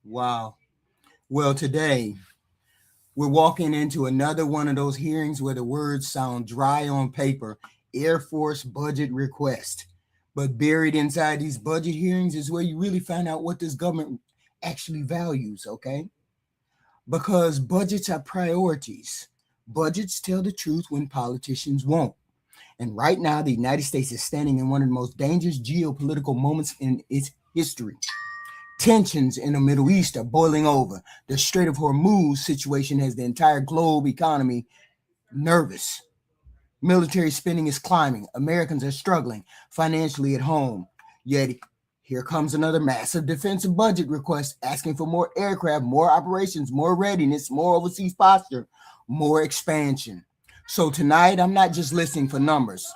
Wow. Well, today we're walking into another one of those hearings where the words sound dry on paper, Air Force budget request. But buried inside these budget hearings is where you really find out what this government actually values, okay? Because budgets are priorities. Budgets tell the truth when politicians won't. And right now, the United States is standing in one of the most dangerous geopolitical moments in its history. Tensions in the Middle East are boiling over. The Strait of Hormuz situation has the entire globe economy nervous. Military spending is climbing. Americans are struggling financially at home. Yet, here comes another massive defensive budget request asking for more aircraft, more operations, more readiness, more overseas posture, more expansion. So, tonight, I'm not just listening for numbers,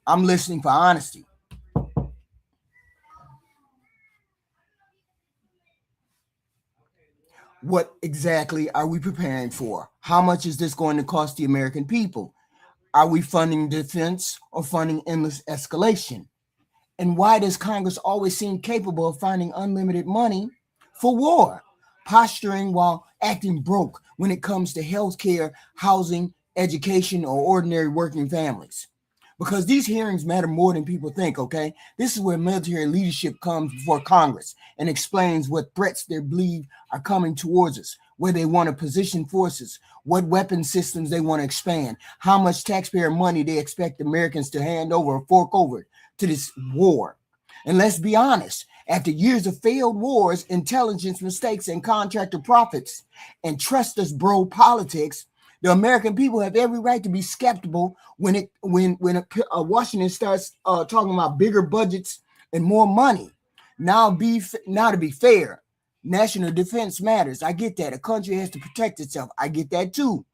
I'm listening for honesty. What exactly are we preparing for? How much is this going to cost the American people? Are we funding defense or funding endless escalation? And why does Congress always seem capable of finding unlimited money for war, posturing while acting broke when it comes to health care, housing, education, or ordinary working families? Because these hearings matter more than people think, okay? This is where military leadership comes before Congress and explains what threats they believe are coming towards us, where they want to position forces, what weapon systems they want to expand, how much taxpayer money they expect Americans to hand over or fork over to this war. And let's be honest, after years of failed wars, intelligence mistakes, and contractor profits, and trust us, bro, politics, the American people have every right to be skeptical when Washington starts talking about bigger budgets and more money. Now to be fair, national defense matters. I get that. A country has to protect itself. I get that too.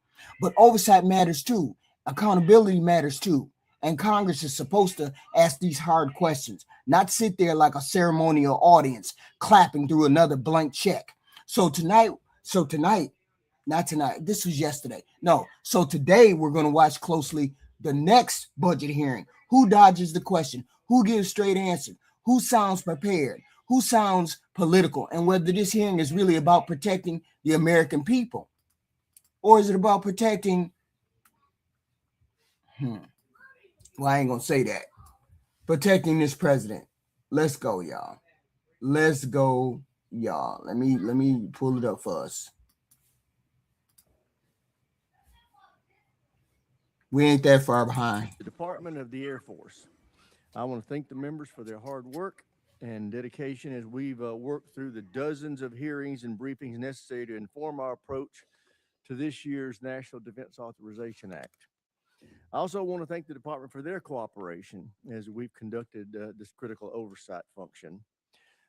But oversight matters too. Accountability matters too. And Congress is supposed to ask these hard questions, not sit there like a ceremonial audience clapping through another blank check. So tonight, so tonight, not tonight. This was yesterday. No. So today we're going to watch closely the next budget hearing. Who dodges the question? Who gives straight answer? Who sounds prepared? Who sounds political? And whether this hearing is really about protecting the American people, or is it about protecting? Well, I ain't gonna say that. Protecting this president. Let's go, y'all. Let's go, y'all. Let me pull it up for us. We ain't that far behind. The Department of the Air Force. I want to thank the members for their hard work and dedication as we've worked through the dozens of hearings and briefings necessary to inform our approach to this year's National Defense Authorization Act. I also want to thank the department for their cooperation as we've conducted this critical oversight function.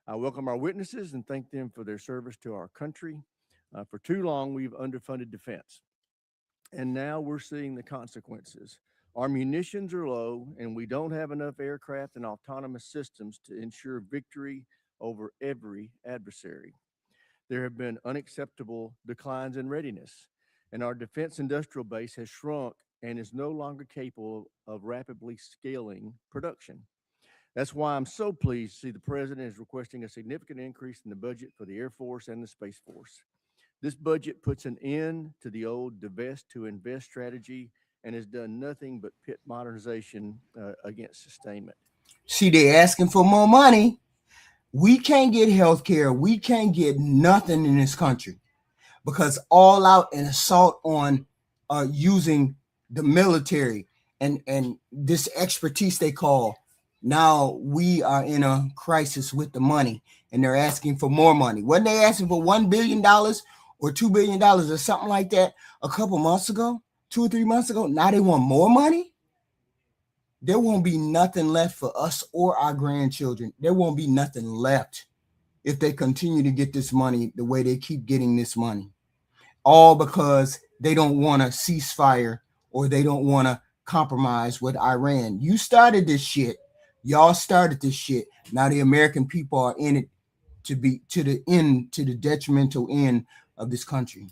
I welcome our witnesses and thank them for their service to our country. For too long, we've underfunded defense, and now we're seeing the consequences. Our munitions are low, and we don't have enough aircraft and autonomous systems to ensure victory over every adversary. There have been unacceptable declines in readiness, and our defense industrial base has shrunk and is no longer capable of rapidly scaling production. That's why I'm so pleased to see the president is requesting a significant increase in the budget for the Air Force and the Space Force. This budget puts an end to the old divest to invest strategy and has done nothing but pit modernization against sustainment. See, they asking for more money. We can't get health care. We can't get nothing in this country because all out an assault on using the military and this expertise they call. Now we are in a crisis with the money, and they're asking for more money. Wasn't they asking for $1 billion or $2 billion or something like that a couple months ago, 2 or 3 months ago? Now they want more money. There won't be nothing left for us or our grandchildren. There won't be nothing left if they continue to get this money the way they keep getting this money. All because they don't want a ceasefire or they don't want to compromise with Iran. You started this shit. Y'all started this shit. Now the American people are in it to be to the end, to the detrimental end of this country.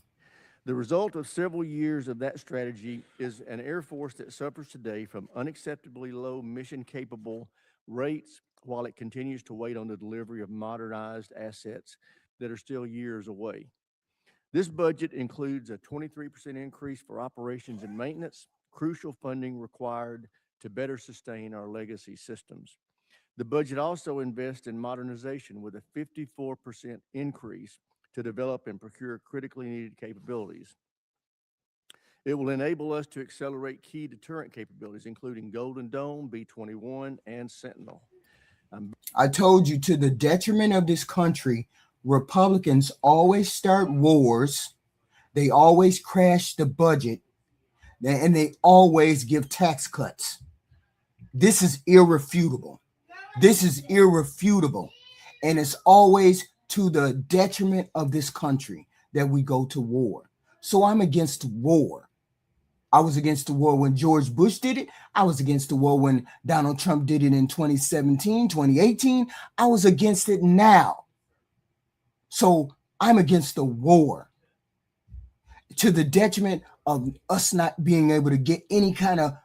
The result of several years of that strategy is an Air Force that suffers today from unacceptably low mission capable rates while it continues to wait on the delivery of modernized assets that are still years away. This budget includes a 23% increase for operations and maintenance, crucial funding required to better sustain our legacy systems. The budget also invests in modernization with a 54% increase to develop and procure critically needed capabilities. It will enable us to accelerate key deterrent capabilities, including Golden Dome, B-21, and Sentinel. I told you, to the detriment of this country, Republicans always start wars, they always crash the budget, and they always give tax cuts. This is irrefutable. This is irrefutable. And it's always to the detriment of this country that we go to war. So I'm against war. I was against the war when George Bush did it. I was against the war when Donald Trump did it in 2017, 2018. I was against it now. So I'm against the war to the detriment of us not being able to get any kind of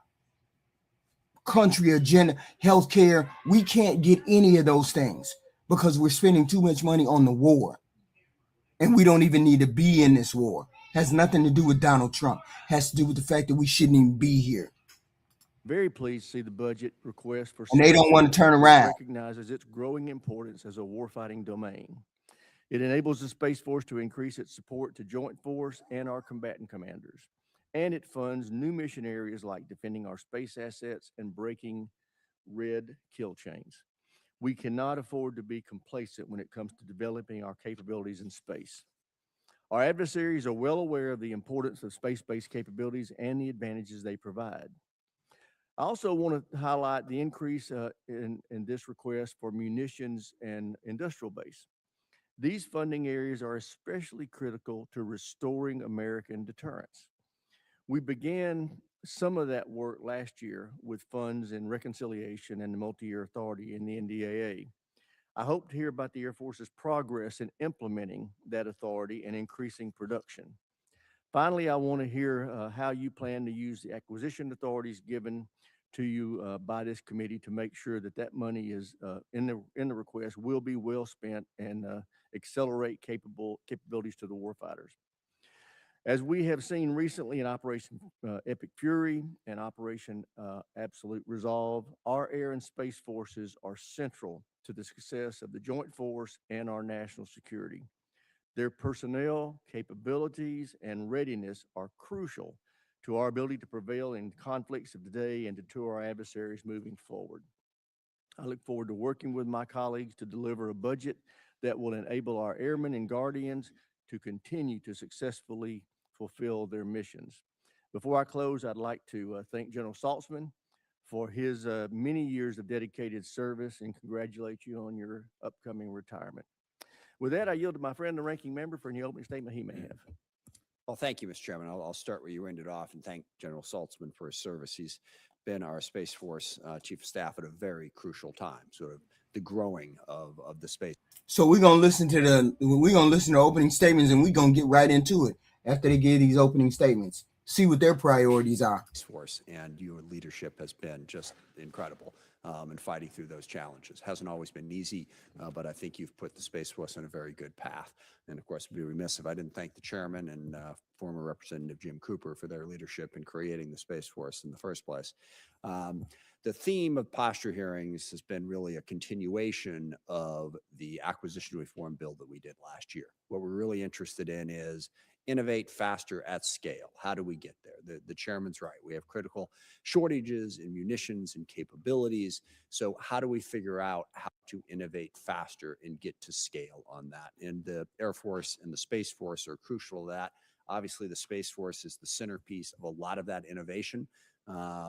country agenda, healthcare. We can't get any of those things because we're spending too much money on the war. And we don't even need to be in this war. Has nothing to do with Donald Trump. Has to do with the fact that we shouldn't even be here. Very pleased to see the budget request for And they don't want to turn around. Recognizes its growing importance as a warfighting domain. It enables the Space Force to increase its support to Joint Force and our combatant commanders. And it funds new mission areas like defending our space assets and breaking red kill chains. We cannot afford to be complacent when it comes to developing our capabilities in space. Our adversaries are well aware of the importance of space-based capabilities and the advantages they provide. I also want to highlight the increase in this request for munitions and industrial base. These funding areas are especially critical to restoring American deterrence. We began some of that work last year with funds in reconciliation and the multi-year authority in the NDAA. I hope to hear about the Air Force's progress in implementing that authority and increasing production. Finally, I want to hear how you plan to use the acquisition authorities given to you by this committee to make sure that that money is in the request will be well spent and accelerate capabilities to the warfighters. As we have seen recently in Operation Epic Fury and Operation Absolute Resolve, our air and space forces are central to the success of the Joint Force and our national security. Their personnel, capabilities, and readiness are crucial to our ability to prevail in conflicts of today and to our adversaries moving forward. I look forward to working with my colleagues to deliver a budget that will enable our airmen and guardians to continue to successfully fulfill their missions. Before I close, I'd like to thank General Saltzman for his many years of dedicated service and congratulate you on your upcoming retirement. With that, I yield to my friend, the ranking member, for any opening statement he may have. Well, thank you, Mr. Chairman. I'll start where you ended off and thank General Saltzman for his service. He's been our Space Force Chief of Staff at a very crucial time, sort of the growing of the space. So we're gonna listen to opening statements, and we're gonna get right into it after they give these opening statements. See what their priorities are. Space Force, and your leadership has been just incredible in fighting through those challenges. Hasn't always been easy, but I think you've put the Space Force on a very good path. And of course, I'd be remiss if I didn't thank the chairman and former Representative Jim Cooper for their leadership in creating the Space Force in the first place. The theme of posture hearings has been really a continuation of the acquisition reform bill that we did last year. What we're really interested in is innovate faster at scale. How do we get there? The chairman's right. We have critical shortages in munitions and capabilities. So how do we figure out how to innovate faster and get to scale on that? And the Air Force and the Space Force are crucial to that. Obviously, the Space Force is the centerpiece of a lot of that innovation.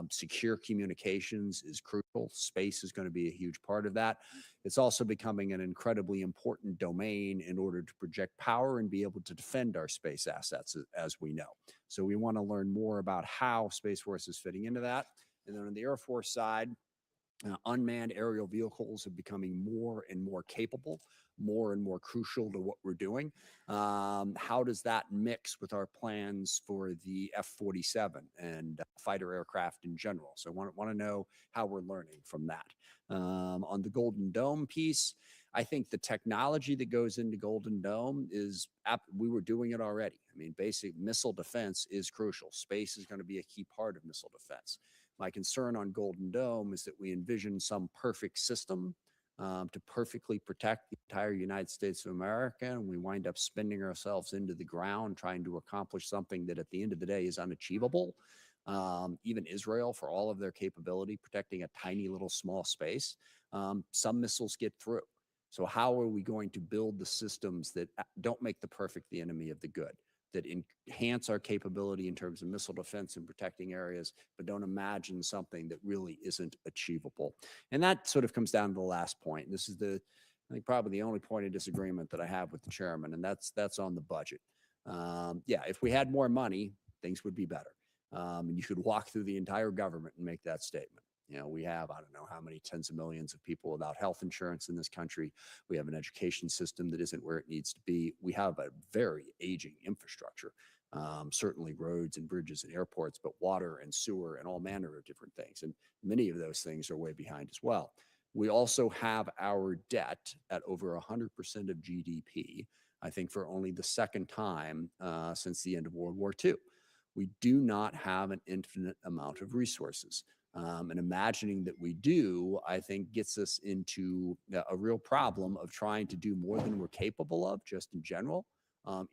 Secure communications is crucial. Space is going to be a huge part of that. It's also becoming an incredibly important domain in order to project power and be able to defend our space assets, as we know. So we want to learn more about how Space Force is fitting into that. And then on the Air Force side, Unmanned aerial vehicles are becoming more and more capable, more and more crucial to what we're doing. How does that mix with our plans for the F-47 and fighter aircraft in general? So I want to know how we're learning from that. On the Golden Dome piece, I think the technology that goes into Golden Dome we were doing it already. I mean, basic missile defense is crucial. Space is going to be a key part of missile defense. My concern on Golden Dome is that we envision some perfect system to perfectly protect the entire United States of America, and we wind up spinning ourselves into the ground trying to accomplish something that at the end of the day is unachievable. Even Israel, for all of their capability, protecting a tiny little small space, some missiles get through. So how are we going to build the systems that don't make the perfect the enemy of the good, that enhance our capability in terms of missile defense and protecting areas, but don't imagine something that really isn't achievable? And that sort of comes down to the last point. This is I think probably the only point of disagreement that I have with the chairman, and that's on the budget. Yeah, if we had more money, things would be better. And you could walk through the entire government and make that statement. We have, I don't know how many tens of millions of people without health insurance in this country. We have an education system that isn't where it needs to be. We have a very aging infrastructure, certainly roads and bridges and airports, but water and sewer and all manner of different things. And many of those things are way behind as well. We also have our debt at over 100% of GDP, I think for only the second time since the end of World War II. We do not have an infinite amount of resources. And imagining that we do, I think, gets us into a real problem of trying to do more than we're capable of, just in general,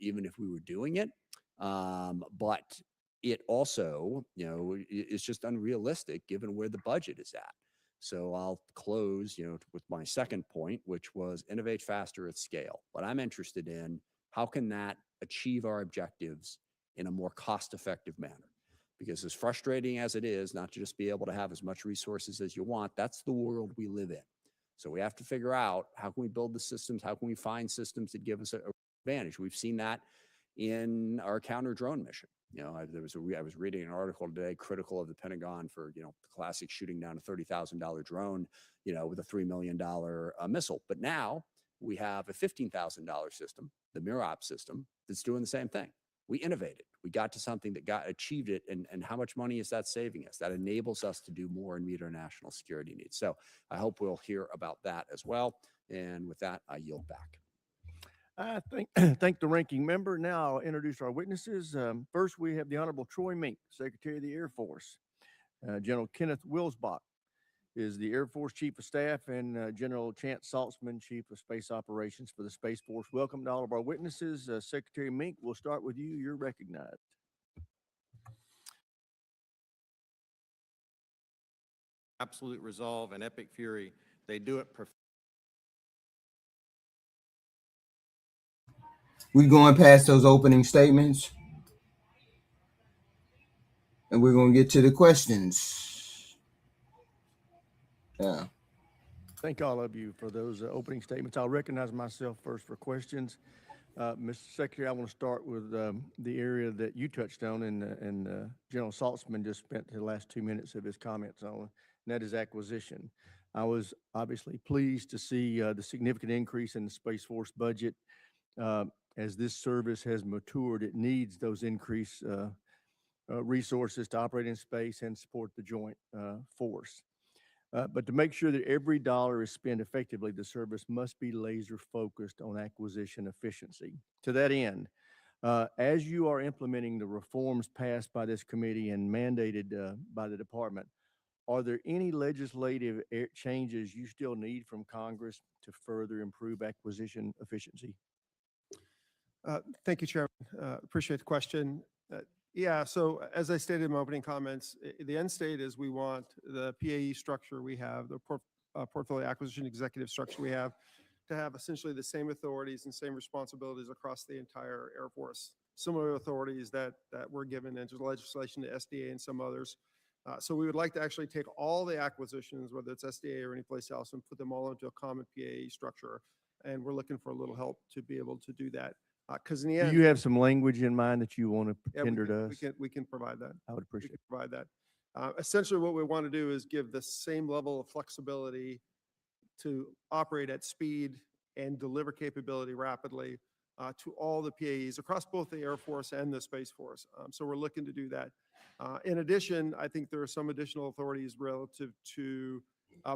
even if we were doing it. But it also, is just unrealistic given where the budget is at. So I'll close, with my second point, which was innovate faster at scale. What I'm interested in, how can that achieve our objectives in a more cost-effective manner? Because as frustrating as it is not to just be able to have as much resources as you want, that's the world we live in. So we have to figure out, how can we build the systems? How can we find systems that give us an advantage? We've seen that in our counter drone mission. I was reading an article today critical of the Pentagon for, the classic shooting down a $30,000 drone, with a $3 million missile. But now we have a $15,000 system, the MIROP system, that's doing the same thing. We innovated. We got to something that achieved it. And how much money is that saving us? That enables us to do more and meet our national security needs. So I hope we'll hear about that as well. And with that, I yield back. I thank the ranking member. Now I'll introduce our witnesses. First, we have the Honorable Troy Mink, Secretary of the Air Force. General Kenneth Wilsbach is the Air Force Chief of Staff, and General Chance Saltzman, Chief of Space Operations for the Space Force. Welcome to all of our witnesses. Secretary Mink, we'll start with you. You're recognized. Absolute resolve and epic fury. They do it perfectly. We're going past those opening statements, and we're going to get to the questions. Yeah. Thank all of you for those opening statements. I'll recognize myself first for questions. Mr. Secretary, I want to start with the area that you touched on and General Saltzman just spent the last 2 minutes of his comments on, and that is acquisition. I was obviously pleased to see the significant increase in the Space Force budget. As this service has matured, it needs those increased resources to operate in space and support the joint force. But to make sure that every dollar is spent effectively, the service must be laser focused on acquisition efficiency. To that end, as you are implementing the reforms passed by this committee and mandated by the department, are there any legislative changes you still need from Congress to further improve acquisition efficiency? Thank you, Chairman. Appreciate the question. Yeah, so as I stated in my opening comments, the end state is we want the PAE structure we have, the portfolio acquisition executive structure we have, to have essentially the same authorities and same responsibilities across the entire Air Force. Similar authorities that were given into the legislation to SDA and some others. So we would like to actually take all the acquisitions, whether it's SDA or any place else, and put them all into a common PAE structure. And we're looking for a little help to be able to do that. Because in the end, Do you have some language in mind that you want to tender to us? we can provide that. I would appreciate it. Provide that. Essentially, what we want to do is give the same level of flexibility to operate at speed and deliver capability rapidly to all the PAEs across both the Air Force and the Space Force. So we're looking to do that. In addition, I think there are some additional authorities relative to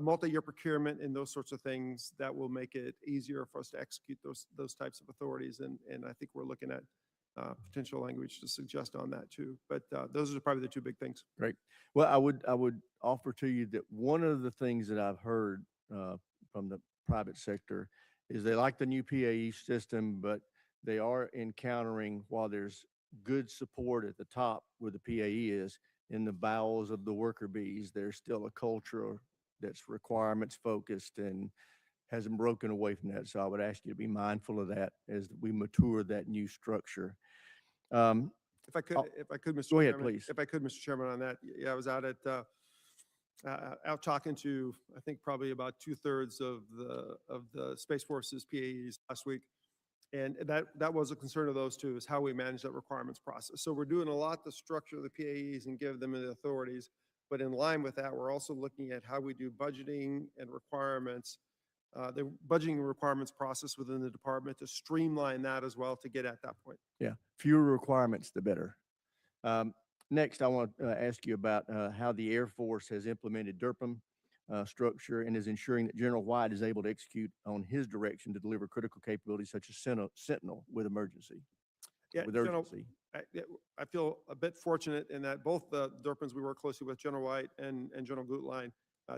multi-year procurement and those sorts of things that will make it easier for us to execute those types of authorities. And I think we're looking at potential language to suggest on that too. But those are probably the two big things. Great. Well, I would offer to you that one of the things that I've heard from the private sector is they like the new PAE system, but they are encountering, while there's good support at the top where the PAE is, in the bowels of the worker bees, there's still a culture that's requirements focused and hasn't broken away from that. So I would ask you to be mindful of that as we mature that new structure. Um, If I could, Oh, Mr. go ahead, Chairman, please. if I could, Mr. Chairman, on that, yeah, I was out at, out talking to, I think probably about 2/3 of the Space Force's PAEs last week. And that was a concern of those two, is how we manage that requirements process. So we're doing a lot to structure the PAEs and give them the authorities. But in line with that, we're also looking at how we do budgeting and requirements, the budgeting and requirements process within the department to streamline that as well to get at that point. Yeah, fewer requirements, the better. Next, I want to ask you about how the Air Force has implemented DERPM structure and is ensuring that General White is able to execute on his direction to deliver critical capabilities such as Sentinel with emergency, Yeah, with General, urgency. I feel a bit fortunate in that both the DERPNs we work closely with, General White and General Gutlein,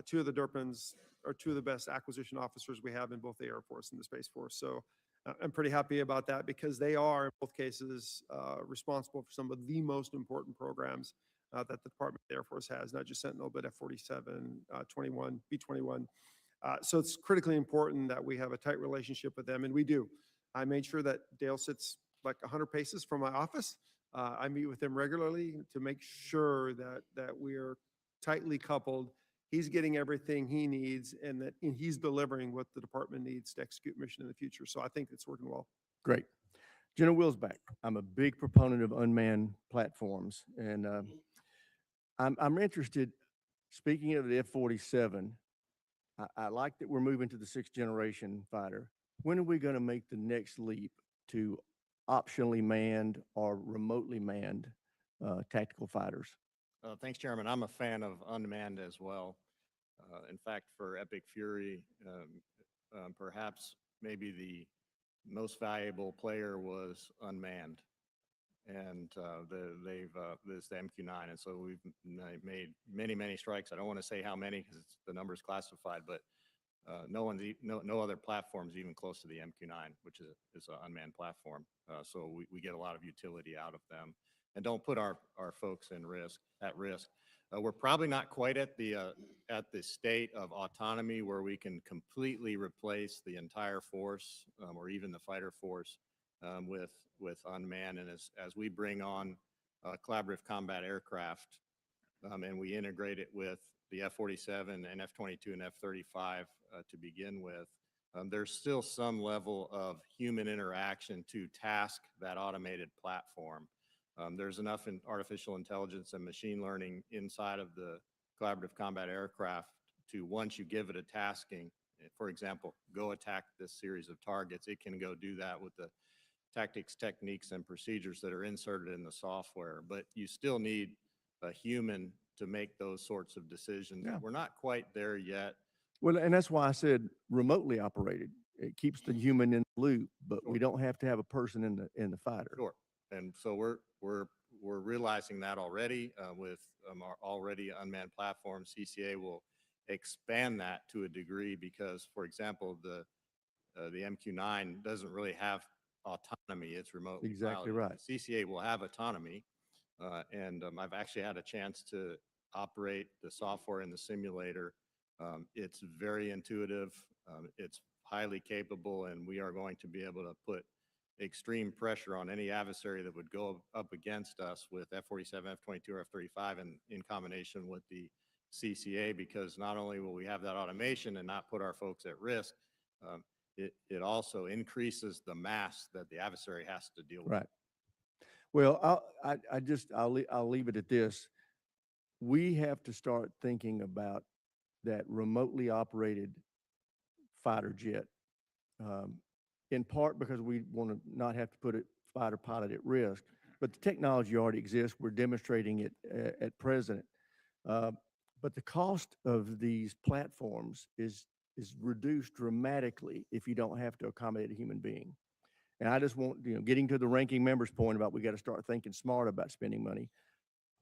two of the DERPNs are two of the best acquisition officers we have in both the Air Force and the Space Force. So I'm pretty happy about that because they are, in both cases, responsible for some of the most important programs that the Department of the Air Force has, not just Sentinel, but F-47, 21, B-21. So it's critically important that we have a tight relationship with them, and we do. I made sure that Dale sits like 100 paces from my office. I meet with him regularly to make sure that we are tightly coupled. He's getting everything he needs and that he's delivering what the department needs to execute mission in the future. So I think it's working well. Great. General Willsback, I'm a big proponent of unmanned platforms, and I'm interested, speaking of the F-47, I like that we're moving to the 6th generation fighter. When are we going to make the next leap to optionally manned or remotely manned tactical fighters? Thanks, Chairman. I'm a fan of unmanned as well. In fact, for Epic Fury, perhaps maybe the most valuable player was unmanned. And this the MQ-9. And so we've made many strikes. I don't want to say how many because the number is classified, but no other platforms even close to the MQ-9, which is an unmanned platform. So we get a lot of utility out of them and don't put our folks at risk. We're probably not quite at the state of autonomy where we can completely replace the entire force or even the fighter force with unmanned. And as we bring on collaborative combat aircraft and we integrate it with the F-47 and F-22 and F-35 to begin with, there's still some level of human interaction to task that automated platform. There's enough in artificial intelligence and machine learning inside of the collaborative combat aircraft to, once you give it a tasking, for example, go attack this series of targets, it can go do that with the tactics, techniques, and procedures that are inserted in the software. But you still need a human to make those sorts of decisions. Yeah. We're not quite there yet. Well, and that's why I said remotely operated. It keeps the human in the loop, but we don't have to have a person in the fighter. Sure. And so we're realizing that already with our already unmanned platforms. CCA will expand that to a degree because, for example, the MQ-9 doesn't really have autonomy. It's remotely Exactly piloted. right. CCA will have autonomy, and I've actually had a chance to operate the software in the simulator. It's very intuitive. It's highly capable, and we are going to be able to put extreme pressure on any adversary that would go up against us with F-47, F-22, or F-35 in combination with the CCA, because not only will we have that automation and not put our folks at risk, it also increases the mass that the adversary has to deal with. Right. Well, I'll leave it at this. we have to start thinking about that remotely operated fighter jet, in part because we want to not have to put a fighter pilot at risk. But the technology already exists. We're demonstrating it at present. But the cost of these platforms is reduced dramatically if you don't have to accommodate a human being. And I just want, getting to the ranking member's point about we got to start thinking smart about spending money.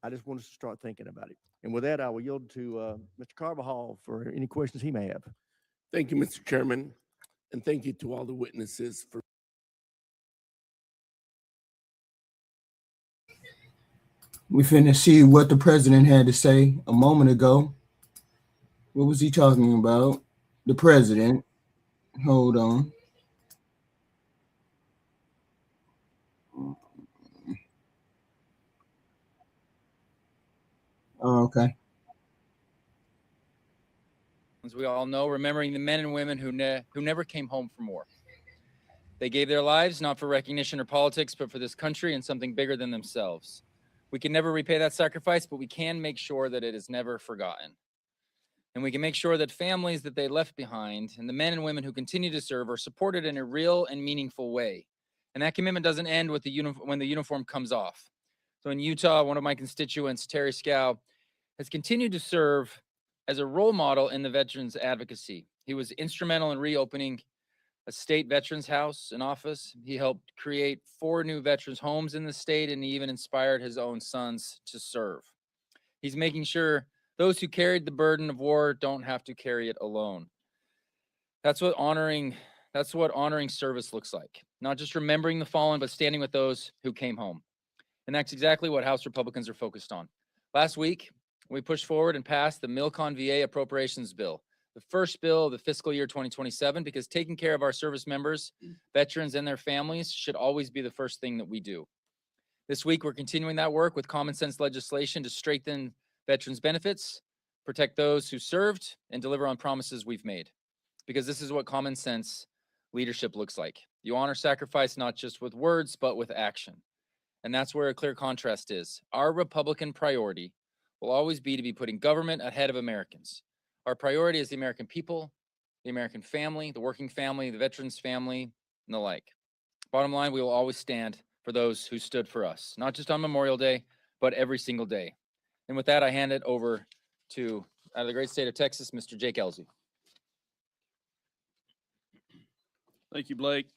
I just want us to start thinking about it. And with that, I will yield to Mr. Carvajal for any questions he may have. Thank you, Mr. Chairman, and thank you to all the witnesses for. We finna see what the president had to say a moment ago. What was he talking about? The president. Hold on. Oh, okay. As we all know, remembering the men and women who never came home from war. They gave their lives not for recognition or politics, but for this country and something bigger than themselves. We can never repay that sacrifice, but we can make sure that it is never forgotten. And we can make sure that families that they left behind and the men and women who continue to serve are supported in a real and meaningful way. And that commitment doesn't end with when the uniform comes off. So in Utah, one of my constituents, Terry Scow, has continued to serve as a role model in the veterans advocacy. He was instrumental in reopening a state veterans house and office. He helped create 4 new veterans homes in the state, and he even inspired his own sons to serve. He's making sure those who carried the burden of war don't have to carry it alone. That's what honoring service looks like. Not just remembering the fallen, but standing with those who came home. And that's exactly what House Republicans are focused on. Last week, we pushed forward and passed the Milcon VA Appropriations Bill, the first bill of the fiscal year 2027, because taking care of our service members, veterans, and their families should always be the first thing that we do. This week, we're continuing that work with common sense legislation to strengthen veterans' benefits, protect those who served, and deliver on promises we've made. Because this is what common sense leadership looks like. You honor sacrifice not just with words, but with action. And that's where a clear contrast is. Our Republican priority will always be to be putting government ahead of Americans. Our priority is the American people, the American family, the working family, the veterans family, and the like. Bottom line, we will always stand for those who stood for us, not just on Memorial Day, but every single day. And with that, I hand it over to, out of the great state of Texas, Mr. Jake Ellzey. Thank you, Blake.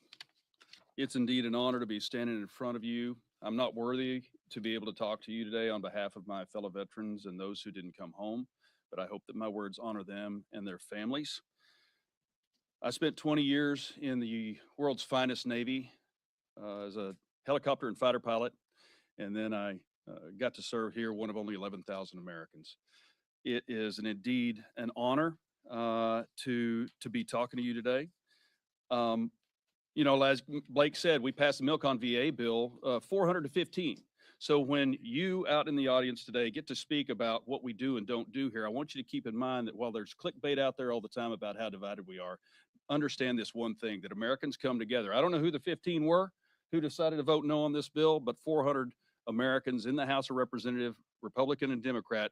It's indeed an honor to be standing in front of you. I'm not worthy to be able to talk to you today on behalf of my fellow veterans and those who didn't come home, but I hope that my words honor them and their families. I spent 20 years in the world's finest Navy as a helicopter and fighter pilot, and then I got to serve here, one of only 11,000 Americans. It is indeed an honor to be talking to you today. As Blake said, we passed the Milcon VA bill 400-15. So when you out in the audience today get to speak about what we do and don't do here, I want you to keep in mind that while there's clickbait out there all the time about how divided we are, understand this one thing, that Americans come together. I don't know who the 15 were who decided to vote no on this bill, but 400 Americans in the House of Representatives, Republican and Democrat,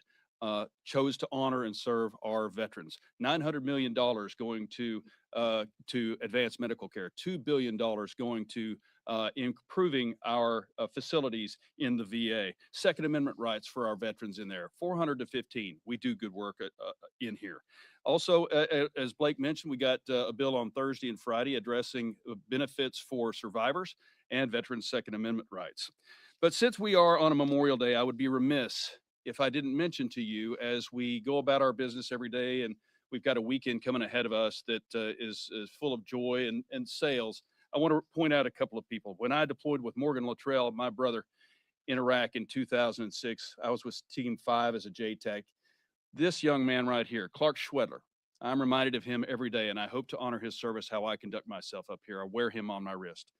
chose to honor and serve our veterans. $900 million going to advanced medical care, $2 billion going to improving our facilities in the VA, Second Amendment rights for our veterans in there, 400-15. We do good work in here. Also, as Blake mentioned, we got a bill on Thursday and Friday addressing benefits for survivors and veterans' Second Amendment rights. But since we are on a Memorial Day, I would be remiss if I didn't mention to you, as we go about our business every day, and we've got a weekend coming ahead of us that is full of joy and sales, I want to point out a couple of people. When I deployed with Morgan Luttrell, my brother, in Iraq in 2006, I was with Team 5 as a JTAC. This young man right here, Clark Schwedler, I'm reminded of him every day, and I hope to honor his service how I conduct myself up here. I wear him on my wrist.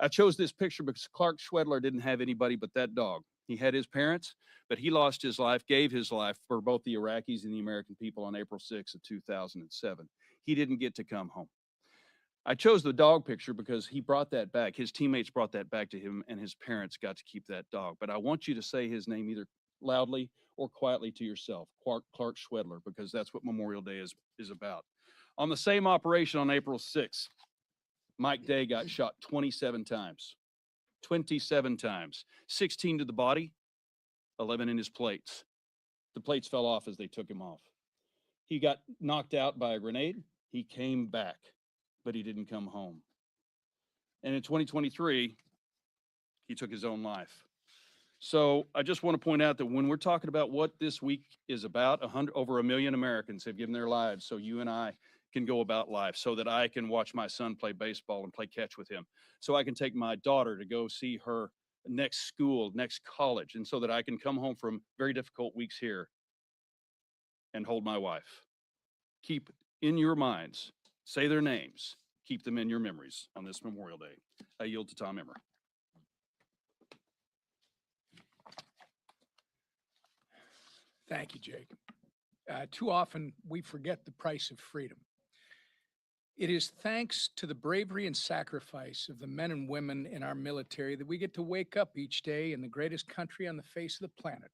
I chose this picture because Clark Schwedler didn't have anybody but that dog. He had his parents, but he lost his life, gave his life for both the Iraqis and the American people on April 6th of 2007. He didn't get to come home. I chose the dog picture because he brought that back. His teammates brought that back to him, and his parents got to keep that dog. But I want you to say his name either loudly or quietly to yourself. Clark Schwedler, because that's what Memorial Day is about. On the same operation on April 6th, Mike Day got shot 27 times. 27 times. 16 to the body, 11 in his plates. The plates fell off as they took him off. He got knocked out by a grenade. He came back, but he didn't come home. And in 2023, he took his own life. So I just want to point out that when we're talking about what this week is about, over 1 million Americans have given their lives so you and I can go about life, so that I can watch my son play baseball and play catch with him, so I can take my daughter to go see her next school, next college, and so that I can come home from very difficult weeks here and hold my wife. Keep in your minds, say their names, keep them in your memories on this Memorial Day. I yield to Tom Emmer. Thank you, Jake. Too often we forget the price of freedom. It is thanks to the bravery and sacrifice of the men and women in our military that we get to wake up each day in the greatest country on the face of the planet.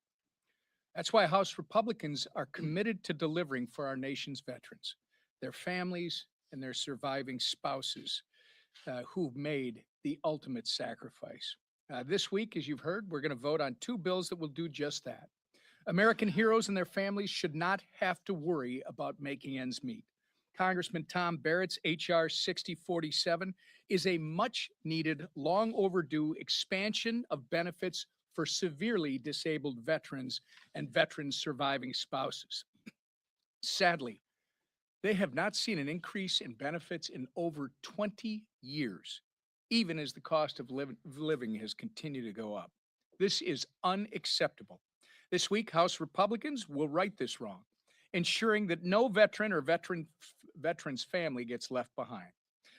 That's why House Republicans are committed to delivering for our nation's veterans, their families, and their surviving spouses who've made the ultimate sacrifice. This week, as you've heard, we're going to vote on 2 bills that will do just that. American heroes and their families should not have to worry about making ends meet. Congressman Tom Barrett's H.R. 6047 is a much needed, long overdue expansion of benefits for severely disabled veterans and veterans' surviving spouses. Sadly, they have not seen an increase in benefits in over 20 years, even as the cost of living has continued to go up. This is unacceptable. This week, House Republicans will right this wrong, ensuring that no veteran or veteran's family gets left behind.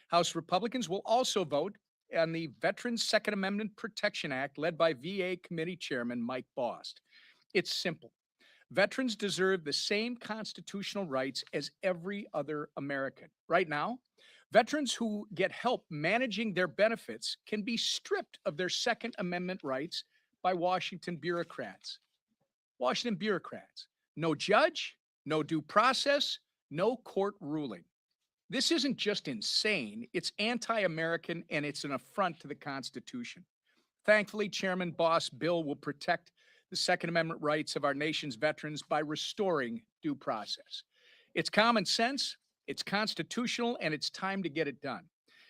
House Republicans will also vote on the Veterans Second Amendment Protection Act led by VA Committee Chairman Mike Bost. It's simple. Veterans deserve the same constitutional rights as every other American. Right now, veterans who get help managing their benefits can be stripped of their Second Amendment rights by Washington bureaucrats. Washington bureaucrats. No judge, no due process, no court ruling. This isn't just insane, it's anti-American and it's an affront to the Constitution. Thankfully, Chairman Bost's bill will protect the Second Amendment rights of our nation's veterans by restoring due process. It's common sense, it's constitutional, and it's time to get it done.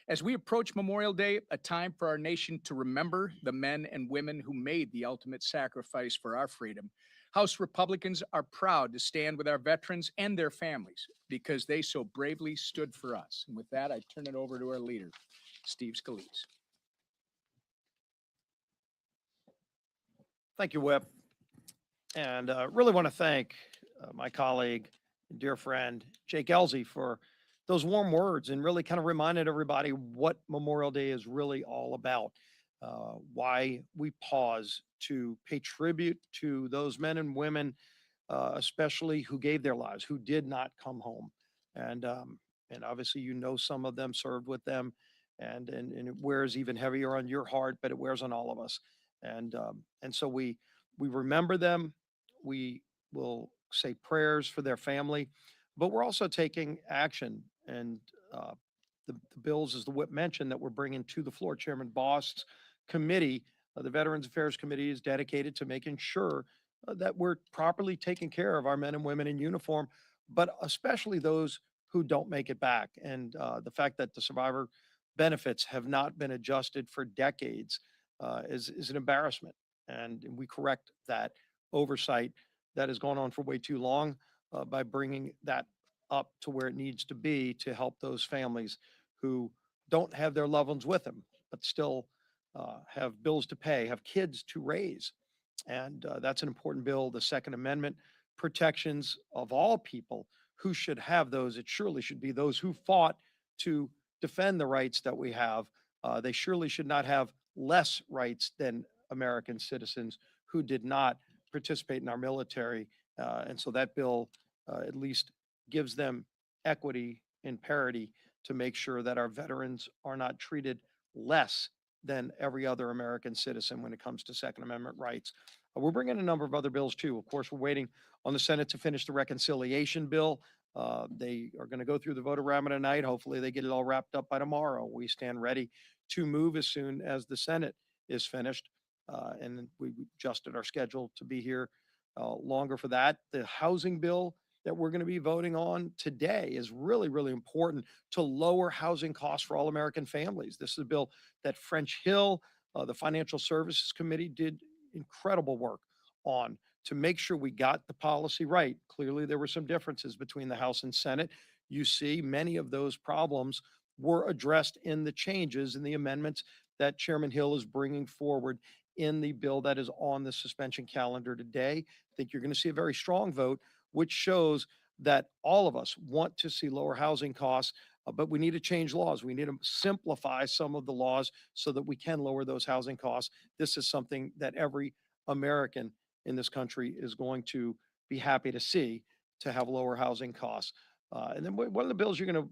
As we approach Memorial Day, a time for our nation to remember the men and women who made the ultimate sacrifice for our freedom, House Republicans are proud to stand with our veterans and their families because they so bravely stood for us. And with that, I turn it over to our leader, Steve Scalise. Thank you, Whip. And really want to thank my colleague, and dear friend, Jake Ellzey, for those warm words and really kind of reminded everybody what Memorial Day is really all about. Why we pause to pay tribute to those men and women, especially who gave their lives, who did not come home. And obviously, you know, some of them served with them, and it wears even heavier on your heart, but it wears on all of us. And so we remember them. We will say prayers for their family, but we're also taking action. And the bills, as the Whip mentioned, that we're bringing to the floor, Chairman Bost's committee, the Veterans Affairs Committee, is dedicated to making sure that we're properly taking care of our men and women in uniform, but especially those who don't make it back. And the fact that the survivor benefits have not been adjusted for decades is an embarrassment. And we correct that oversight that has gone on for way too long by bringing that up to where it needs to be to help those families who don't have their loved ones with them, but still have bills to pay, have kids to raise. And that's an important bill. The Second Amendment protections of all people who should have those. It surely should be those who fought to defend the rights that we have. They surely should not have less rights than American citizens who did not participate in our military. And so that bill at least gives them equity and parity to make sure that our veterans are not treated less than every other American citizen when it comes to Second Amendment rights. We're bringing a number of other bills too. Of course, we're waiting on the Senate to finish the reconciliation bill. They are going to go through the vote around tonight. Hopefully they get it all wrapped up by tomorrow. We stand ready to move as soon as the Senate is finished. And then we adjusted our schedule to be here longer for that. The housing bill that we're going to be voting on today is really, really important to lower housing costs for all American families. This is a bill that French Hill, the Financial Services Committee, did incredible work on to make sure we got the policy right. Clearly, there were some differences between the House and Senate. You see, many of those problems were addressed in the changes and the amendments that Chairman Hill is bringing forward in the bill that is on the suspension calendar today. I think you're going to see a very strong vote, which shows that all of us want to see lower housing costs, but we need to change laws. We need to simplify some of the laws so that we can lower those housing costs. This is something that every American in this country is going to be happy to see, to have lower housing costs. And then one of the bills you're going to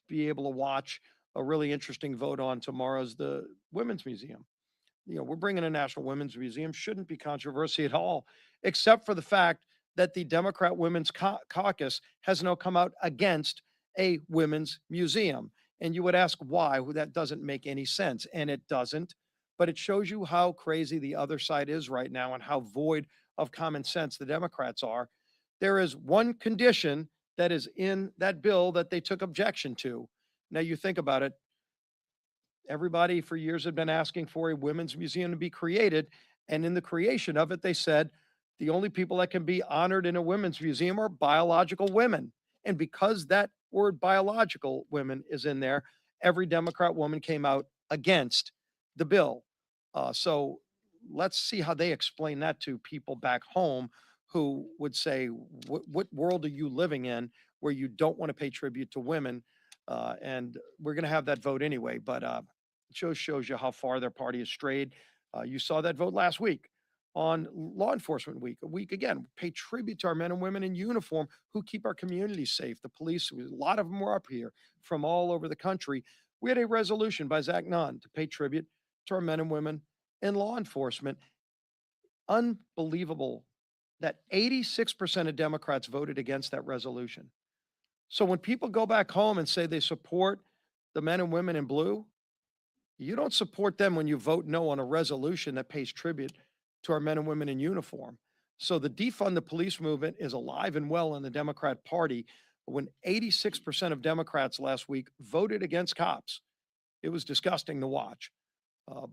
be able to watch a really interesting vote on tomorrow is the Women's Museum. We're bringing a National Women's Museum. Shouldn't be controversy at all, except for the fact that the Democrat Women's Caucus has now come out against a women's museum. And you would ask why. Well, that doesn't make any sense. And it doesn't. But it shows you how crazy the other side is right now and how void of common sense the Democrats are. There is one condition that is in that bill that they took objection to. Now you think about it. Everybody for years had been asking for a women's museum to be created. And in the creation of it, they said the only people that can be honored in a women's museum are biological women. And because that word biological women is in there, every Democrat woman came out against the bill. So let's see how they explain that to people back home who would say, what world are you living in where you don't want to pay tribute to women? And we're going to have that vote anyway, but it shows you how far their party has strayed. You saw that vote last week on Law Enforcement Week. A week again, pay tribute to our men and women in uniform who keep our communities safe. The police, a lot of them were up here from all over the country. We had a resolution by Zach Nunn to pay tribute to our men and women in law enforcement. Unbelievable that 86% of Democrats voted against that resolution. So when people go back home and say they support the men and women in blue, you don't support them when you vote no on a resolution that pays tribute to our men and women in uniform. So the defund the police movement is alive and well in the Democrat Party. When 86% of Democrats last week voted against cops, it was disgusting to watch.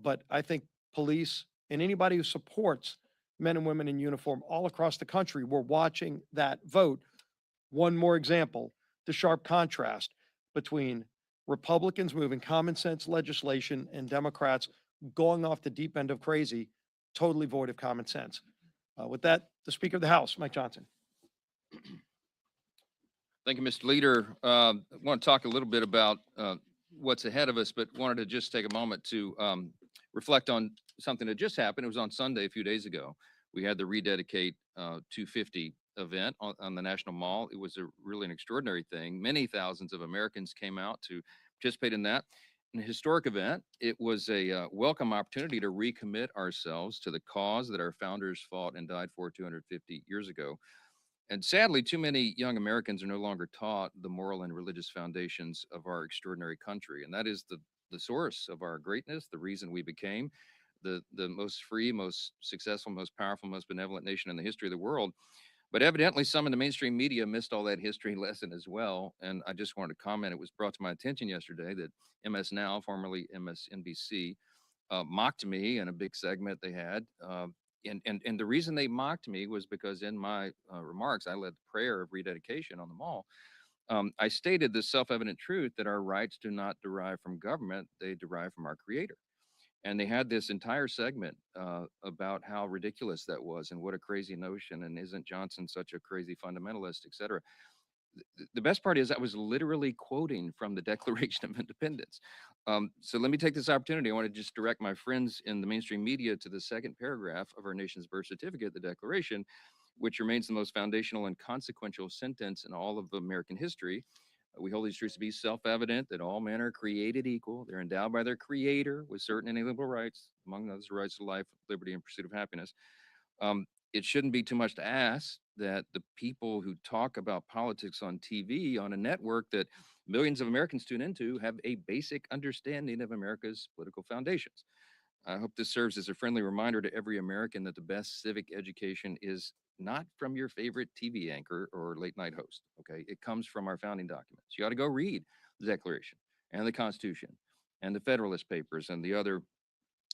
But I think police and anybody who supports men and women in uniform all across the country were watching that vote. One more example, the sharp contrast between Republicans moving common sense legislation and Democrats going off the deep end of crazy, totally void of common sense. With that, the Speaker of the House, Mike Johnson. Thank you, Mr. Leader. I want to talk a little bit about what's ahead of us, but wanted to just take a moment to reflect on something that just happened. It was on Sunday a few days ago. We had the Rededicate 250 event on the National Mall. It was really an extraordinary thing. Many thousands of Americans came out to participate in that. An historic event. It was a welcome opportunity to recommit ourselves to the cause that our founders fought and died for 250 years ago. And sadly, too many young Americans are no longer taught the moral and religious foundations of our extraordinary country. And that is the source of our greatness, the reason we became the most free, most successful, most powerful, most benevolent nation in the history of the world. But evidently, some in the mainstream media missed all that history lesson as well. And I just wanted to comment, it was brought to my attention yesterday that MS Now, formerly MSNBC, mocked me in a big segment they had. And the reason they mocked me was because in my remarks, I led the prayer of rededication on the mall. I stated the self-evident truth that our rights do not derive from government, they derive from our Creator. And they had this entire segment about how ridiculous that was and what a crazy notion, and isn't Johnson such a crazy fundamentalist, et cetera. The best part is I was literally quoting from the Declaration of Independence. So let me take this opportunity. I want to just direct my friends in the mainstream media to the second paragraph of our nation's birth certificate, the Declaration, which remains the most foundational and consequential sentence in all of American history. We hold these truths to be self-evident that all men are created equal. They're endowed by their Creator with certain inalienable rights, among others, the rights to life, liberty, and pursuit of happiness. It shouldn't be too much to ask that the people who talk about politics on TV on a network that millions of Americans tune into have a basic understanding of America's political foundations. I hope this serves as a friendly reminder to every American that the best civic education is not from your favorite TV anchor or late night host. Okay. It comes from our founding documents. You ought to go read the Declaration and the Constitution and the Federalist Papers and the other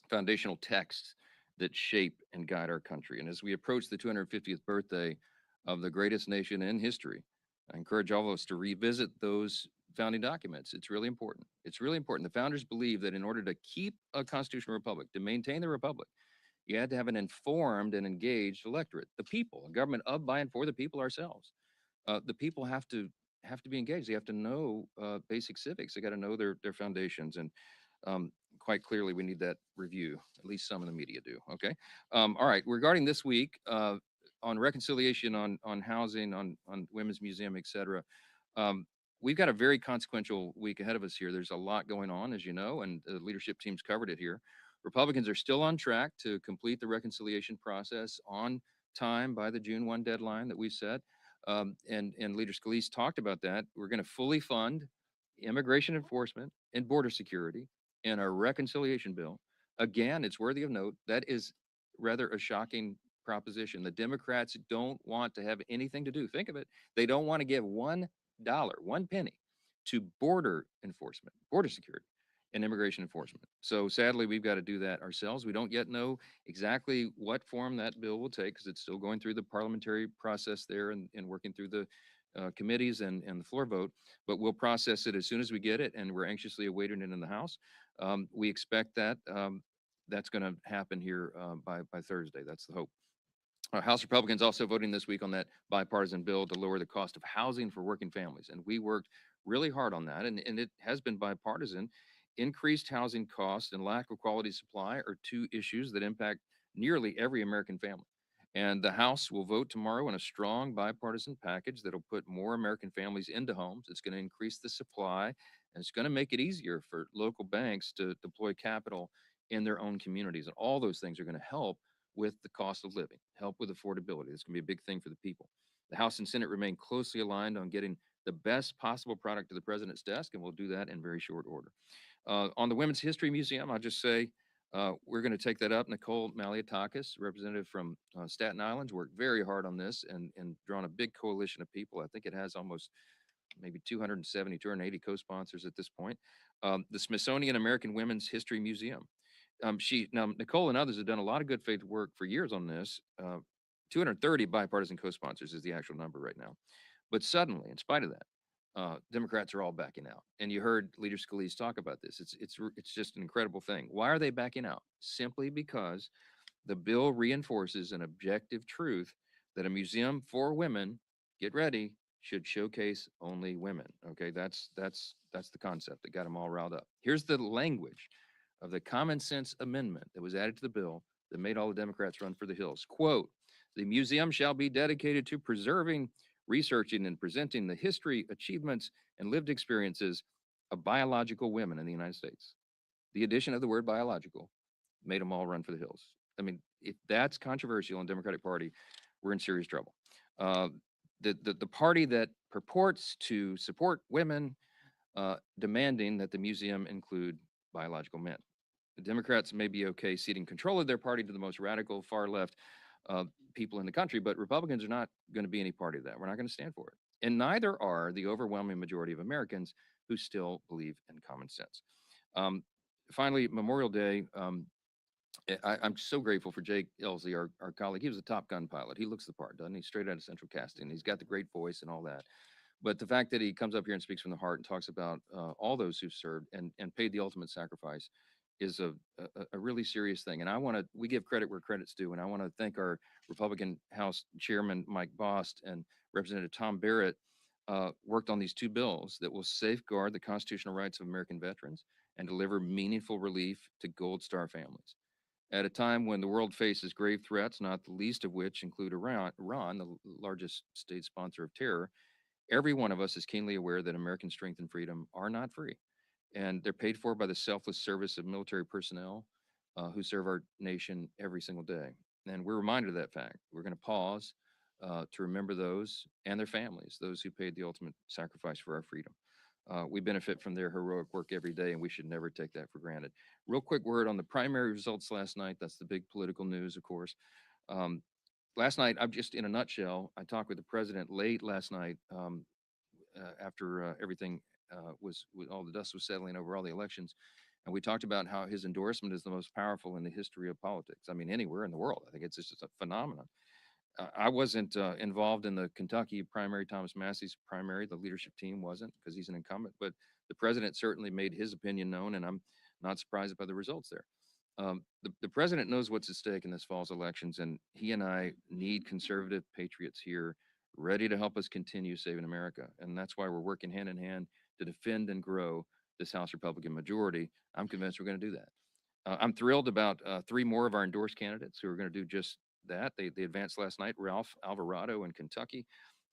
foundational texts that shape and guide our country. And as we approach the 250th birthday of the greatest nation in history, I encourage all of us to revisit those founding documents. It's really important. It's really important. The founders believed that in order to keep a constitutional republic, to maintain the republic, you had to have an informed and engaged electorate, the people, a government of, by, and for the people ourselves. The people have to be engaged. They have to know basic civics. They got to know their foundations, and quite clearly, we need that review. At least some of the media do. Okay. All right. Regarding this week on reconciliation, on housing, on women's museum, et cetera. We've got a very consequential week ahead of us here. There's a lot going on, as you know, and the leadership team's covered it here. Republicans are still on track to complete the reconciliation process on time by the June 1 deadline that we set. And Leader Scalise talked about that. We're going to fully fund immigration enforcement and border security in our reconciliation bill. Again, it's worthy of note. That is rather a shocking proposition. The Democrats don't want to have anything to do. Think of it. They don't want to give $1, 1 penny to border enforcement, border security, and immigration enforcement. So sadly, we've got to do that ourselves. We don't yet know exactly what form that bill will take because it's still going through the parliamentary process there and working through the committees and the floor vote, but we'll process it as soon as we get it, and we're anxiously awaiting it in the House. We expect that that's going to happen here by Thursday. That's the hope. House Republicans also voting this week on that bipartisan bill to lower the cost of housing for working families. And we worked really hard on that, and it has been bipartisan. Increased housing costs and lack of quality supply are two issues that impact nearly every American family. And the House will vote tomorrow on a strong bipartisan package that'll put more American families into homes. It's going to increase the supply, and it's going to make it easier for local banks to deploy capital in their own communities. And all those things are going to help with the cost of living, help with affordability. It's going to be a big thing for the people. The House and Senate remain closely aligned on getting the best possible product to the president's desk, and we'll do that in very short order. On the Women's History Museum, I'll just say we're going to take that up. Nicole Malliotakis, representative from Staten Island, worked very hard on this and drawn a big coalition of people. I think it has almost maybe 270, 280 co-sponsors at this point. The Smithsonian American Women's History Museum. Now Nicole and others have done a lot of good faith work for years on this. 230 bipartisan co-sponsors is the actual number right now. But suddenly, in spite of that, Democrats are all backing out. And you heard Leader Scalise talk about this. It's just an incredible thing. Why are they backing out? Simply because the bill reinforces an objective truth that a museum for women, get ready, should showcase only women. Okay, that's the concept that got them all riled up. Here's the language of the common sense amendment that was added to the bill that made all the Democrats run for the hills. Quote, the museum shall be dedicated to preserving, researching, and presenting the history, achievements, and lived experiences of biological women in the United States. The addition of the word biological made them all run for the hills. I mean, if that's controversial in the Democratic Party, we're in serious trouble. The party that purports to support women demanding that the museum include biological men. The Democrats may be okay ceding control of their party to the most radical far left people in the country, but Republicans are not going to be any party of that. We're not going to stand for it. And neither are the overwhelming majority of Americans who still believe in common sense. Finally, Memorial Day, I'm so grateful for Jake Elsie, our colleague. He was a Top Gun pilot. He looks the part, doesn't he? Straight out of Central Casting. He's got the great voice and all that. But the fact that he comes up here and speaks from the heart and talks about all those who served and paid the ultimate sacrifice is a really serious thing. And we give credit where credit's due. And I want to thank our Republican House Chairman, Mike Bost, and Representative Tom Barrett worked on these two bills that will safeguard the constitutional rights of American veterans and deliver meaningful relief to Gold Star families. At a time when the world faces grave threats, not the least of which include Iran, the largest state sponsor of terror, every one of us is keenly aware that American strength and freedom are not free. And they're paid for by the selfless service of military personnel who serve our nation every single day. And we're reminded of that fact. We're going to pause to remember those and their families, those who paid the ultimate sacrifice for our freedom. We benefit from their heroic work every day, and we should never take that for granted. Real quick word on the primary results last night. That's the big political news, of course. Last night, I'm just in a nutshell. I talked with the president late last night after everything all the dust was settling over all the elections. And we talked about how his endorsement is the most powerful in the history of politics. I mean, anywhere in the world. I think it's just a phenomenon. I wasn't involved in the Kentucky primary, Thomas Massey's primary. The leadership team wasn't because he's an incumbent. But the president certainly made his opinion known, and I'm not surprised by the results there. The president knows what's at stake in this fall's elections, and he and I need conservative patriots here ready to help us continue saving America. And that's why we're working hand in hand to defend and grow this House Republican majority. I'm convinced we're going to do that. I'm thrilled about 3 more of our endorsed candidates who are going to do just that. They advanced last night: Ralph Alvarado in Kentucky,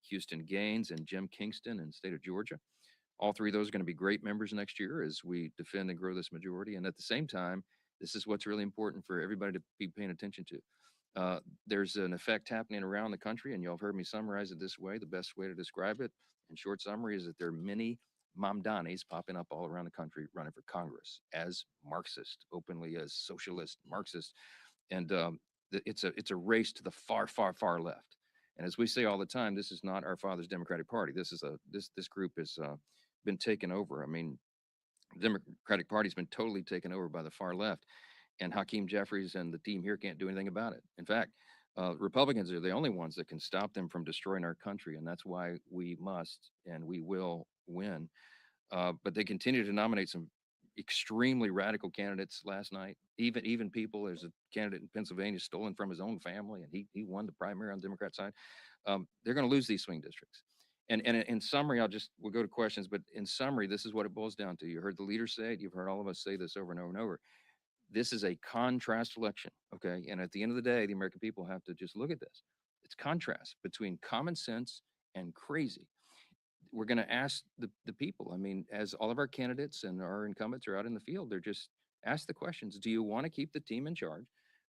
Houston Gaines, and Jim Kingston in the state of Georgia. All 3 of those are going to be great members next year as we defend and grow this majority. And at the same time, this is what's really important for everybody to be paying attention to. There's an effect happening around the country, and y'all have heard me summarize it this way. The best way to describe it in short summary is that there are many Mamdanis popping up all around the country running for Congress as Marxist, openly as socialist Marxist. And it's a race to the far, far, far left. And as we say all the time, this is not our father's Democratic Party. This group has been taken over. I mean, the Democratic Party's been totally taken over by the far left, and Hakeem Jeffries and the team here can't do anything about it. In fact, Republicans are the only ones that can stop them from destroying our country, and that's why we must and we will win. But they continue to nominate some extremely radical candidates last night. Even people, there's a candidate in Pennsylvania stolen from his own family, and he won the primary on the Democrat side. They're going to lose these swing districts. And in summary, we'll go to questions, but in summary, this is what it boils down to. You heard the leader say it. You've heard all of us say this over and over and over. This is a contrast election, okay? And at the end of the day, the American people have to just look at this. It's contrast between common sense and crazy. We're going to ask the people. I mean, as all of our candidates and our incumbents are out in the field, they're just ask the questions. Do you want to keep the team in charge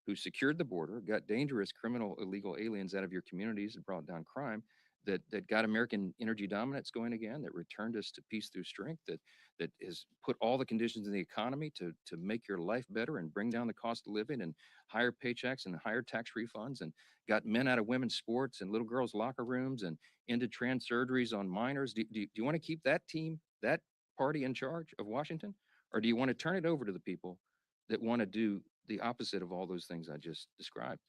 who secured the border, got dangerous criminal illegal aliens out of your communities and brought down crime, that got American energy dominance going again, that returned us to peace through strength, that has put all the conditions in the economy to make your life better and bring down the cost of living and higher paychecks and higher tax refunds, and got men out of women's sports and little girls' locker rooms and ended trans surgeries on minors? Do you want to keep that team, that party in charge of Washington? Or do you want to turn it over to the people that want to do the opposite of all those things I just described?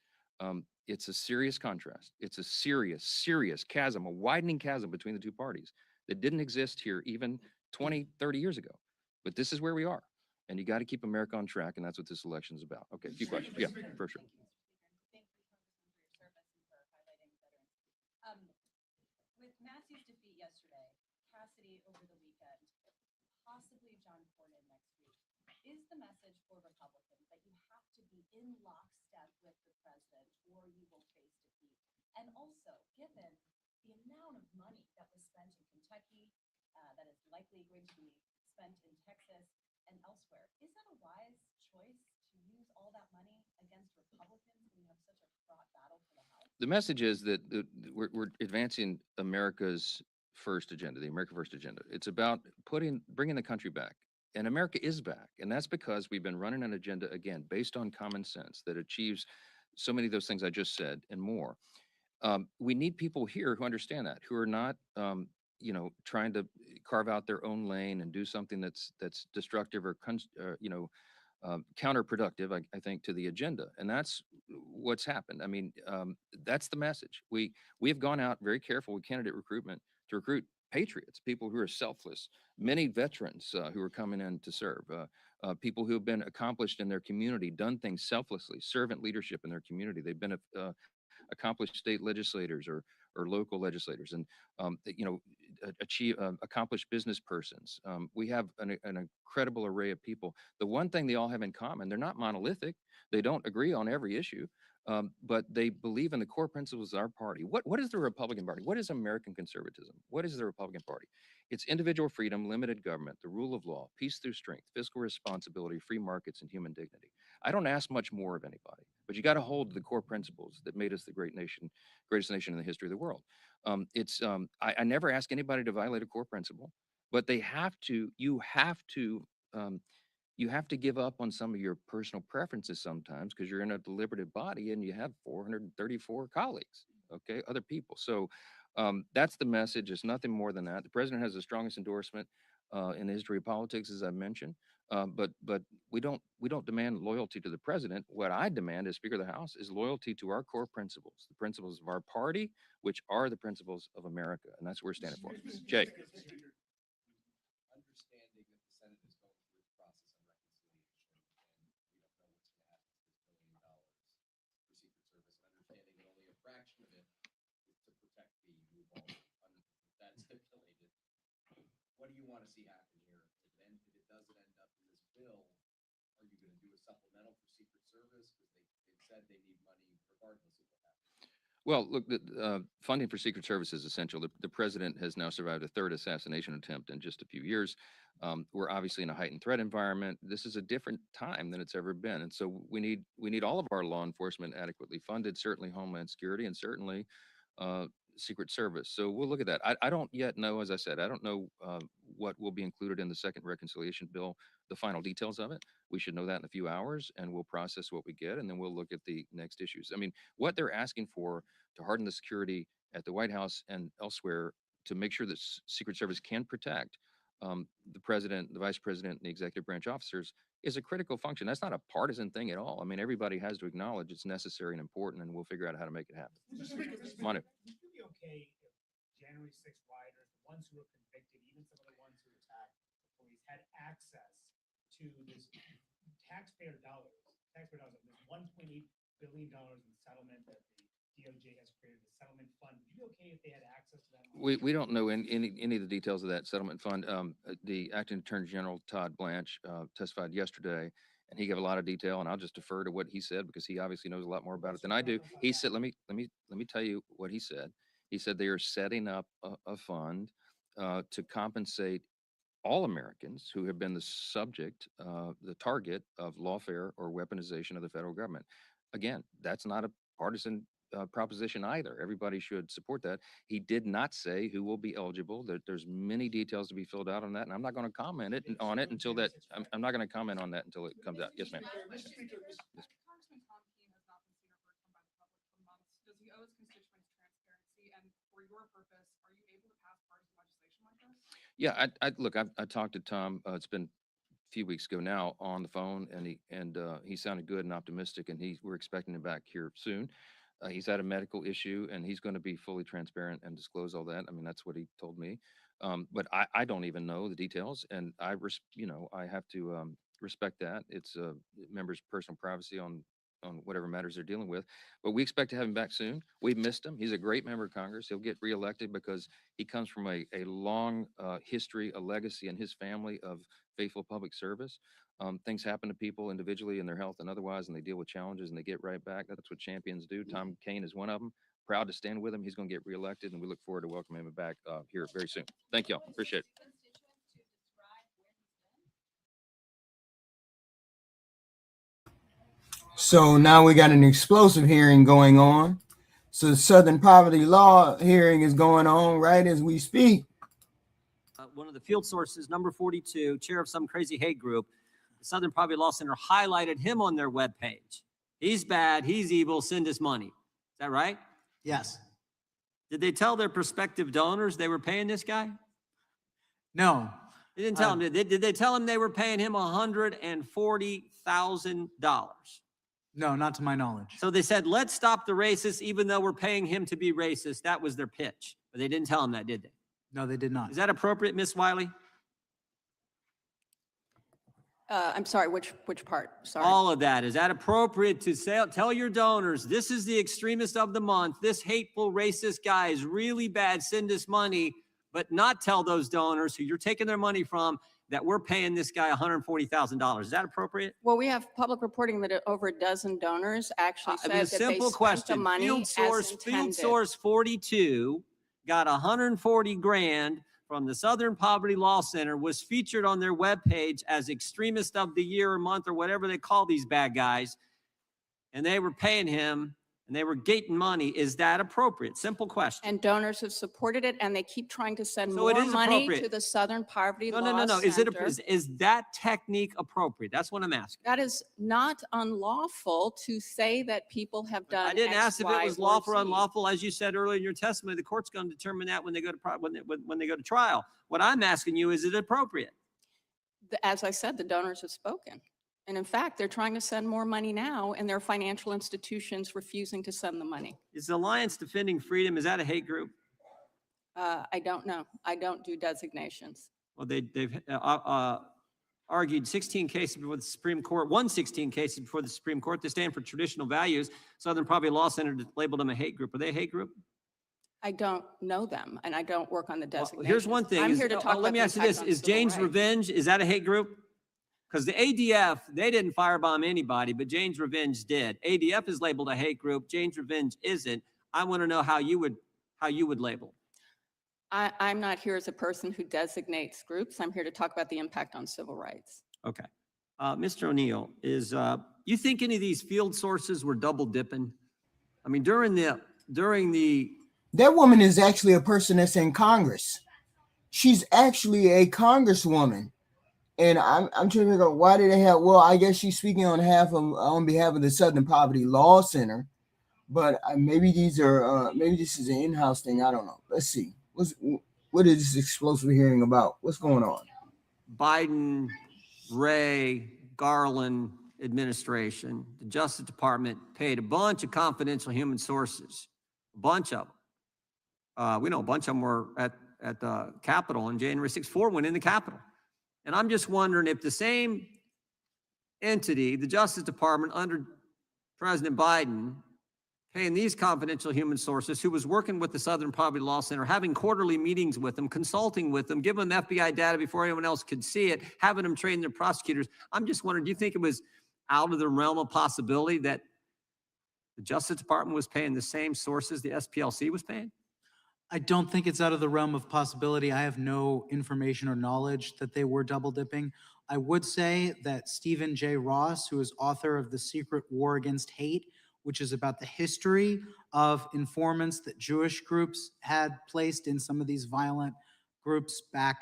It's a serious contrast. It's a serious, serious chasm, a widening chasm between the 2 parties that didn't exist here even 20, 30 years ago. But this is where we are. And you got to keep America on track. And that's what this election is about. Okay, a few questions. Yeah, for sure. With Massey's defeat yesterday, Cassidy over the weekend, possibly John Cornyn next week, is the message for Republicans that you have to be in lockstep with the president or you will face defeat? And also, given the amount of money that was spent in Kentucky, that is likely going to be spent in Texas and elsewhere, is that a wise choice to use all that money against Republicans when you have such a fraught battle for the House? The message is that we're advancing America's first agenda, the America First agenda. It's about bringing the country back. And America is back. And that's because we've been running an agenda, again, based on common sense that achieves so many of those things I just said and more. We need people here who understand that, who are not, trying to carve out their own lane and do something that's destructive or, counterproductive, I think, to the agenda. And that's what's happened. I mean, that's the message. We have gone out very careful with candidate recruitment to recruit patriots, people who are selfless, many veterans who are coming in to serve, people who have been accomplished in their community, done things selflessly, servant leadership in their community. They've been accomplished state legislators or local legislators, and accomplished business persons. We have an incredible array of people. The one thing they all have in common: they're not monolithic. They don't agree on every issue, but they believe in the core principles of our party. What is the Republican Party? What is American conservatism? What is the Republican Party? It's individual freedom, limited government, the rule of law, peace through strength, fiscal responsibility, free markets, and human dignity. I don't ask much more of anybody, but you got to hold the core principles that made us the greatest nation in the history of the world. I never ask anybody to violate a core principle, but you have to give up on some of your personal preferences sometimes because you're in a deliberative body and you have 434 colleagues, okay, other people. So that's the message. It's nothing more than that. The president has the strongest endorsement in the history of politics, as I mentioned. But we don't demand loyalty to the president. What I demand as Speaker of the House is loyalty to our core principles, the principles of our party, which are the principles of America, and that's what we're standing for. Jay. Understanding that the Senate is going through its process of reconciliation, and we don't know what's going to happen to this $1 billion for Secret Service, and understanding that only a fraction of it is to protect the move on that's stipulated. What do you want to see happen here? And if it doesn't end up in this bill, are you going to do a supplemental for Secret Service? Because they've said they need money regardless of what happens. Well, look, funding for Secret Service is essential. The president has now survived a third assassination attempt in just a few years. We're obviously in a heightened threat environment. This is a different time than it's ever been, and so we need all of our law enforcement adequately funded. Certainly Homeland Security, and certainly Secret Service. So we'll look at that. I don't yet know, as I said, I don't know what will be included in the second reconciliation bill, the final details of it. We should know that in a few hours, and we'll process what we get, and then we'll look at the next issues. I mean, what they're asking for to harden the security at the White House and elsewhere to make sure that Secret Service can protect the president, the vice president, and the executive branch officers is a critical function. That's not a partisan thing at all. I mean, everybody has to acknowledge it's necessary and important, and we'll figure out how to make it happen. Manu. Would you be okay if January 6th rioters, the ones who were convicted, even some of the ones who attacked the police, had access to this taxpayer dollars, there's $1.8 billion in settlement that the DOJ has created, the settlement fund. Would you be okay if they had access to that money? We don't know any of the details of that settlement fund. The acting attorney general, Todd Blanche, testified yesterday, and he gave a lot of detail, and I'll just defer to what he said because he obviously knows a lot more about it than I do. He said, let me tell you what he said. He said they are setting up a fund to compensate all Americans who have been the subject, the target of lawfare or weaponization of the federal government. Again, that's not a partisan proposition either. Everybody should support that. He did not say who will be eligible. There's many details to be filled out on that, and I'm not going to comment on it until that. I'm not going to comment on that until it comes out. Yes, ma'am. Congressman Tom Keene has not been seen or heard from by the public for months. Does he owe his constituents transparency? And for your purpose, are you able to pass partisan legislation like this? Yeah, look, I talked to Tom. It's been a few weeks ago now on the phone, and he sounded good and optimistic, and we're expecting him back here soon. He's had a medical issue, and he's going to be fully transparent and disclose all that. I mean, that's what he told me. But I don't even know the details, and I have to respect that. It's a member's personal privacy on whatever matters they're dealing with. But we expect to have him back soon. We've missed him. He's a great member of Congress. He'll get reelected because he comes from a long history, a legacy in his family of faithful public service. Things happen to people individually in their health and otherwise, and they deal with challenges and they get right back. That's what champions do. Tom Keene is one of them. Proud to stand with him. He's going to get reelected, and we look forward to welcoming him back here very soon. Thank y'all. Appreciate it. So now we got an explosive hearing going on. So the Southern Poverty Law hearing is going on right as we speak. One of the field sources, number 42, chair of some crazy hate group, the Southern Poverty Law Center highlighted him on their webpage. He's bad. He's evil. Send us money. Is that right? Yes. Did they tell their prospective donors they were paying this guy? No. They didn't tell him. Did they tell him they were paying him $140,000? No, not to my knowledge. So they said, let's stop the racists, even though we're paying him to be racist. That was their pitch. But they didn't tell him that, did they? No, they did not. Is that appropriate, Miss Wiley? I'm sorry, which part? Sorry. All of that. Is that appropriate to say, tell your donors, this is the extremist of the month. This hateful racist guy is really bad. Send us money, but not tell those donors who you're taking their money from that we're paying this guy $140,000. Is that appropriate? Well, we have public reporting that over a dozen donors actually said that simple they question. spent the money Field as Source 42 got 140 grand from the Southern Poverty Law Center, was featured on their webpage as extremist of the year or month or whatever they call these bad guys. and they were paying him and they were getting money. Is that appropriate? Simple question. And donors have supported it, and they keep trying to send So it more is money appropriate. to the Southern Poverty No, Law no, no, no. Is it, Center. is that technique appropriate? That's what I'm asking. That is not unlawful to say that people have done. I didn't X, ask if it Y, was or lawful or Z. unlawful. As you said earlier in your testimony, the court's going to determine that when they go to, when they go to trial. What I'm asking you, is it appropriate? As I said, the donors have spoken. And in fact, they're trying to send more money now, and their financial institutions refusing to send the money. Is the Alliance Defending Freedom, is that a hate group? I don't know. I don't do designations. Well, they've argued 16 cases before the Supreme Court, won 16 cases before the Supreme Court. They stand for traditional values. Southern Poverty Law Center labeled them a hate group. Are they a hate group? I don't know them, and I don't work on the Well, designations. here's one thing. I'm is- here to talk about Let me the ask you impact this. on Is civil Jane's rights. Revenge, is that a hate group? Because the ADF, they didn't firebomb anybody, but Jane's Revenge did. ADF is labeled a hate group. Jane's Revenge isn't. I want to know how you would label. I'm not here as a person who designates groups. I'm here to talk about the impact on civil rights. Okay. Mr. O'Neill, you think any of these field sources were double dipping? I mean, during the That woman is actually a person that's in Congress. She's actually a congresswoman. And I'm trying to figure out why did they have, well, I guess she's speaking on behalf of the Southern Poverty Law Center, but maybe this is an in-house thing. I don't know. Let's see. What is this explosive hearing about? What's going on? Biden, Ray, Garland administration, the Justice Department paid a bunch of confidential human sources, a bunch of them. We know a bunch of them were at the Capitol on January 6th. 4 went in the Capitol. And I'm just wondering if the same entity, the Justice Department under President Biden, paying these confidential human sources, who was working with the Southern Poverty Law Center, having quarterly meetings with them, consulting with them, giving them FBI data before anyone else could see it, having them train their prosecutors. I'm just wondering, do you think it was out of the realm of possibility that the Justice Department was paying the same sources the SPLC was paying? I don't think it's out of the realm of possibility. I have no information or knowledge that they were double dipping. I would say that Stephen J. Ross, who is author of The Secret War Against Hate, which is about the history of informants that Jewish groups had placed in some of these violent groups back,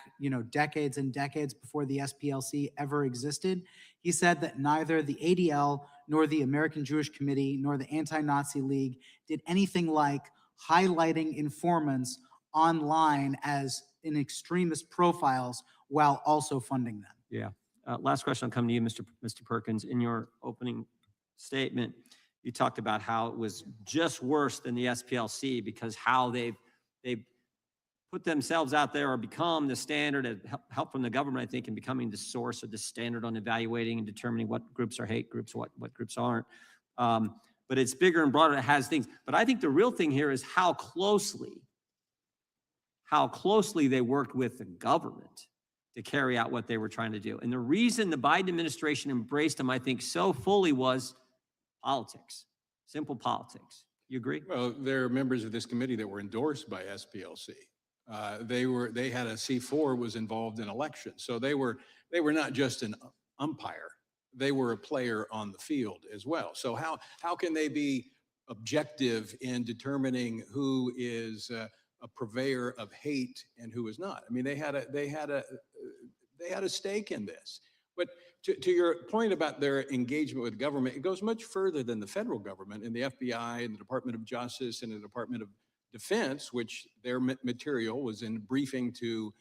decades and decades before the SPLC ever existed. He said that neither the ADL nor the American Jewish Committee nor the Anti-Nazi League did anything like highlighting informants online as in extremist profiles while also funding them. Yeah. Last question, I'll come to you, Mr. Perkins. In your opening statement, you talked about how it was just worse than the SPLC because how they've put themselves out there or become the standard of help from the government, I think, in becoming the source or the standard on evaluating and determining what groups are hate groups, what groups aren't. But it's bigger and broader. It has things. But I think the real thing here is how closely they worked with the government to carry out what they were trying to do. And the reason the Biden administration embraced them, I think, so fully was politics, simple politics. You agree? Well, there are members of this committee that were endorsed by SPLC. They had a C4 was involved in elections. So they were not just an umpire. They were a player on the field as well. So how can they be objective in determining who is a purveyor of hate and who is not? I mean, they had a stake in this. But to your point about their engagement with government, it goes much further than the federal government and the FBI and the Department of Justice and the Department of Defense, which their material was in briefing to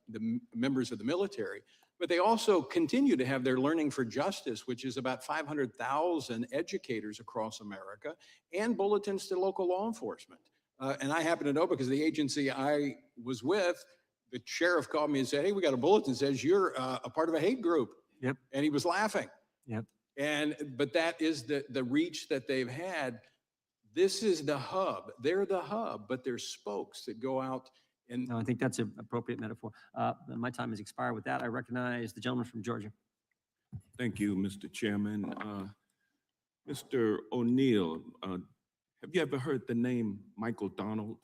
the members of the military. But they also continue to have their Learning for Justice, which is about 500,000 educators across America, and bulletins to local law enforcement. And I happen to know because the agency I was with, the sheriff called me and said, "Hey, we got a bulletin that says you're a part of a hate group." Yep. And he was laughing. Yep. But that is the reach that they've had. This is the hub. They're the hub, but they're spokes that go out. And No, I think that's an appropriate metaphor. My time has expired. With that, I recognize the gentleman from Georgia. Thank you, Mr. Chairman. Mr. O'Neill, have you ever heard the name Michael Donald?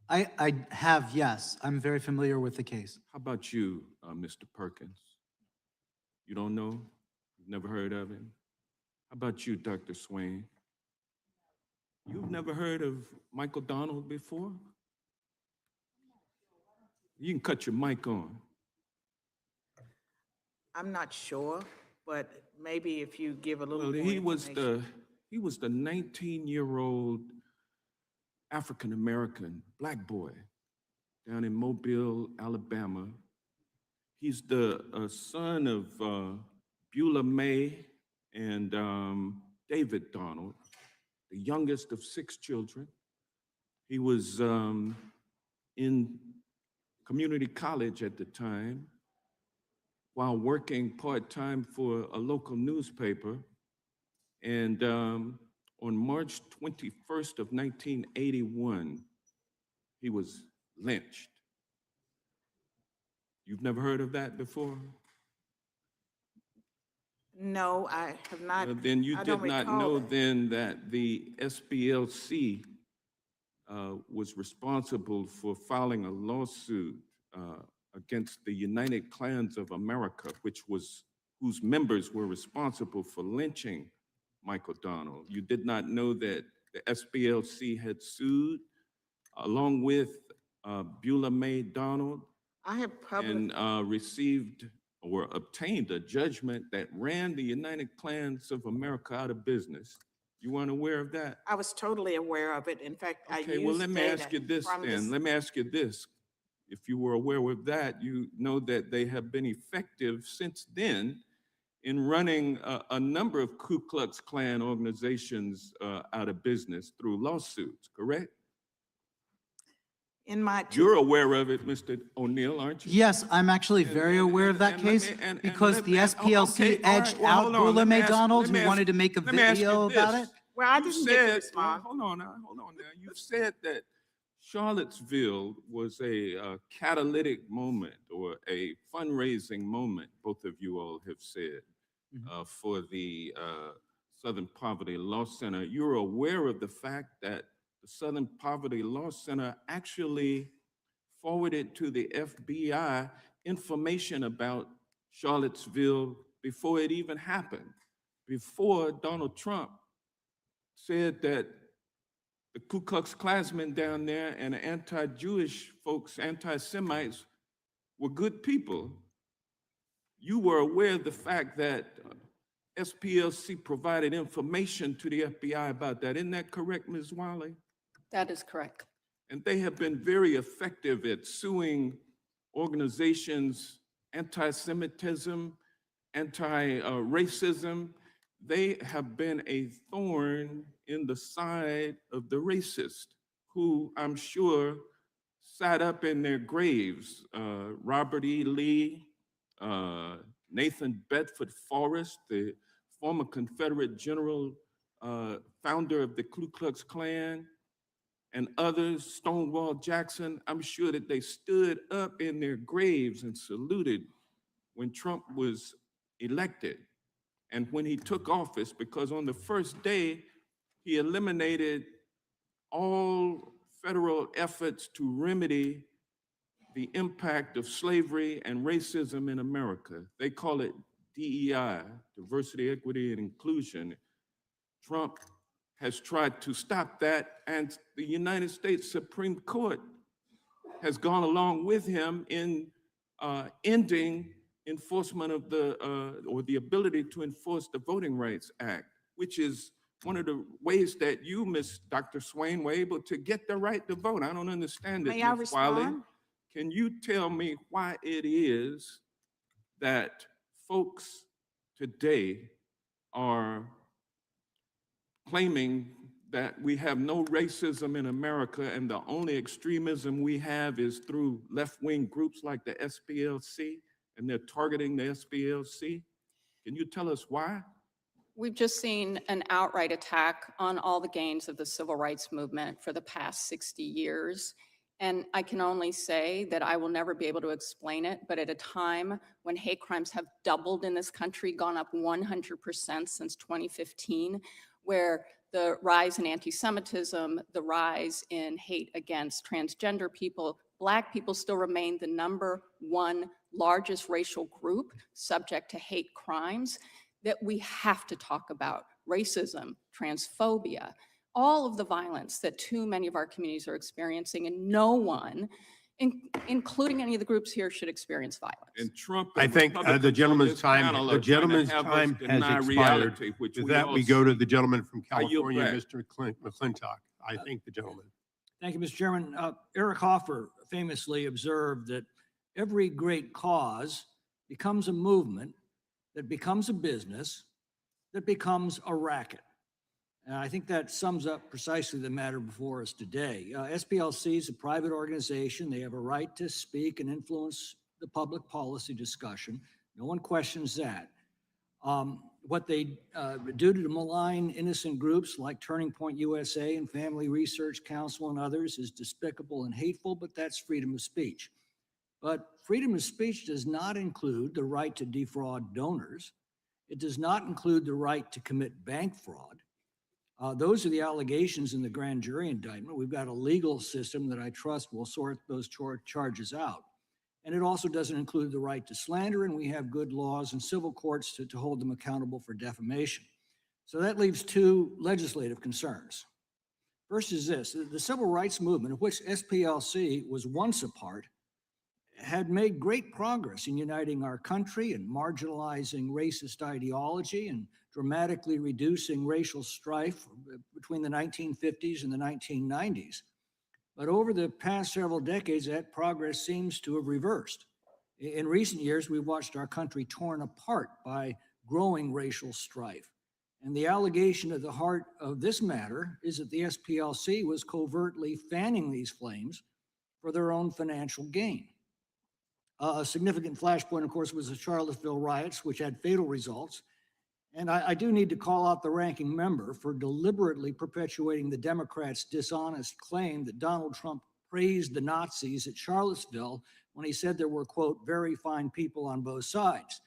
I have, yes. I'm very familiar with the case. How about you, Mr. Perkins? You don't know? You've never heard of him? How about you, Dr. Swain? You've never heard of Michael Donald before? You can cut your mic on. I'm not sure, but maybe if you give a little Well, more he was information. the 19-year-old African-American black boy down in Mobile, Alabama. He's the son of Beulah May and David Donald, the youngest of 6 children. He was in community college at the time while working part-time for a local newspaper. And on March 21st of 1981, he was lynched. You've never heard of that before? No, I have not. Well, then you I did don't not recall know that. then that the SPLC was responsible for filing a lawsuit against the United Klans of America, whose members were responsible for lynching Michael Donald. You did not know that the SPLC had sued along with Beulah May Donald I have and received or obtained a judgment that ran the United Klans of America out of business. You weren't aware of that? I was totally aware of it. In fact, I Okay, used well, let me ask data you this from then. Let me ask you this. If you were aware of that, you know that they have been effective since then in running a number of Ku Klux Klan organizations out of business through lawsuits, correct? In my You're aware of it, Mr. O'Neill, aren't you? Yes, I'm actually very aware of that and let case me- and because let the me- oh, SPLC okay, all right, edged well, out hold on. Beulah Let me May ask- Donald, let me who ask- wanted to make a let me ask you video about this. it. Well, I You didn't get to said- respond. Hold on now. You said that Charlottesville was a catalytic moment or a fundraising moment, both of you all have said, for the Southern Poverty Law Center. You're aware of the fact that the Southern Poverty Law Center actually forwarded to the FBI information about Charlottesville before it even happened, before Donald Trump said that the Ku Klux Klansmen down there and the anti-Jewish folks, anti-Semites, were good people. You were aware of the fact that SPLC provided information to the FBI about that. Isn't that correct, Ms. Wiley? That is correct. And they have been very effective at suing organizations, anti-Semitism, anti-racism. They have been a thorn in the side of the racist, who I'm sure sat up in their graves. Robert E. Lee, Nathan Bedford Forrest, the former Confederate general, founder of the Ku Klux Klan, and others, Stonewall Jackson. I'm sure that they stood up in their graves and saluted when Trump was elected and when he took office, because on the first day, he eliminated all federal efforts to remedy the impact of slavery and racism in America. They call it DEI, diversity, equity, and inclusion. Trump has tried to stop that, and the United States Supreme Court has gone along with him in ending enforcement of or the ability to enforce the Voting Rights Act, which is one of the ways that you, Dr. Swain, were able to get the right to vote. I don't understand it, May I Ms. Wiley. respond? Can you tell me why it is that folks today are claiming that we have no racism in America and the only extremism we have is through left-wing groups like the SPLC, and they're targeting the SPLC? Can you tell us why? We've just seen an outright attack on all the gains of the civil rights movement for the past 60 years. And I can only say that I will never be able to explain it, but at a time when hate crimes have doubled in this country, gone up 100% since 2015, where the rise in anti-Semitism, the rise in hate against transgender people, Black people still remain the #1 largest racial group subject to hate crimes, that we have to talk about racism, transphobia, all of the violence that too many of our communities are experiencing, and no one, including any of the groups here, should experience violence. And Trump. I and think the Republicans on gentleman's this time, panel the are trying to gentleman's have us time has deny expired. reality, which With we that, all we go to see. the gentleman from I yield California, back. Mr. McClintock. I think the gentleman. Thank you, Mr. Chairman. Eric Hoffer famously observed that every great cause becomes a movement, that becomes a business, that becomes a racket. And I think that sums up precisely the matter before us today. SPLC is a private organization. They have a right to speak and influence the public policy discussion. No one questions that. What they do to malign innocent groups like Turning Point USA and Family Research Council and others is despicable and hateful, but that's freedom of speech. But freedom of speech does not include the right to defraud donors. It does not include the right to commit bank fraud. Those are the allegations in the grand jury indictment. We've got a legal system that I trust will sort those charges out. And it also doesn't include the right to slander, and we have good laws and civil courts to hold them accountable for defamation. So that leaves two legislative concerns. First is this: the civil rights movement, of which SPLC was once a part, had made great progress in uniting our country and marginalizing racist ideology and dramatically reducing racial strife between the 1950s and the 1990s. But over the past several decades, that progress seems to have reversed. In recent years, we've watched our country torn apart by growing racial strife. And the allegation at the heart of this matter is that the SPLC was covertly fanning these flames for their own financial gain. A significant flashpoint, of course, was the Charlottesville riots, which had fatal results. And I do need to call out the ranking member for deliberately perpetuating the Democrats' dishonest claim that Donald Trump praised the Nazis at Charlottesville when he said there were, quote, very fine people on both sides.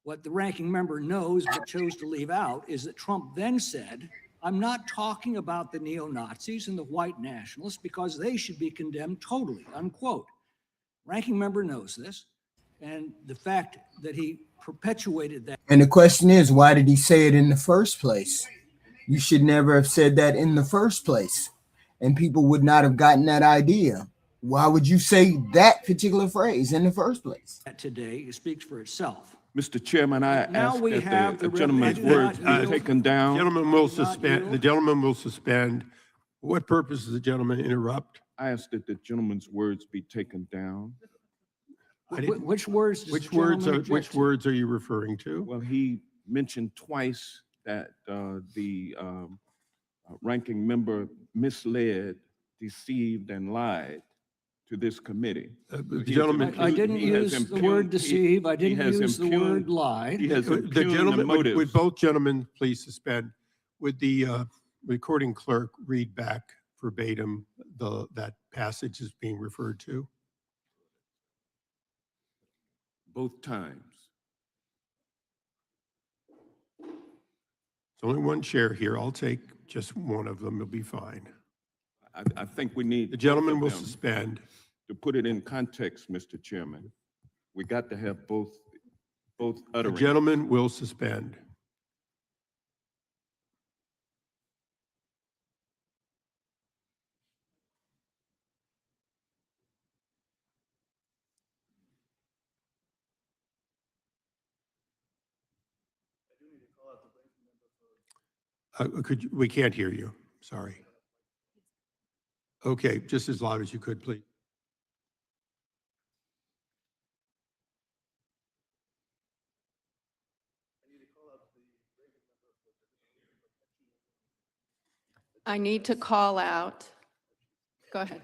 What the ranking member knows but chose to leave out is that Trump then said, I'm not talking about the neo-Nazis and the white nationalists because they should be condemned totally, unquote. Ranking member knows this, and the fact that he perpetuated that. And the question is, why did he say it in the first place? You should never have said that in the first place, and people would not have gotten that idea. Why would you say that particular phrase in the first place? Today, it speaks for itself. Mr. Chairman, I Now ask we that have the the gentleman's revenue words not be taken down. Gentleman will suspend. The gentleman will suspend. What purpose does the gentleman interrupt? I ask that the gentleman's words be taken down. Which words? does the Which gentleman object to? words are you referring to? Well, he mentioned twice that the ranking member misled, deceived, and lied to this committee. The He has gentleman. I didn't he has use the impugned- word deceive. I he didn't has use the impugned- word lie. He has The impugned gentleman, would motives. both gentlemen please suspend? Would the recording clerk read back verbatim that passage is being referred to? Both times. There's only one chair here. I'll take just one of them. It'll be fine. I think we need. The both gentleman of will them. suspend. To put it in context, Mr. Chairman, we got to have both The utterings. gentleman will suspend. We can't hear you. Sorry. Okay, just as loud as you could, please. I need to call out, go ahead,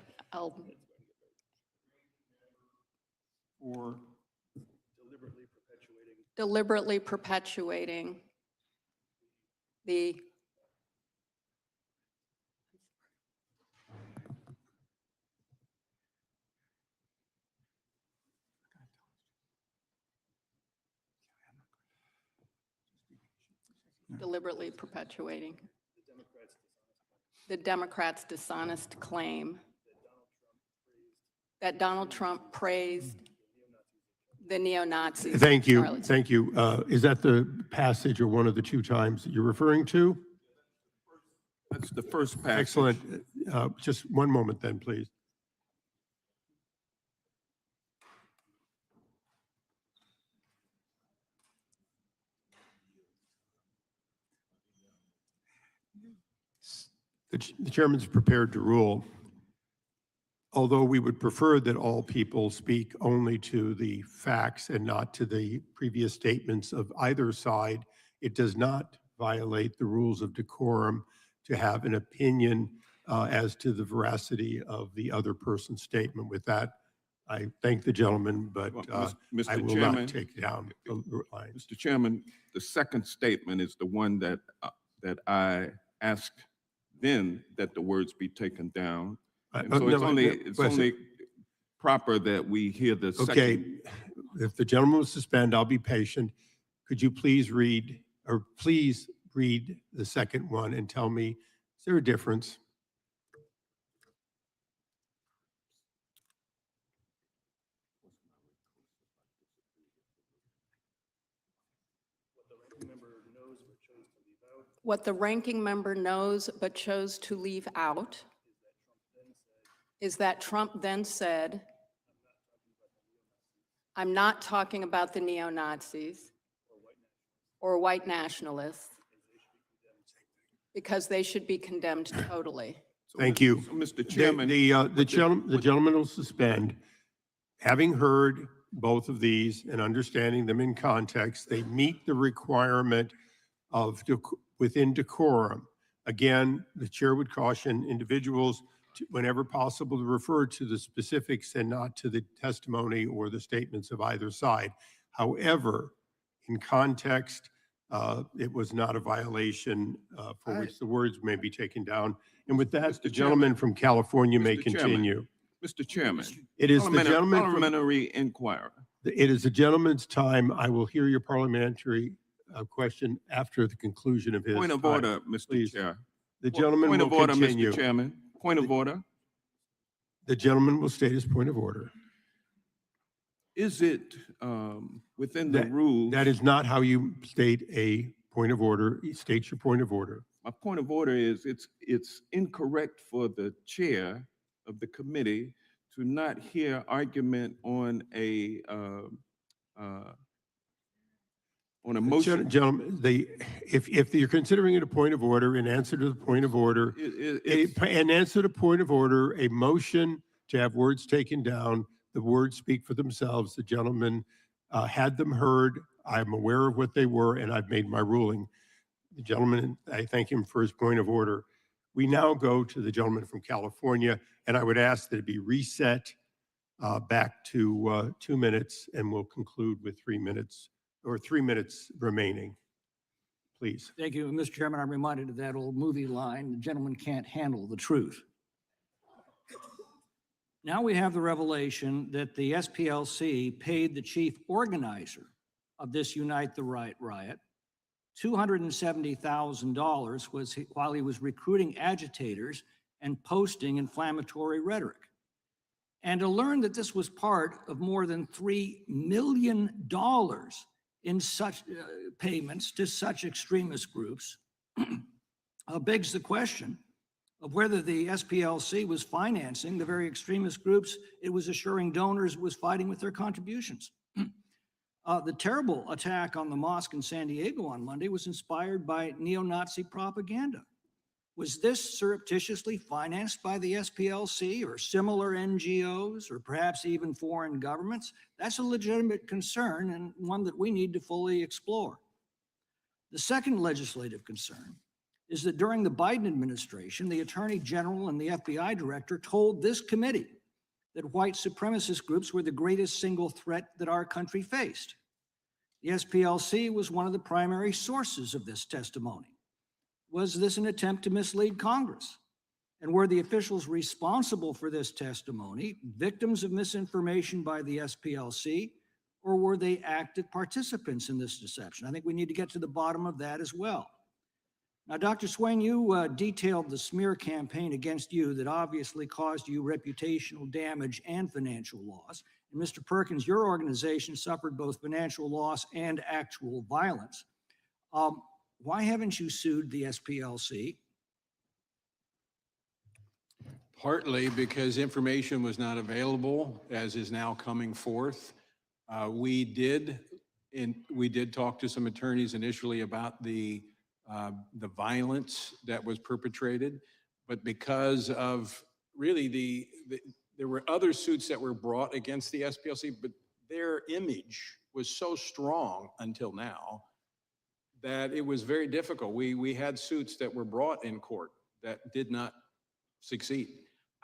Or deliberately perpetuating the deliberately perpetuating the Democrats' dishonest claim that Donald Trump praised The neo-Nazis. Thank you, Charlottesville. thank you. Is that the passage or one of the two times that you're referring to? That's the first passage. Excellent. Just one moment then, please. The chairman's prepared to rule. Although we would prefer that all people speak only to the facts and not to the previous statements of either side, it does not violate the rules of decorum to have an opinion as to the veracity of the other person's statement. With that, I thank the gentleman, but Well, Mr. I will Chairman, not take down the line. Mr. Chairman, the second statement is the one that I asked then that the words be taken down. And so it's only proper that we hear the second. Okay, if the gentleman will suspend, I'll be patient. Could you please read the second one and tell me, is there a difference? What the ranking member knows but chose to leave out is that Trump then said, I'm not talking about the neo-Nazis or white nationalists because they should be condemned totally. Thank you. So, Mr. Chairman. The gentleman will suspend. Having heard both of these and understanding them in context, they meet the requirement of within decorum. Again, the chair would caution individuals to, whenever possible, to refer to the specifics and not to the testimony or the statements of either side. However, in context, it was not a violation for which the words may be taken down. And with that, the gentleman from California may continue. Mr. Chairman. It is the gentleman from, Parliamentary inquirer. it is the gentleman's time. I will hear your parliamentary question after the conclusion of his Point of time. order, Mr. Please. Chair. The gentleman Point will of order, continue. Mr. Chairman. Point of order. The gentleman will state his point of order. Is it within the rules? That is not how you state a point of order. State your point of order. My point of order is it's incorrect for the chair of the committee to not hear argument on a motion. Gentlemen, if you're considering it a point of order, in answer to the point of order, in answer to point of order, a motion to have words taken down, the words speak for themselves. The gentleman had them heard. I'm aware of what they were, and I've made my ruling. The gentleman, I thank him for his point of order. We now go to the gentleman from California, and I would ask that it be reset back to 2 minutes, and we'll conclude with 3 minutes or 3 minutes remaining. Please. Thank you, Mr. Chairman. I'm reminded of that old movie line, the gentleman can't handle the truth. Now we have the revelation that the SPLC paid the chief organizer of this Unite the Right riot $270,000 while he was recruiting agitators and posting inflammatory rhetoric. And to learn that this was part of more than $3 million in such payments to such extremist groups begs the question of whether the SPLC was financing the very extremist groups it was assuring donors was fighting with their contributions. The terrible attack on the mosque in San Diego on Monday was inspired by neo-Nazi propaganda. Was this surreptitiously financed by the SPLC or similar NGOs or perhaps even foreign governments? That's a legitimate concern and one that we need to fully explore. The second legislative concern is that during the Biden administration, the Attorney General and the FBI Director told this committee that white supremacist groups were the greatest single threat that our country faced. The SPLC was one of the primary sources of this testimony. Was this an attempt to mislead Congress? And were the officials responsible for this testimony victims of misinformation by the SPLC, or were they active participants in this deception? I think we need to get to the bottom of that as well. Now, Dr. Swain, you detailed the smear campaign against you that obviously caused you reputational damage and financial loss. And Mr. Perkins, your organization suffered both financial loss and actual violence. Why haven't you sued the SPLC? Partly because information was not available, as is now coming forth. We did talk to some attorneys initially about the violence that was perpetrated, but because of really there were other suits that were brought against the SPLC, but their image was so strong until now that it was very difficult. We had suits that were brought in court that did not succeed.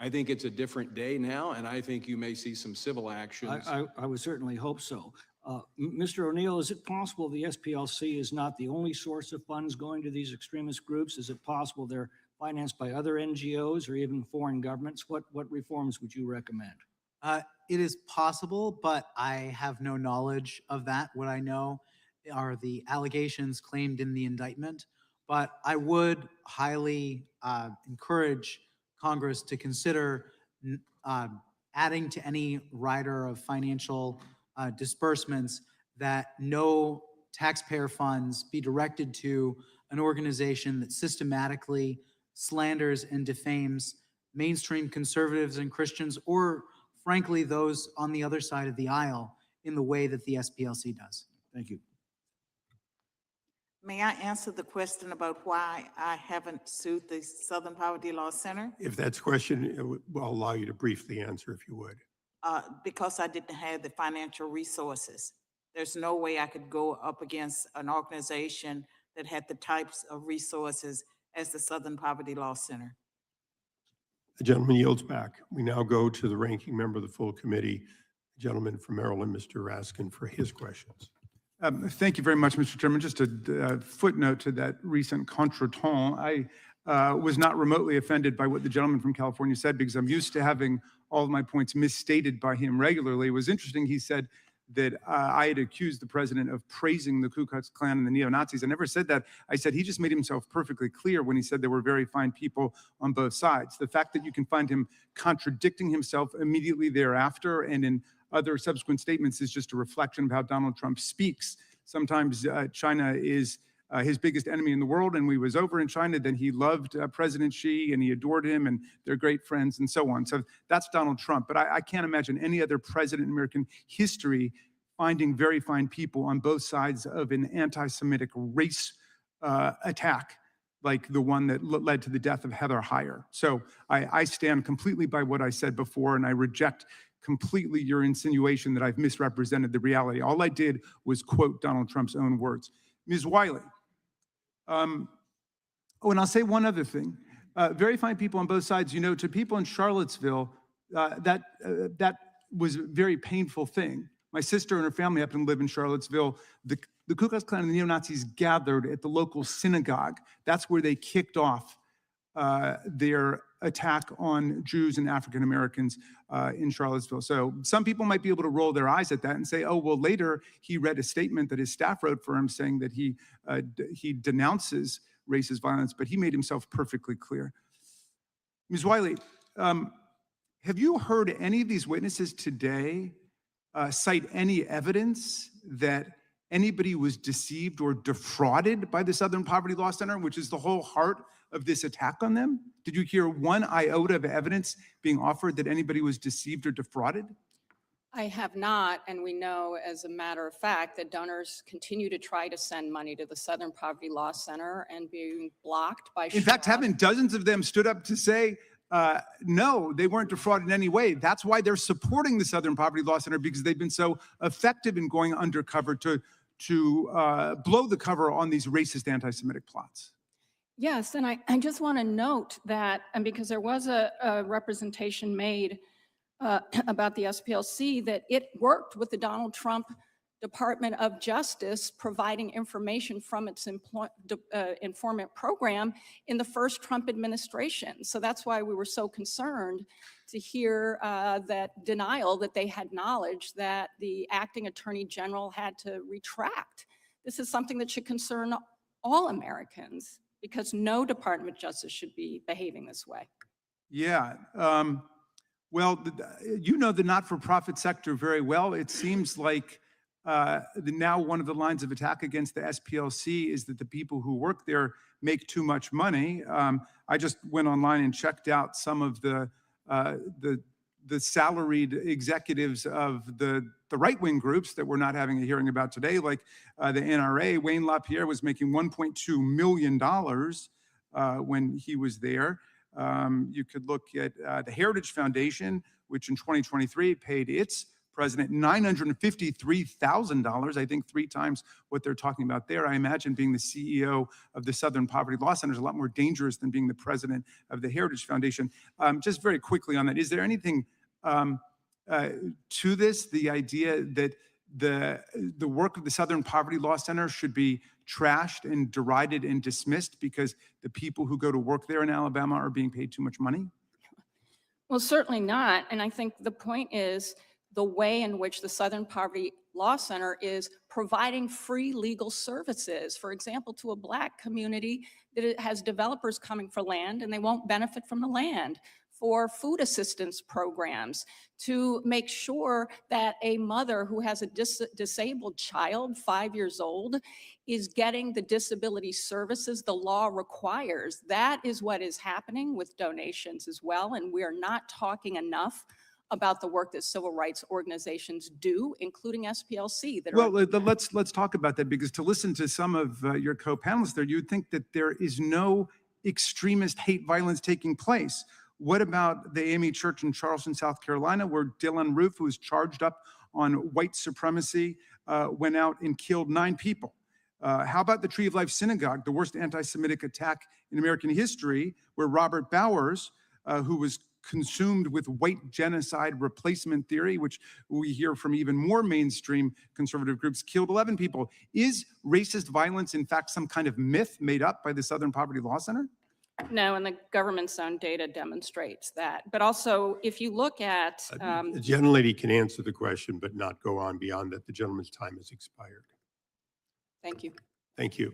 I think it's a different day now, and I think you may see some civil actions. I would certainly hope so. Mr. O'Neill, is it possible the SPLC is not the only source of funds going to these extremist groups? Is it possible they're financed by other NGOs or even foreign governments? What reforms would you recommend? It is possible, but I have no knowledge of that. What I know are the allegations claimed in the indictment, but I would highly encourage Congress to consider adding to any rider of financial disbursements that no taxpayer funds be directed to an organization that systematically slanders and defames mainstream conservatives and Christians, or frankly, those on the other side of the aisle in the way that the SPLC does. Thank you. May I answer the question about why I haven't sued the Southern Poverty Law Center? If that's a question, I'll allow you to briefly answer if you would. Because I didn't have the financial resources. There's no way I could go up against an organization that had the types of resources as the Southern Poverty Law Center. The gentleman yields back. We now go to the ranking member of the full committee, the gentleman from Maryland, Mr. Raskin, for his questions. Thank you very much, Mr. Chairman. Just a footnote to that recent contretemps. I was not remotely offended by what the gentleman from California said, because I'm used to having all of my points misstated by him regularly. It was interesting. He said that I had accused the president of praising the Ku Klux Klan and the neo-Nazis. I never said that. I said he just made himself perfectly clear when he said there were very fine people on both sides. The fact that you can find him contradicting himself immediately thereafter and in other subsequent statements is just a reflection of how Donald Trump speaks. Sometimes China is his biggest enemy in the world, and when he was over in China, then he loved President Xi and he adored him and they're great friends and so on. So that's Donald Trump. But I can't imagine any other president in American history finding very fine people on both sides of an anti-Semitic race attack like the one that led to the death of Heather Heyer. So I stand completely by what I said before, and I reject completely your insinuation that I've misrepresented the reality. All I did was quote Donald Trump's own words. Ms. Wiley, and I'll say one other thing. Very fine people on both sides. You know, to people in Charlottesville, that was a very painful thing. My sister and her family happen to live in Charlottesville. The Ku Klux Klan and the neo-Nazis gathered at the local synagogue. That's where they kicked off their attack on Jews and African Americans in Charlottesville. So some people might be able to roll their eyes at that and say, oh, well, later he read a statement that his staff wrote for him saying that he denounces racist violence, but he made himself perfectly clear. Ms. Wiley, have you heard any of these witnesses today cite any evidence that anybody was deceived or defrauded by the Southern Poverty Law Center, which is the whole heart of this attack on them? Did you hear one iota of evidence being offered that anybody was deceived or defrauded? I have not, and we know as a matter of fact that donors continue to try to send money to the Southern Poverty Law Center and being blocked by In fact, haven't dozens of them stood up to say, no, they weren't defrauded in any way? That's why they're supporting the Southern Poverty Law Center, because they've been so effective in going undercover to blow the cover on these racist anti-Semitic plots. Yes, and I just want to note that, and because there was a representation made about the SPLC, that it worked with the Donald Trump Department of Justice providing information from its informant program in the first Trump administration. So that's why we were so concerned to hear that denial that they had knowledge that the acting attorney general had to retract. This is something that should concern all Americans, because no Department of Justice should be behaving this way. Yeah. Well, you know the not-for-profit sector very well. It seems like now one of the lines of attack against the SPLC is that the people who work there make too much money. I just went online and checked out some of the salaried executives of the right-wing groups that we're not having a hearing about today, like the NRA. Wayne LaPierre was making $1.2 million when he was there. You could look at the Heritage Foundation, which in 2023 paid its president $953,000, I think 3 times what they're talking about there. I imagine being the CEO of the Southern Poverty Law Center is a lot more dangerous than being the president of the Heritage Foundation. Just very quickly on that, is there anything to this, the idea that the work of the Southern Poverty Law Center should be trashed and derided and dismissed because the people who go to work there in Alabama are being paid too much money? Well, certainly not. And I think the point is the way in which the Southern Poverty Law Center is providing free legal services, for example, to a Black community that it has developers coming for land and they won't benefit from the land, for food assistance programs, to make sure that a mother who has a disabled child, 5 years old, is getting the disability services the law requires. That is what is happening with donations as well. And we are not talking enough about the work that civil rights organizations do, including SPLC. Well, let's talk about that, because to listen to some of your co-panelists there, you'd think that there is no extremist hate violence taking place. What about the AME Church in Charleston, South Carolina, where Dylan Roof, who was charged up on white supremacy, went out and killed 9 people? How about the Tree of Life Synagogue, the worst anti-Semitic attack in American history, where Robert Bowers, who was consumed with white genocide replacement theory, which we hear from even more mainstream conservative groups, killed 11 people. Is racist violence, in fact, some kind of myth made up by the Southern Poverty Law Center? No, and the government's own data demonstrates that. But also, if you look at The gentlelady can answer the question, but not go on beyond that. The gentleman's time has expired. thank you. Thank you.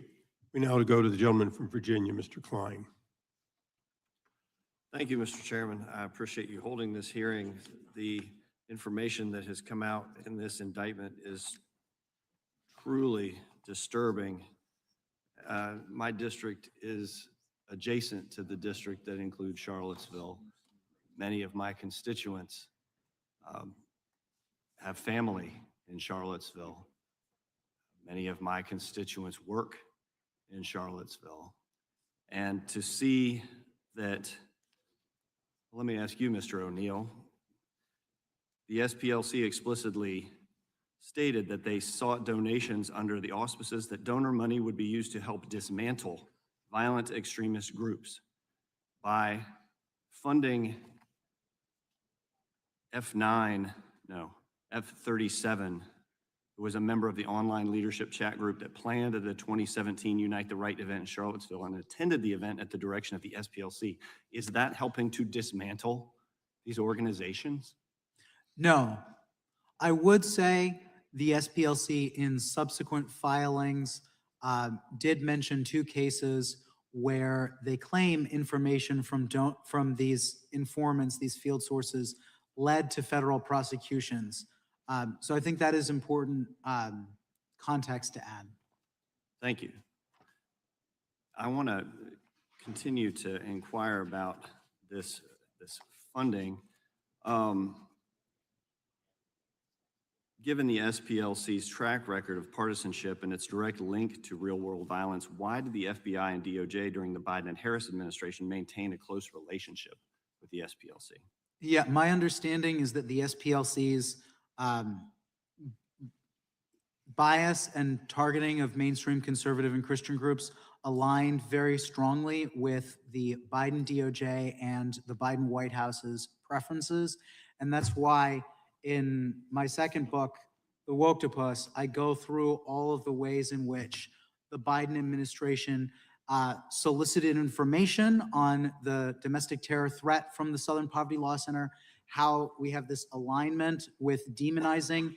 We now go to the gentleman from Virginia, Mr. Klein. Thank you, Mr. Chairman. I appreciate you holding this hearing. The information that has come out in this indictment is truly disturbing. My district is adjacent to the district that includes Charlottesville. Many of my constituents have family in Charlottesville. Many of my constituents work in Charlottesville. And to see that, let me ask you, Mr. O'Neill, the SPLC explicitly stated that they sought donations under the auspices that donor money would be used to help dismantle violent extremist groups by funding F37, who was a member of the online leadership chat group that planned the 2017 Unite the Right event in Charlottesville and attended the event at the direction of the SPLC. Is that helping to dismantle these organizations? No. I would say the SPLC in subsequent filings did mention 2 cases where they claim information from these informants, these field sources, led to federal prosecutions. So I think that is important context to add. Thank you. I want to continue to inquire about this funding. Given the SPLC's track record of partisanship and its direct link to real-world violence, why did the FBI and DOJ during the Biden and Harris administration maintain a close relationship with the SPLC? Yeah, my understanding is that the SPLC's bias and targeting of mainstream conservative and Christian groups aligned very strongly with the Biden DOJ and the Biden White House's preferences. And that's why in my second book, The Woktopus, I go through all of the ways in which the Biden administration solicited information on the domestic terror threat from the Southern Poverty Law Center, how we have this alignment with demonizing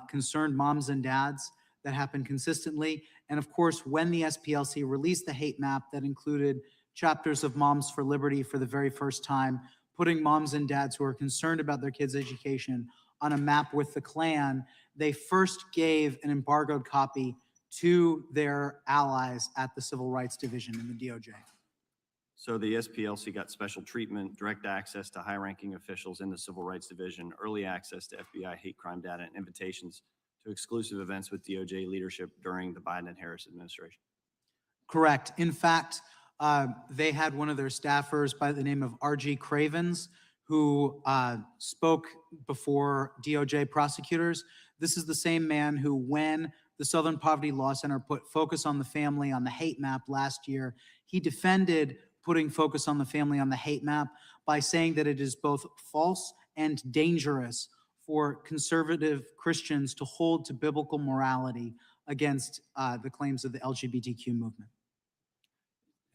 concerned moms and dads that happened consistently. And of course, when the SPLC released the hate map that included chapters of Moms for Liberty for the very first time, putting moms and dads who are concerned about their kids' education on a map with the Klan, they first gave an embargoed copy to their allies at the Civil Rights Division in the DOJ. So the SPLC got special treatment, direct access to high-ranking officials in the Civil Rights Division, early access to FBI hate crime data, and invitations to exclusive events with DOJ leadership during the Biden and Harris administration. Correct. In fact, they had one of their staffers by the name of R.G. Cravens who spoke before DOJ prosecutors. This is the same man who, when the Southern Poverty Law Center put Focus on the Family on the hate map last year, he defended putting Focus on the Family on the hate map by saying that it is both false and dangerous for conservative Christians to hold to biblical morality against the claims of the LGBTQ movement.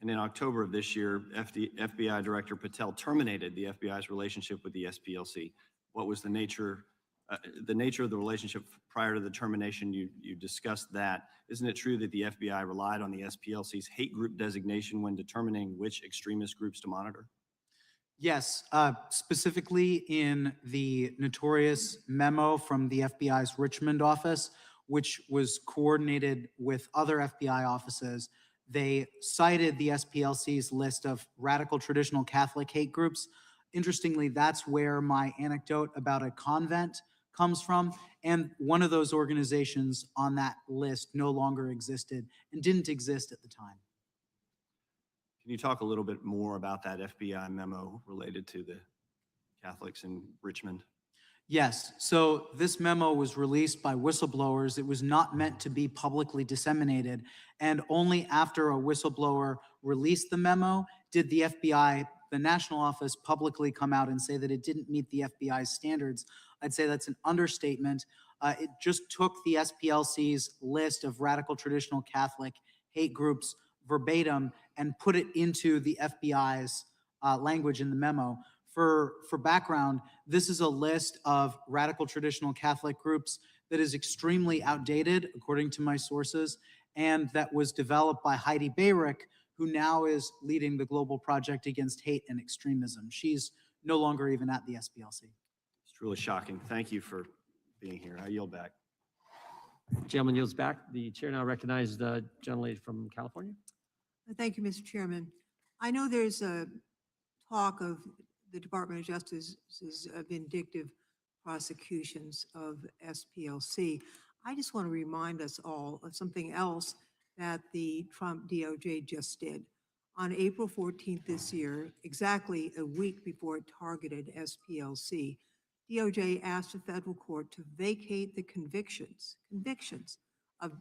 And in October of this year, FBI Director Patel terminated the FBI's relationship with the SPLC. What was the nature of the relationship prior to the termination? You discussed that. Isn't it true that the FBI relied on the SPLC's hate group designation when determining which extremist groups to monitor? Yes, specifically in the notorious memo from the FBI's Richmond office, which was coordinated with other FBI offices. They cited the SPLC's list of radical traditional Catholic hate groups. Interestingly, that's where my anecdote about a convent comes from. And one of those organizations on that list no longer existed and didn't exist at the time. Can you talk a little bit more about that FBI memo related to the Catholics in Richmond? Yes. So this memo was released by whistleblowers. It was not meant to be publicly disseminated. And only after a whistleblower released the memo did the FBI, the national office, publicly come out and say that it didn't meet the FBI's standards. I'd say that's an understatement. It just took the SPLC's list of radical traditional Catholic hate groups verbatim and put it into the FBI's language in the memo. For background, this is a list of radical traditional Catholic groups that is extremely outdated, according to my sources, and that was developed by Heidi Beirich, who now is leading the Global Project Against Hate and Extremism. She's no longer even at the SPLC. It's truly shocking. Thank you for being here. I yield back. Gentleman yields back. The chair now recognizes the gentlelady from California. Thank you, Mr. Chairman. I know there's a talk of the Department of Justice's vindictive prosecutions of SPLC. I just want to remind us all of something else that the Trump DOJ just did. On April 14th this year, exactly a week before it targeted SPLC, DOJ asked a federal court to vacate the convictions of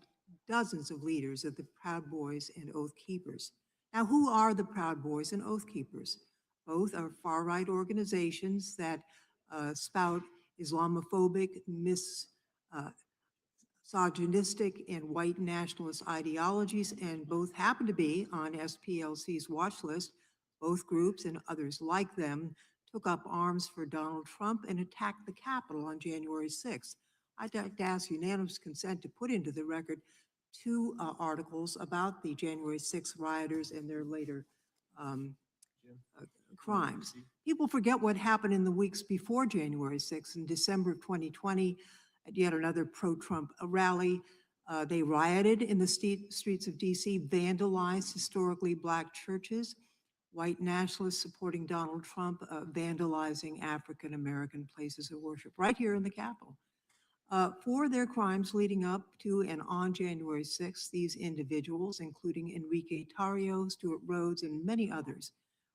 dozens of leaders of the Proud Boys and Oath Keepers. Now, who are the Proud Boys and Oath Keepers? Both are far-right organizations that spout Islamophobic, misogynistic, and white nationalist ideologies, and both happen to be on SPLC's watch list. Both groups and others like them took up arms for Donald Trump and attacked the Capitol on January 6th. I'd like to ask unanimous consent to put into the record two articles about the January 6th rioters and their later crimes. People forget what happened in the weeks before January 6th. In December of 2020, at yet another pro-Trump rally, they rioted in the streets of DC, vandalized historically Black churches, white nationalists supporting Donald Trump, vandalizing African-American places of worship right here in the Capitol. For their crimes leading up to and on January 6th, these individuals, including Enrique Tarrio, Stuart Rhodes, and many others,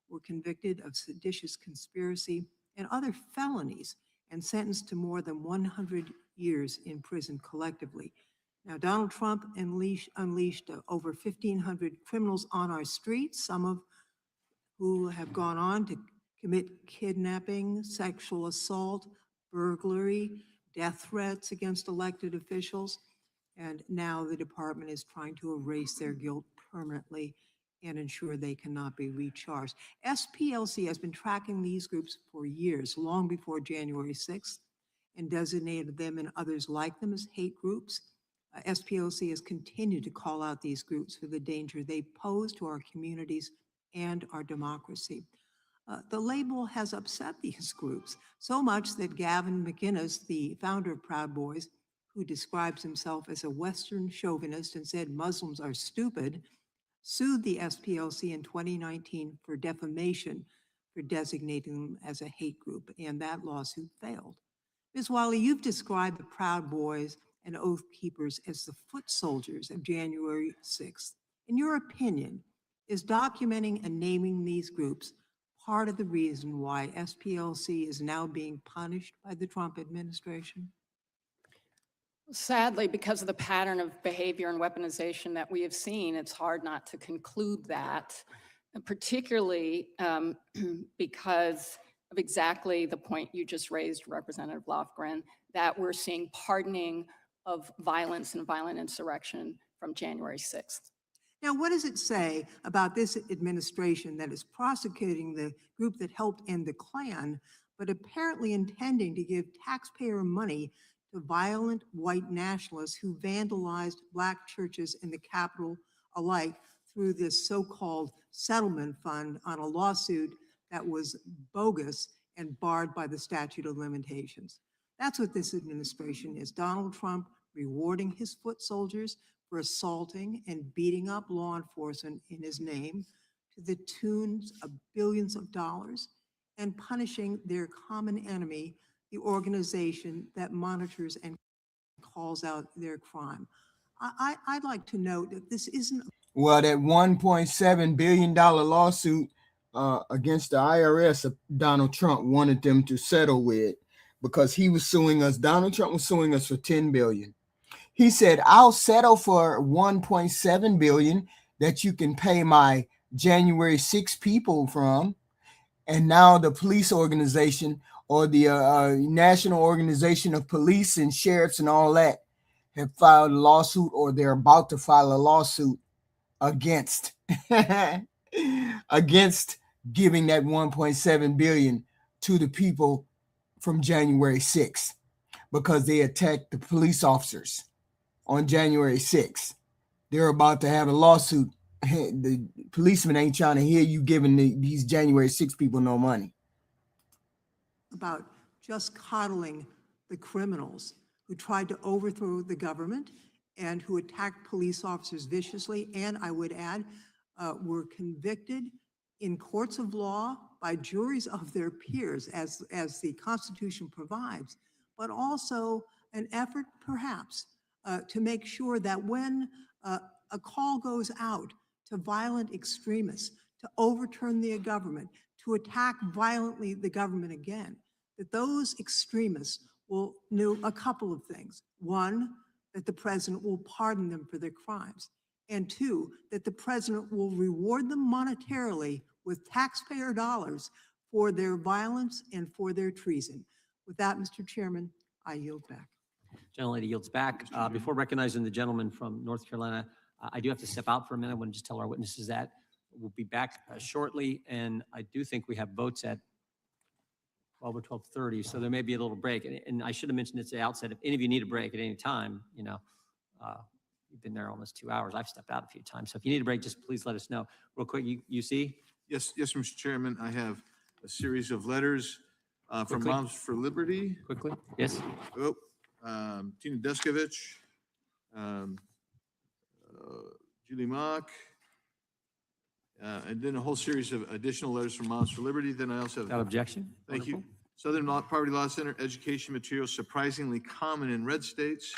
were convicted of seditious conspiracy and other felonies and sentenced to more than 100 years in prison collectively. Now, Donald Trump unleashed over 1,500 criminals on our streets, some of who have gone on to commit kidnapping, sexual assault, burglary, death threats against elected officials. And now the department is trying to erase their guilt permanently and ensure they cannot be recharged. SPLC has been tracking these groups for years, long before January 6th, and designated them and others like them as hate groups. SPLC has continued to call out these groups for the danger they pose to our communities and our democracy. The label has upset these groups so much that Gavin McInnes, the founder of Proud Boys, who describes himself as a Western chauvinist and said Muslims are stupid, sued the SPLC in 2019 for defamation for designating them as a hate group, and that lawsuit failed. Ms. Wiley, you've described the Proud Boys and Oath Keepers as the foot soldiers of January 6th. In your opinion, is documenting and naming these groups part of the reason why SPLC is now being punished by the Trump administration? Sadly, because of the pattern of behavior and weaponization that we have seen, it's hard not to conclude that, and particularly because of exactly the point you just raised, Representative Lofgren, that we're seeing pardoning of violence and violent insurrection from January 6th. Now, what does it say about this administration that is prosecuting the group that helped end the Klan, but apparently intending to give taxpayer money to violent white nationalists who vandalized Black churches in the Capitol alike through this so-called settlement fund on a lawsuit that was bogus and barred by the statute of limitations? That's what this administration is. Donald Trump rewarding his foot soldiers for assaulting and beating up law enforcement in his name to the tunes of billions of dollars, and punishing their common enemy, the organization that monitors and calls out their crime. I'd like to note that this isn't. Well, that $1.7 billion lawsuit against the IRS, Donald Trump wanted them to settle with, because he was suing us. Donald Trump was suing us for $10 billion. He said, I'll settle for $1.7 billion that you can pay my January 6 people from. And now the police organization, or the National Organization of Police and Sheriffs and all that, have filed a lawsuit, or they're about to file a lawsuit against against giving that $1.7 billion to the people from January 6th, because they attacked the police officers on January 6th. They're about to have a lawsuit. The policemen ain't trying to hear you giving these January 6 people no money. About just coddling the criminals who tried to overthrow the government and who attacked police officers viciously, and I would add, were convicted in courts of law by juries of their peers, as the Constitution provides, but also an effort perhaps to make sure that when a call goes out to violent extremists to overturn the government, to attack violently the government again, that those extremists will know a couple of things. One, that the president will pardon them for their crimes. And two, that the president will reward them monetarily with taxpayer dollars for their violence and for their treason. With that, Mr. Chairman, I yield back. Gentlelady yields back. Before recognizing the gentleman from North Carolina, I do have to step out for a minute. I want to just tell our witnesses that we'll be back shortly, and I do think we have votes at 12 or 12:30, so there may be a little break. And I should have mentioned at the outset, if any of you need a break at any time, you've been there almost 2 hours. I've stepped out a few times. So if you need a break, just please let us know. Real quick, you see? Yes, Mr. Chairman, I have a series of letters from Quickly. Moms for Liberty. Quickly, yes. Tina Deskovich, Julie Mock, and then a whole series of additional letters from Moms for Liberty. Then I also have. Without objection. Thank you. Wonderful. Southern Poverty Law Center, education materials surprisingly common in red states.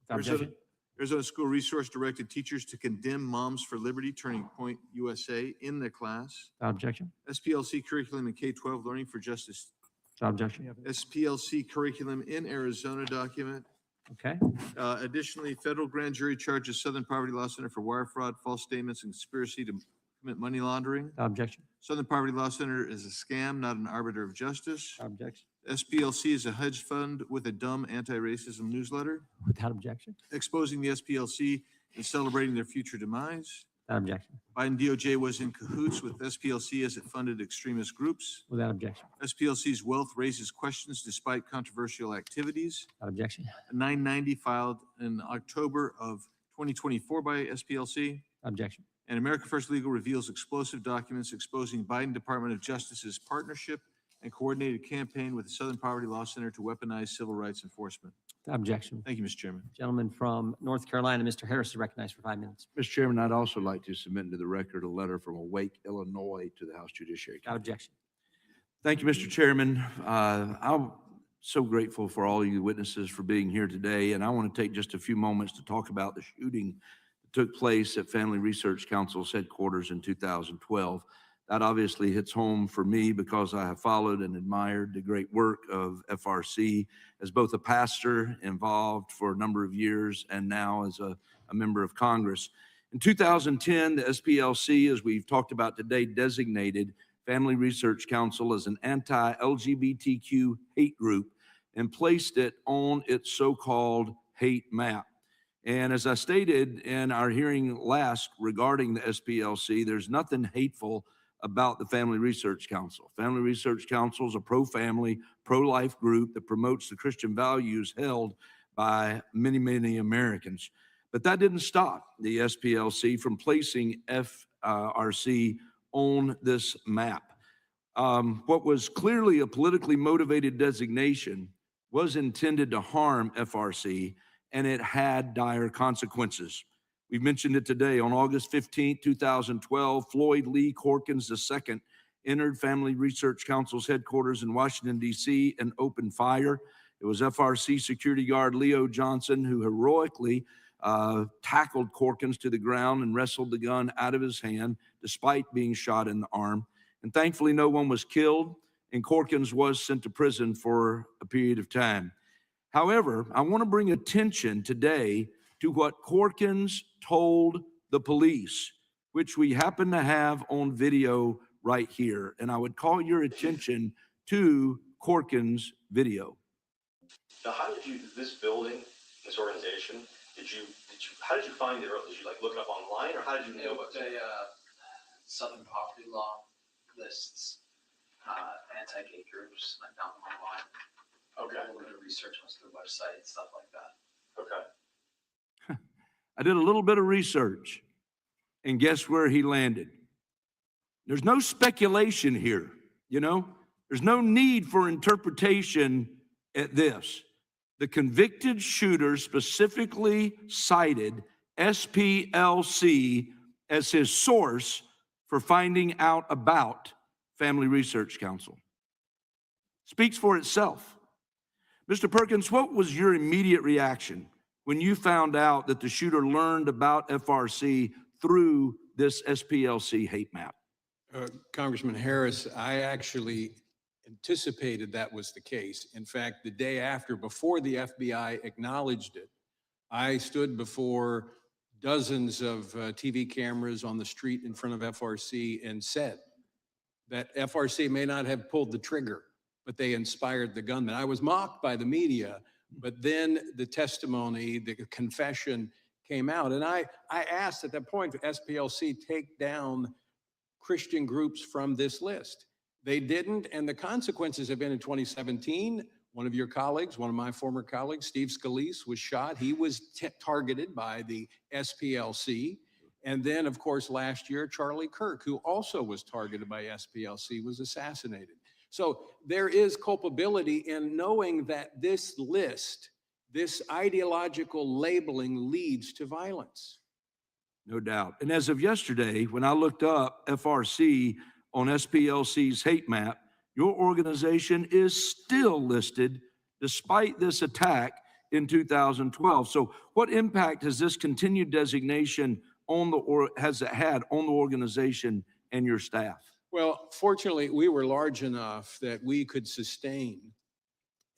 Without objection. Arizona School Resource directed teachers to condemn Moms for Liberty, Turning Point USA in their class. Without objection. SPLC curriculum in K-12 Learning for Justice. Without objection. SPLC curriculum in Arizona document. Okay. Additionally, federal grand jury charges Southern Poverty Law Center for wire fraud, false statements, and conspiracy to commit money laundering. Without objection. Southern Poverty Law Center is a scam, not an arbiter of justice. Without objection. SPLC is a hedge fund with a dumb anti-racism newsletter. Without objection. Exposing the SPLC and celebrating their future demise. Without objection. Biden DOJ was in cahoots with SPLC as it funded extremist groups. Without objection. SPLC's wealth raises questions despite controversial activities. Without objection. 990 filed in October of 2024 by SPLC. Objection. And America First Legal reveals explosive documents exposing Biden Department of Justice's partnership and coordinated campaign with the Southern Poverty Law Center to weaponize civil rights enforcement. Objection. Thank you, Mr. Chairman. Gentleman from North Carolina, Mr. Harris is recognized for 5 minutes. Mr. Chairman, I'd also like to submit into the record a letter from Awake, Illinois to the House Judiciary Without Committee. objection. Thank you, Mr. Chairman. I'm so grateful for all you witnesses for being here today, and I want to take just a few moments to talk about the shooting that took place at Family Research Council's headquarters in 2012. That obviously hits home for me because I have followed and admired the great work of FRC as both a pastor involved for a number of years and now as a member of Congress. In 2010, the SPLC, as we've talked about today, designated Family Research Council as an anti-LGBTQ hate group and placed it on its so-called hate map. And as I stated in our hearing last regarding the SPLC, there's nothing hateful about the Family Research Council. Family Research Council is a pro-family, pro-life group that promotes the Christian values held by many, many Americans. But that didn't stop the SPLC from placing FRC on this map. What was clearly a politically motivated designation was intended to harm FRC, and it had dire consequences. We've mentioned it today. On August 15, 2012, Floyd Lee Corkins II entered Family Research Council's headquarters in Washington, D.C. and opened fire. It was FRC security guard Leo Johnson who heroically tackled Corkins to the ground and wrestled the gun out of his hand despite being shot in the arm. And thankfully, no one was killed, and Corkins was sent to prison for a period of time. However, I want to bring attention today to what Corkins told the police, which we happen to have on video right here. And I would call your attention to Corkins' video. Now, how did you, this building, this organization, how did you find it? Did you like look it up online, or how did you know about it? Southern Poverty Law lists anti-gay groups. I found them online. Okay. A little bit of research on their website and stuff like that. Okay. I did a little bit of research, and guess where he landed? There's no speculation here, you know? There's no need for interpretation at this. The convicted shooter specifically cited SPLC as his source for finding out about Family Research Council. Speaks for itself. Mr. Perkins, what was your immediate reaction when you found out that the shooter learned about FRC through this SPLC hate map? Congressman Harris, I actually anticipated that was the case. In fact, the day after, before the FBI acknowledged it, I stood before dozens of TV cameras on the street in front of FRC and said that FRC may not have pulled the trigger, but they inspired the gunman. I was mocked by the media, but then the testimony, the confession came out. And I asked at that point, SPLC take down Christian groups from this list. They didn't, and the consequences have been in 2017, one of your colleagues, one of my former colleagues, Steve Scalise, was shot. He was targeted by the SPLC. And then, of course, last year, Charlie Kirk, who also was targeted by SPLC, was assassinated. So there is culpability in knowing that this list, this ideological labeling leads to violence. No doubt. And as of yesterday, when I looked up FRC on SPLC's hate map, your organization is still listed despite this attack in 2012. So what impact has this continued designation on has it had on the organization and your staff? Well, fortunately, we were large enough that we could sustain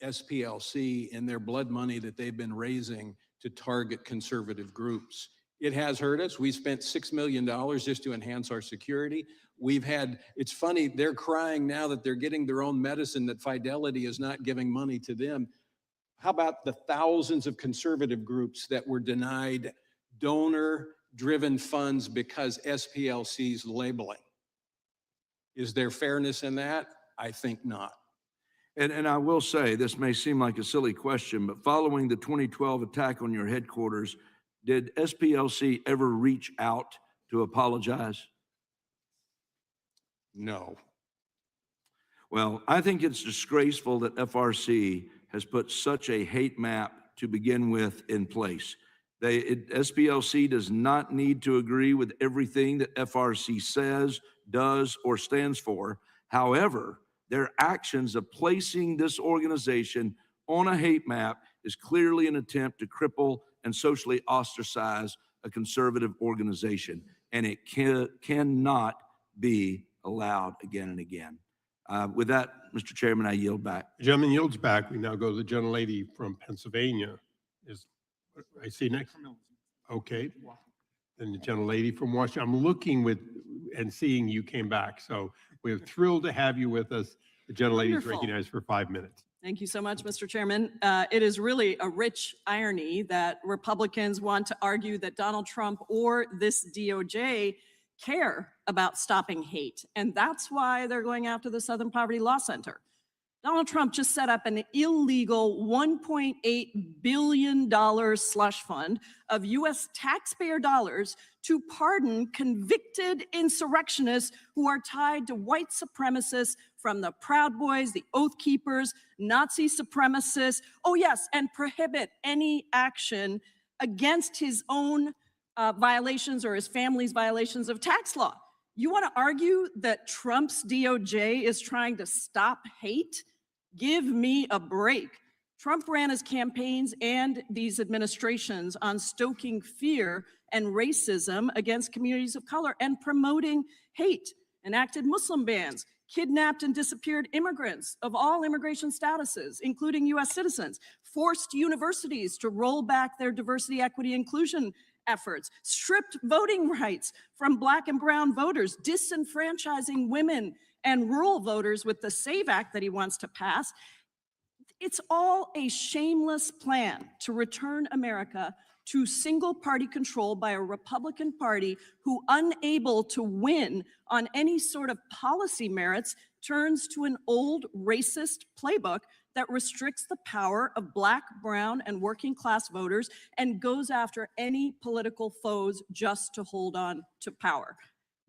SPLC and their blood money that they've been raising to target conservative groups. It has hurt us. We spent $6 million just to enhance our security. We've had, it's funny, they're crying now that they're getting their own medicine, that Fidelity is not giving money to them. How about the thousands of conservative groups that were denied donor-driven funds because SPLC's labeling? Is there fairness in that? I think not. And I will say, this may seem like a silly question, but following the 2012 attack on your headquarters, did SPLC ever reach out to apologize? No. Well, I think it's disgraceful that FRC has put such a hate map to begin with in place. SPLC does not need to agree with everything that FRC says, does, or stands for. However, their actions of placing this organization on a hate map is clearly an attempt to cripple and socially ostracize a conservative organization, and it cannot be allowed again and again. With that, Mr. Chairman, I yield back. The gentleman yields back. We now go to the gentlelady from Pennsylvania. I see next. Okay. Then the gentlelady from Washington. I'm looking with and seeing you came back. So we're thrilled to have you with us. The gentlelady is Wonderful. recognized for 5 minutes. Thank you so much, Mr. Chairman. It is really a rich irony that Republicans want to argue that Donald Trump or this DOJ care about stopping hate. And that's why they're going after the Southern Poverty Law Center. Donald Trump just set up an illegal $1.8 billion slush fund of U.S. taxpayer dollars to pardon convicted insurrectionists who are tied to white supremacists from the Proud Boys, the Oath Keepers, Nazi supremacists. Oh yes, and prohibit any action against his own violations or his family's violations of tax law. You want to argue that Trump's DOJ is trying to stop hate? Give me a break. Trump ran his campaigns and these administrations on stoking fear and racism against communities of color and promoting hate, enacted Muslim bans, kidnapped and disappeared immigrants of all immigration statuses, including US citizens, forced universities to roll back their diversity, equity, inclusion efforts, stripped voting rights from Black and brown voters, disenfranchising women and rural voters with the SAVE Act that he wants to pass. It's all a shameless plan to return America to single party control by a Republican Party who, unable to win on any sort of policy merits, turns to an old racist playbook that restricts the power of Black, brown, and working class voters and goes after any political foes just to hold on to power.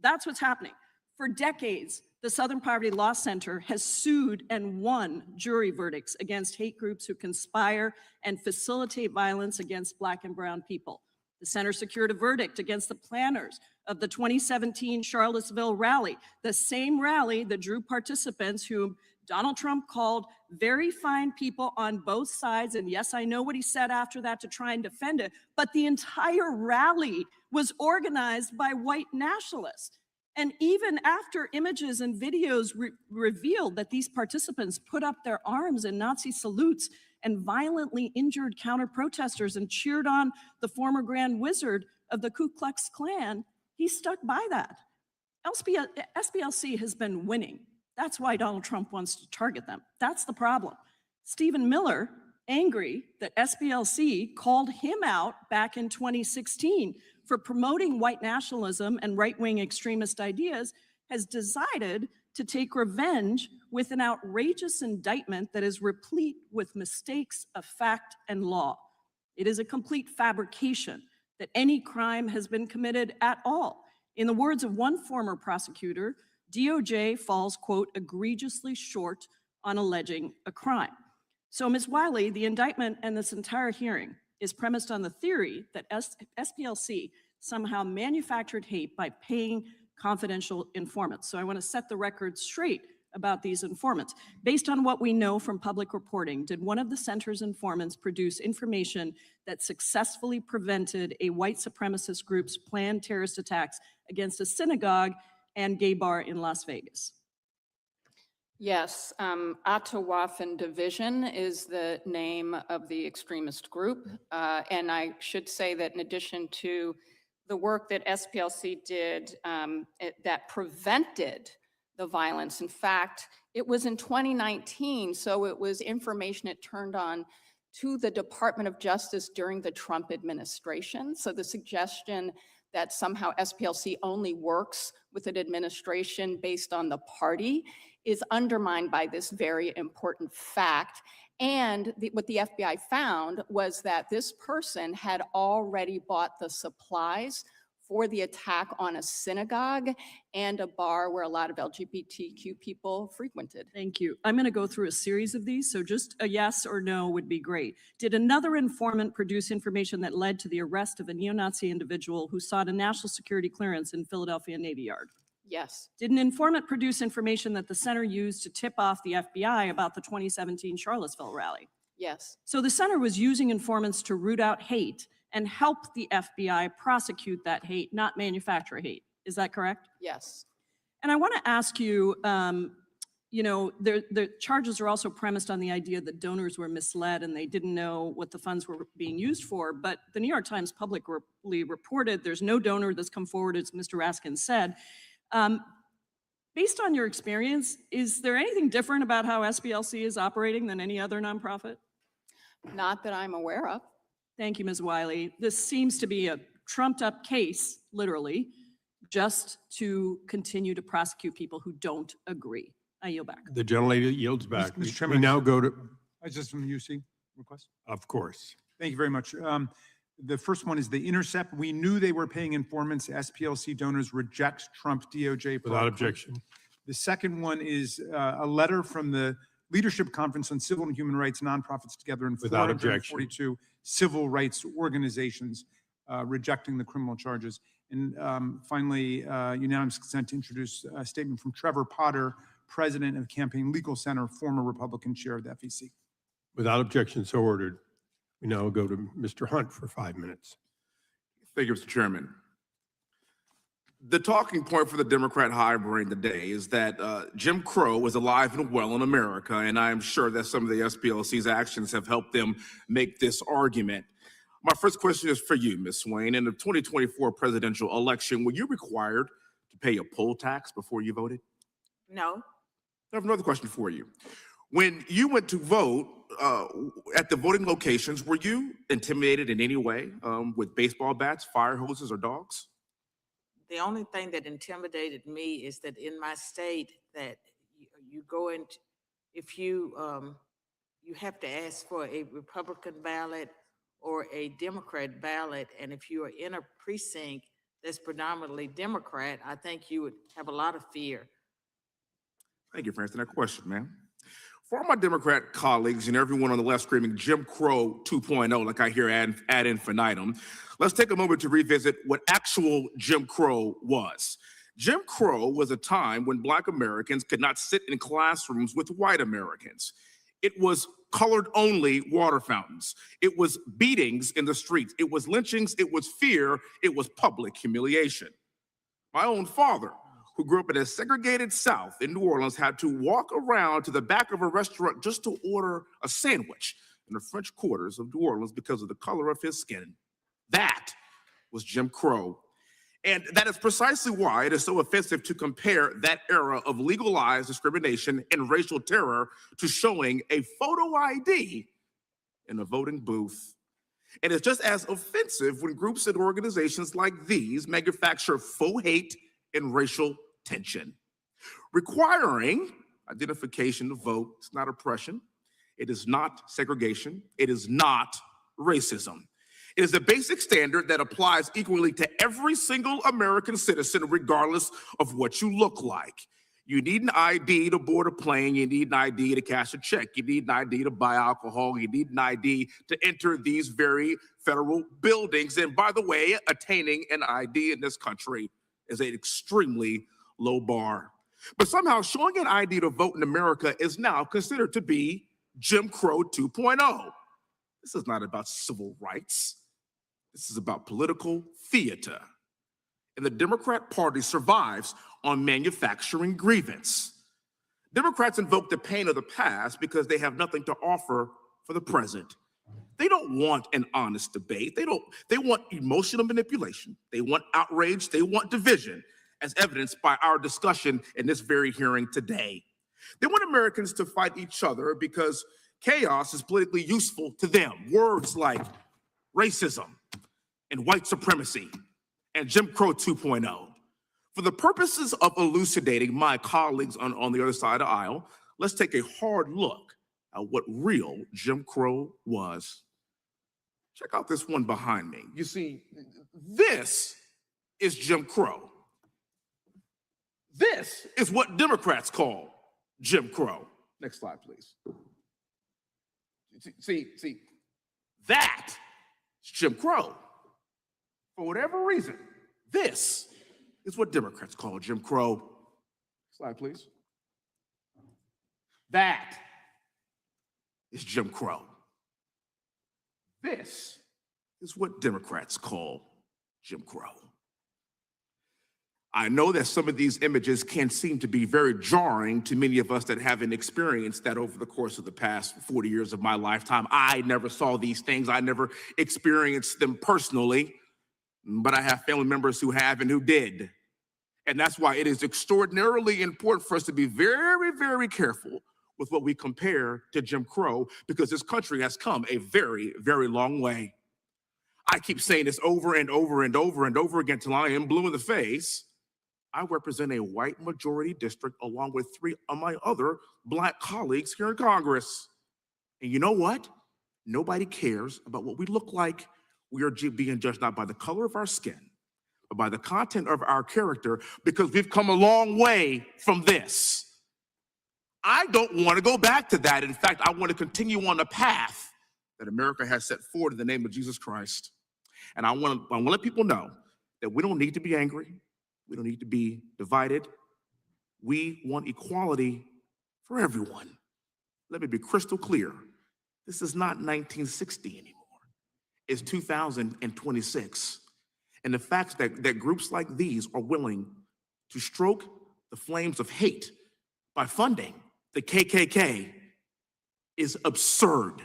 That's what's happening. For decades, the Southern Poverty Law Center has sued and won jury verdicts against hate groups who conspire and facilitate violence against Black and brown people. The center secured a verdict against the planners of the 2017 Charlottesville rally, the same rally that drew participants whom Donald Trump called very fine people on both sides. And yes, I know what he said after that to try and defend it, but the entire rally was organized by white nationalists. And even after images and videos revealed that these participants put up their arms in Nazi salutes and violently injured counter-protesters and cheered on the former Grand Wizard of the Ku Klux Klan, he stuck by that. SPLC has been winning. That's why Donald Trump wants to target them. That's the problem. Stephen Miller, angry that SPLC called him out back in 2016 for promoting white nationalism and right-wing extremist ideas, has decided to take revenge with an outrageous indictment that is replete with mistakes of fact and law. It is a complete fabrication that any crime has been committed at all. In the words of one former prosecutor, DOJ falls, quote, egregiously short on alleging a crime. So, Ms. Wiley, the indictment and this entire hearing is premised on the theory that SPLC somehow manufactured hate by paying confidential informants. So I want to set the record straight about these informants. Based on what we know from public reporting, did one of the center's informants produce information that successfully prevented a white supremacist group's planned terrorist attacks against a synagogue and gay bar in Las Vegas? Yes, Atawaffen Division is the name of the extremist group. And I should say that in addition to the work that SPLC did that prevented the violence, in fact, it was in 2019, so it was information it turned on to the Department of Justice during the Trump administration. So the suggestion that somehow SPLC only works with an administration based on the party is undermined by this very important fact. And what the FBI found was that this person had already bought the supplies for the attack on a synagogue and a bar where a lot of LGBTQ people frequented. Thank you. I'm going to go through a series of these, so just a yes or no would be great. Did another informant produce information that led to the arrest of a neo-Nazi individual who sought a national security clearance in Philadelphia Navy Yard? Yes, Did an informant produce information that the center used to tip off the FBI about the 2017 Charlottesville rally? yes, So the center was using informants to root out hate and help the FBI prosecute that hate, not manufacture hate. Is that correct? yes. And I want to ask you, you know, the charges are also premised on the idea that donors were misled and they didn't know what the funds were being used for. But the New York Times publicly reported there's no donor that's come forward, as Mr. Raskin said. Based on your experience, is there anything different about how SPLC is operating than any other nonprofit? Not that I'm aware of. Thank you, Ms. Wiley. This seems to be a trumped-up case, literally, just to continue to prosecute people who don't agree. I yield back. The gentlelady yields back. Mr. We Chairman, now go to, I just from UC request. of course. Thank you very much. The first one is the Intercept. We knew they were paying informants. SPLC donors rejects Trump DOJ. Without fraud. objection. The second one is a letter from the Leadership Conference on Civil and Human Rights, Nonprofits Together, and Without objection. 442 civil rights organizations rejecting the criminal charges. And finally, unanimous consent to introduce a statement from Trevor Potter, president of Campaign Legal Center, former Republican chair of the FEC. Without objection, so ordered. We now go to Mr. Hunt for 5 minutes. Thank you, Mr. Chairman. The talking point for the Democrat high brain today is that Jim Crow is alive and well in America, and I am sure that some of the SPLC's actions have helped them make this argument. My first question is for you, Ms. Swain. In the 2024 presidential election, were you required to pay a poll tax before you voted? No, I have another question for you. When you went to vote at the voting locations, were you intimidated in any way with baseball bats, fire hoses, or dogs? the only thing that intimidated me is that in my state that you go into, if you, you have to ask for a Republican ballot or a Democrat ballot, and if you are in a precinct that's predominantly Democrat, I think you would have a lot of fear. Thank you for answering that question, ma'am. For all my Democrat colleagues and everyone on the left screaming Jim Crow 2.0, like I hear ad infinitum, let's take a moment to revisit what actual Jim Crow was. Jim Crow was a time when Black Americans could not sit in classrooms with white Americans. It was colored only water fountains. It was beatings in the streets. It was lynchings. It was fear. It was public humiliation. My own father, who grew up in a segregated South in New Orleans, had to walk around to the back of a restaurant just to order a sandwich in the French quarters of New Orleans because of the color of his skin. That was Jim Crow. And that is precisely why it is so offensive to compare that era of legalized discrimination and racial terror to showing a photo ID in a voting booth. And it's just as offensive when groups and organizations like these manufacture faux hate and racial tension. Requiring identification to vote is not oppression. It is not segregation. It is not racism. It is a basic standard that applies equally to every single American citizen, regardless of what you look like. You need an ID to board a plane. You need an ID to cash a check. You need an ID to buy alcohol. You need an ID to enter these very federal buildings. And by the way, attaining an ID in this country is an extremely low bar. But somehow showing an ID to vote in America is now considered to be Jim Crow 2.0. This is not about civil rights. This is about political theater. And the Democrat Party survives on manufacturing grievance. Democrats invoke the pain of the past because they have nothing to offer for the present. They don't want an honest debate. They want emotional manipulation. They want outrage. They want division, as evidenced by our discussion in this very hearing today. They want Americans to fight each other because chaos is politically useful to them. Words like racism and white supremacy and Jim Crow 2.0. For the purposes of elucidating my colleagues on the other side of the aisle, let's take a hard look at what real Jim Crow was. Check out this one behind me. You see, this is Jim Crow. This is what Democrats call Jim Crow. Next slide, please. See, that is Jim Crow. For whatever reason, this is what Democrats call Jim Crow. Slide, please. That is Jim Crow. This is what Democrats call Jim Crow. I know that some of these images can seem to be very jarring to many of us that haven't experienced that over the course of the past 40 years of my lifetime. I never saw these things. I never experienced them personally, but I have family members who have and who did. And that's why it is extraordinarily important for us to be very, very careful with what we compare to Jim Crow, because this country has come a very, very long way. I keep saying this over and over and over and over again till I am blue in the face. I represent a white majority district along with 3 of my other Black colleagues here in Congress. And you know what? Nobody cares about what we look like. We are being judged not by the color of our skin, but by the content of our character, because we've come a long way from this. I don't want to go back to that. In fact, I want to continue on the path that America has set forward in the name of Jesus Christ. And I want to let people know that we don't need to be angry. We don't need to be divided. We want equality for everyone. Let me be crystal clear. This is not 1960 anymore. It's 2026. And the fact that groups like these are willing to stoke the flames of hate by funding the KKK is absurd.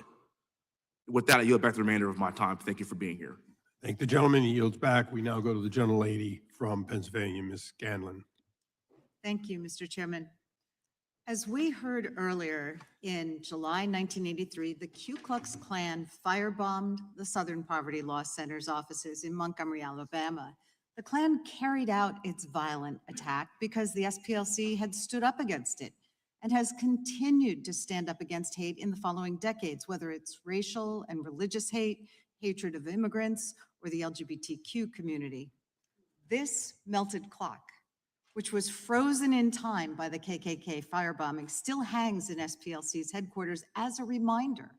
With that, I yield back the remainder of my time. Thank you for being here. Thank the gentleman. He yields back. We now go to the gentlelady from Pennsylvania, Ms. Scanlon. Thank you, Mr. Chairman. As we heard earlier, in July 1983, the Ku Klux Klan firebombed the Southern Poverty Law Center's offices in Montgomery, Alabama. The Klan carried out its violent attack because the SPLC had stood up against it and has continued to stand up against hate in the following decades, whether it's racial and religious hate, hatred of immigrants, or the LGBTQ community. This melted clock, which was frozen in time by the KKK firebombing, still hangs in SPLC's headquarters as a reminder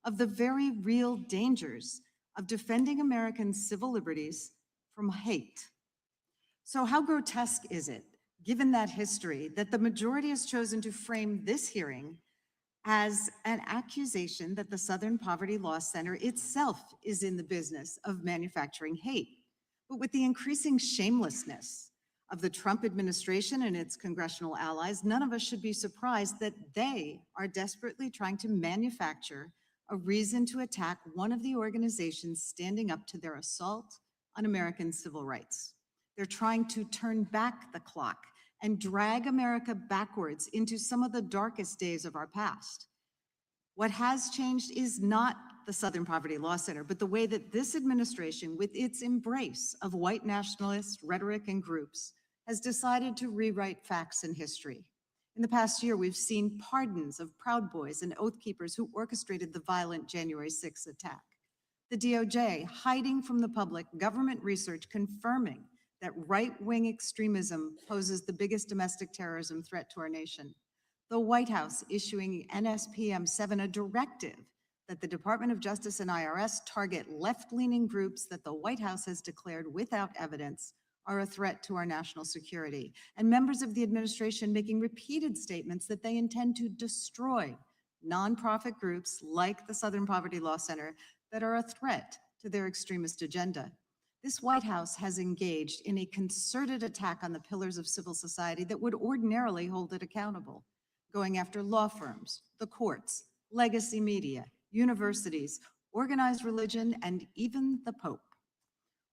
of the very real dangers of defending American civil liberties from hate. So how grotesque is it, given that history, that the majority has chosen to frame this hearing as an accusation that the Southern Poverty Law Center itself is in the business of manufacturing hate? But with the increasing shamelessness of the Trump administration and its congressional allies, none of us should be surprised that they are desperately trying to manufacture a reason to attack one of the organizations standing up to their assault on American civil rights. They're trying to turn back the clock and drag America backwards into some of the darkest days of our past. What has changed is not the Southern Poverty Law Center, but the way that this administration, with its embrace of white nationalist rhetoric and groups, has decided to rewrite facts and history. In the past year, we've seen pardons of Proud Boys and Oath Keepers who orchestrated the violent January 6th attack. The DOJ hiding from the public government research confirming that right-wing extremism poses the biggest domestic terrorism threat to our nation. The White House issuing NSPM 7, a directive that the Department of Justice and IRS target left-leaning groups that the White House has declared without evidence are a threat to our national security, and members of the administration making repeated statements that they intend to destroy nonprofit groups like the Southern Poverty Law Center that are a threat to their extremist agenda. This White House has engaged in a concerted attack on the pillars of civil society that would ordinarily hold it accountable, going after law firms, the courts, legacy media, universities, organized religion, and even the Pope.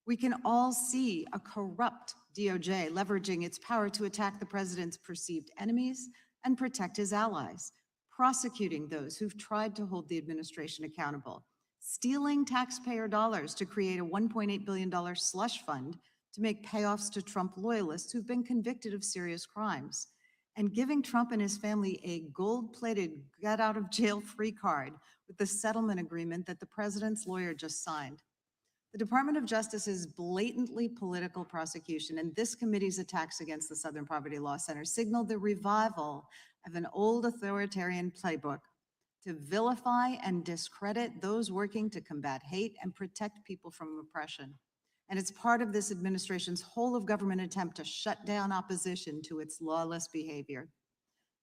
We can all see a corrupt DOJ leveraging its power to attack the president's perceived enemies and protect his allies, prosecuting those who've tried to hold the administration accountable, stealing taxpayer dollars to create a $1.8 billion slush fund to make payoffs to Trump loyalists who've been convicted of serious crimes, and giving Trump and his family a gold-plated get-out-of-jail-free card with the settlement agreement that the president's lawyer just signed. The Department of Justice's blatantly political prosecution and this committee's attacks against the Southern Poverty Law Center signal the revival of an old authoritarian playbook to vilify and discredit those working to combat hate and protect people from oppression. And it's part of this administration's whole of government attempt to shut down opposition to its lawless behavior.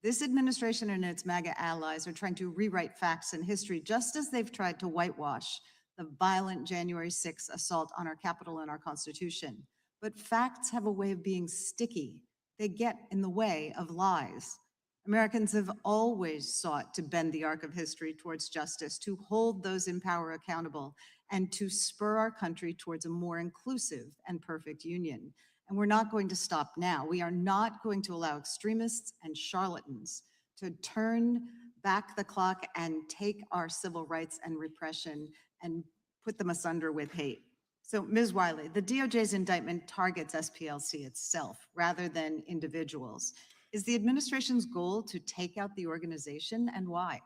This administration and its MAGA allies are trying to rewrite facts and history just as they've tried to whitewash the violent January 6th assault on our Capitol and our Constitution. But facts have a way of being sticky. They get in the way of lies. Americans have always sought to bend the arc of history towards justice, to hold those in power accountable, and to spur our country towards a more inclusive and perfect union. And we're not going to stop now. We are not going to allow extremists and charlatans to turn back the clock and take our civil rights and repression and put them asunder with hate. So, Ms. Wiley, the DOJ's indictment targets SPLC itself rather than individuals. Is the administration's goal to take out the organization, and why?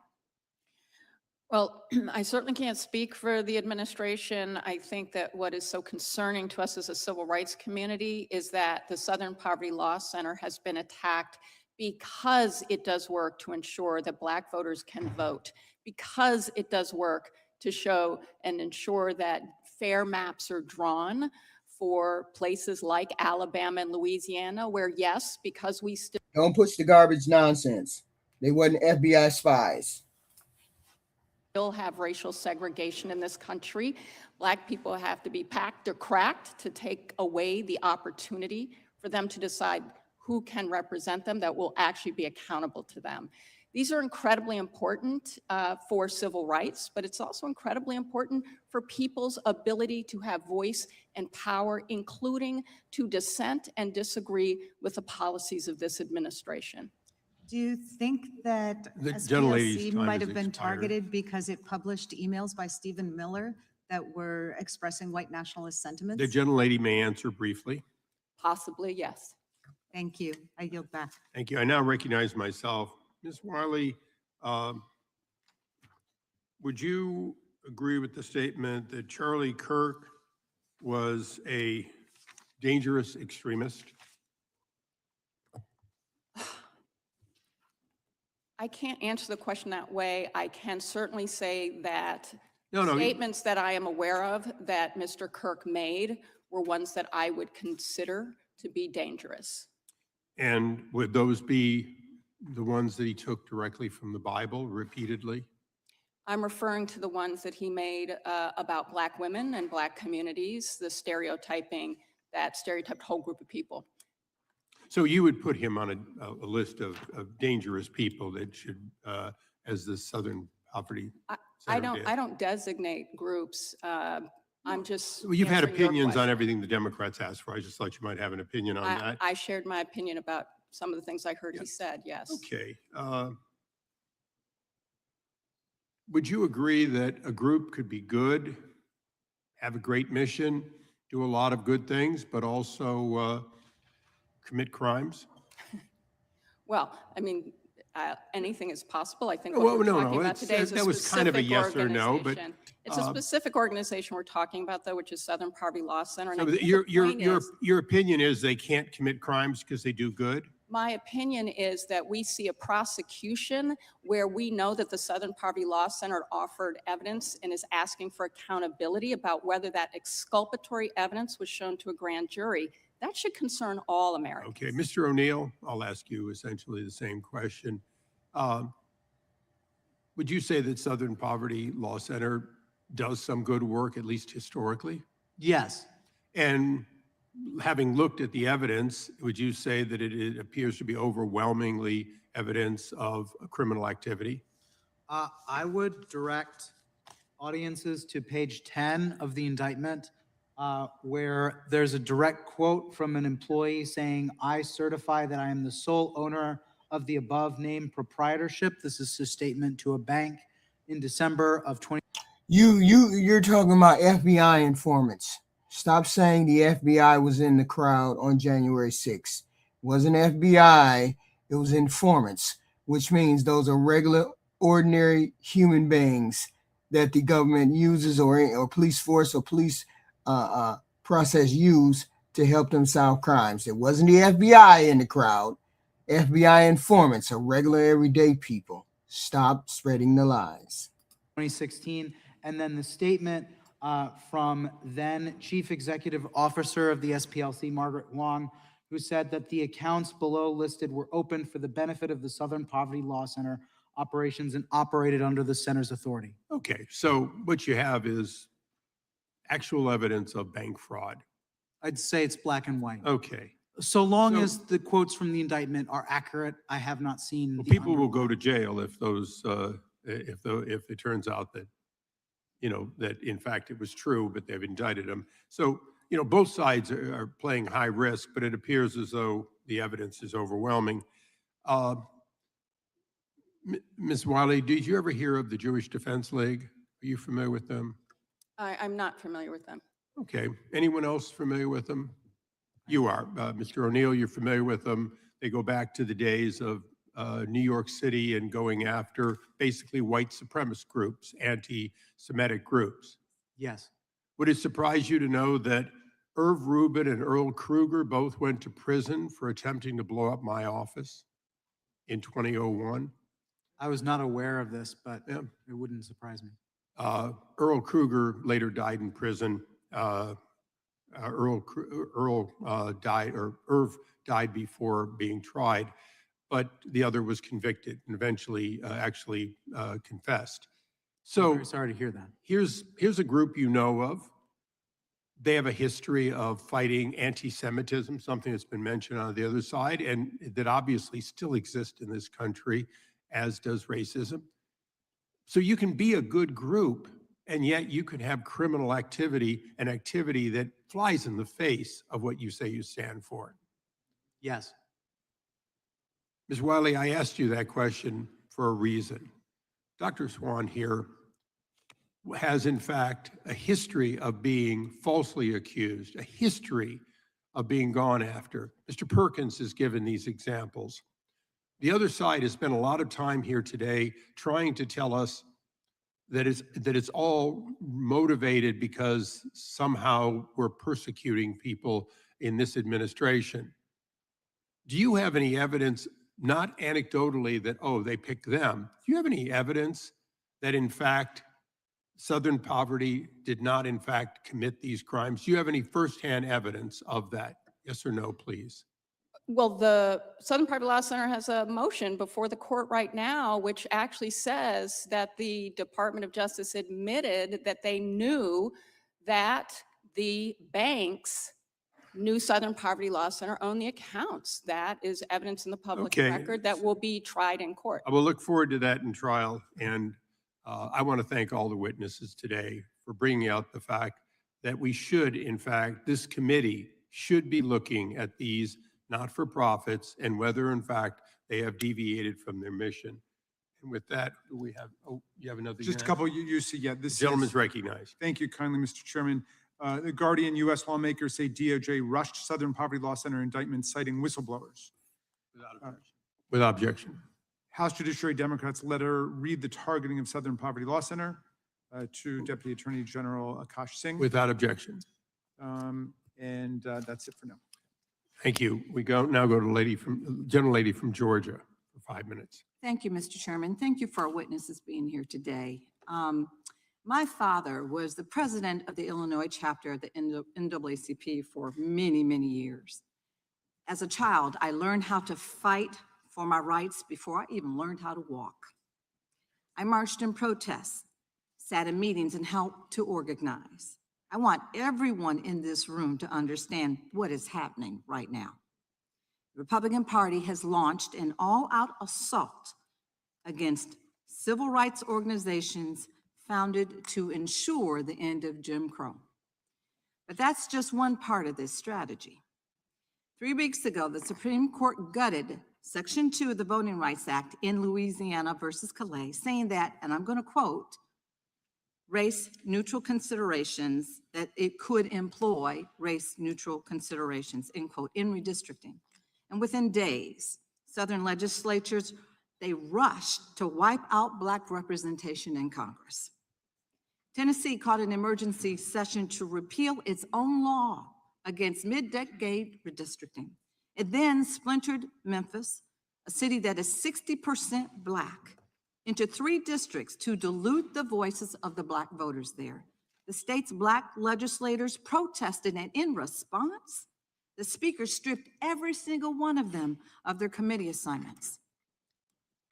Well, I certainly can't speak for the administration. I think that what is so concerning to us as a civil rights community is that the Southern Poverty Law Center has been attacked because it does work to ensure that Black voters can vote, because it does work to show and ensure that fair maps are drawn for places like Alabama and Louisiana, where yes, because we still Don't push the garbage nonsense. They wasn't FBI spies. have racial segregation in this country. Black people have to be packed or cracked to take away the opportunity for them to decide who can represent them that will actually be accountable to them. These are incredibly important for civil rights, but it's also incredibly important for people's ability to have voice and power, including to dissent and disagree with the policies of this administration. Do you think that The gentlelady's SPLC time might has have been expired. targeted because it published emails by Stephen Miller that were expressing white nationalist sentiments? The gentlelady may answer briefly. Possibly, yes. Thank you. I yield back. Thank you. I now recognize myself. Ms. Wiley, would you agree with the statement that Charlie Kirk was a dangerous extremist? I can't answer the question that way. I can certainly say that No, no, you- statements that I am aware of that Mr. Kirk made were ones that I would consider to be dangerous. And would those be the ones that he took directly from the Bible repeatedly? I'm referring to the ones that he made about Black women and Black communities, the stereotyping, that stereotyped whole group of people. So you would put him on a list of dangerous people that should, as the Southern Poverty Center did. I don't designate groups. I'm just. Well, you've had answering your opinions on question. everything the Democrats asked for. I just thought you might have an opinion on that. I shared my opinion about some of the things I heard he said, yes. Okay. Would you agree that a group could be good, have a great mission, do a lot of good things, but also commit crimes? Well, I mean, anything is possible. I think Well, what we're no, talking no, about it's- today is a that was kind of a specific yes or no, but, organization. It's a uh, specific organization we're talking about, though, which is Southern Poverty Law Center. and I So think the point is- your opinion is they can't commit crimes because they do good? My opinion is that we see a prosecution where we know that the Southern Poverty Law Center offered evidence and is asking for accountability about whether that exculpatory evidence was shown to a grand jury. That should concern all Americans. Okay, Mr. O'Neill, I'll ask you essentially the same question. Would you say that Southern Poverty Law Center does some good work, at least historically? Yes. And having looked at the evidence, would you say that it appears to be overwhelmingly evidence of criminal activity? I would direct audiences to page 10 of the indictment, where there's a direct quote from an employee saying, "I certify that I am the sole owner of the above named proprietorship." This is a statement to a bank in December of 20. You're talking about FBI informants. Stop saying the FBI was in the crowd on January 6th. It wasn't FBI, it was informants, which means those are regular, ordinary human beings that the government uses or police force or police process used to help them solve crimes. It wasn't the FBI in the crowd. FBI informants are regular, everyday people. Stop spreading the lies. 2016, and then the statement from then Chief Executive Officer of the SPLC, Margaret Wong, who said that the accounts below listed were open for the benefit of the Southern Poverty Law Center operations and operated under the center's authority. Okay, so what you have is actual evidence of bank fraud. I'd say it's black and white. Okay. So long So- as the quotes from the indictment are accurate, I have not seen. Well, the people will underlying- go to jail if those, if it turns out that, that in fact it was true, but they've indicted them. So, both sides are playing high risk, but it appears as though the evidence is overwhelming. Ms. Wiley, did you ever hear of the Jewish Defense League? Are you familiar with them? I'm not familiar with them. Okay. Anyone else familiar with them? You are. Mr. O'Neill, you're familiar with them. They go back to the days of New York City and going after basically white supremacist groups, anti-Semitic groups. Yes. Would it surprise you to know that Irv Rubin and Earl Kruger both went to prison for attempting to blow up my office in 2001? I was not aware of this, but Yeah. it wouldn't surprise me. Earl Kruger later died in prison. Irv died before being tried, but the other was convicted and eventually actually confessed. I'm So very sorry to hear that. here's a group you know of. They have a history of fighting anti-Semitism, something that's been mentioned on the other side, and that obviously still exists in this country, as does racism. So you can be a good group, and yet you can have criminal activity, an activity that flies in the face of what you say you stand for. Yes. Ms. Wiley, I asked you that question for a reason. Dr. Swan here has in fact a history of being falsely accused, a history of being gone after. Mr. Perkins has given these examples. The other side has spent a lot of time here today trying to tell us that it's all motivated because somehow we're persecuting people in this administration. Do you have any evidence, not anecdotally that, oh, they picked them? Do you have any evidence that in fact Southern Poverty did not in fact commit these crimes? Do you have any firsthand evidence of that? Yes or no, please? Well, the Southern Poverty Law Center has a motion before the court right now, which actually says that the Department of Justice admitted that they knew that the banks knew Southern Poverty Law Center owned the accounts. That is evidence in the public Okay. record that will be tried in court. I will look forward to that in trial. And I want to thank all the witnesses today for bringing out the fact that we should, in fact, this committee should be looking at these not-for-profits and whether, in fact, they have deviated from their mission. And with that, we have, oh, you have another? Just a hand? couple, you see, yeah, this Gentleman's is, recognized. thank you kindly, Mr. Chairman. The Guardian, U.S. lawmakers say DOJ rushed Southern Poverty Law Center indictment citing whistleblowers. Without objection. House Judiciary Democrats letter read the targeting of Southern Poverty Law Center to Deputy Attorney General Akash Singh. Without objection. And that's it for now. Thank you. We now go to gentlelady from Georgia for 5 minutes. Thank you, Mr. Chairman. Thank you for our witnesses being here today. My father was the president of the Illinois chapter of the NAACP for many, many years. As a child, I learned how to fight for my rights before I even learned how to walk. I marched in protests, sat in meetings, and helped to organize. I want everyone in this room to understand what is happening right now. The Republican Party has launched an all-out assault against civil rights organizations founded to ensure the end of Jim Crow. But that's just one part of this strategy. 3 weeks ago, the Supreme Court gutted Section 2 of the Voting Rights Act in Louisiana versus Calais, saying that, and I'm going to quote, race-neutral considerations, that it could employ race-neutral considerations, end quote, in redistricting. And within days, Southern legislatures, they rushed to wipe out Black representation in Congress. Tennessee called an emergency session to repeal its own law against mid-decade redistricting. It then splintered Memphis, a city that is 60% Black, into 3 districts to dilute the voices of the Black voters there. The state's Black legislators protested, and in response, the speaker stripped every single one of them of their committee assignments.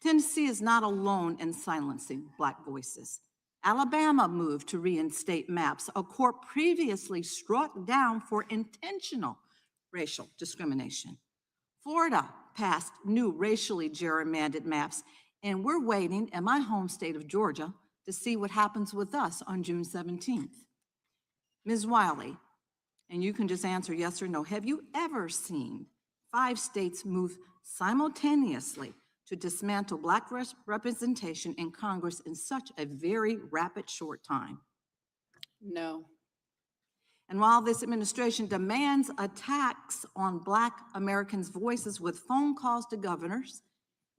Tennessee is not alone in silencing Black voices. Alabama moved to reinstate maps a court previously struck down for intentional racial discrimination. Florida passed new racially gerrymandered maps, and we're waiting in my home state of Georgia to see what happens with us on June 17th. Ms. Wiley, and you can just answer yes or no, have you ever seen 5 states move simultaneously to dismantle Black representation in Congress in such a very rapid, short time? No. And while this administration demands attacks on Black Americans' voices with phone calls to governors,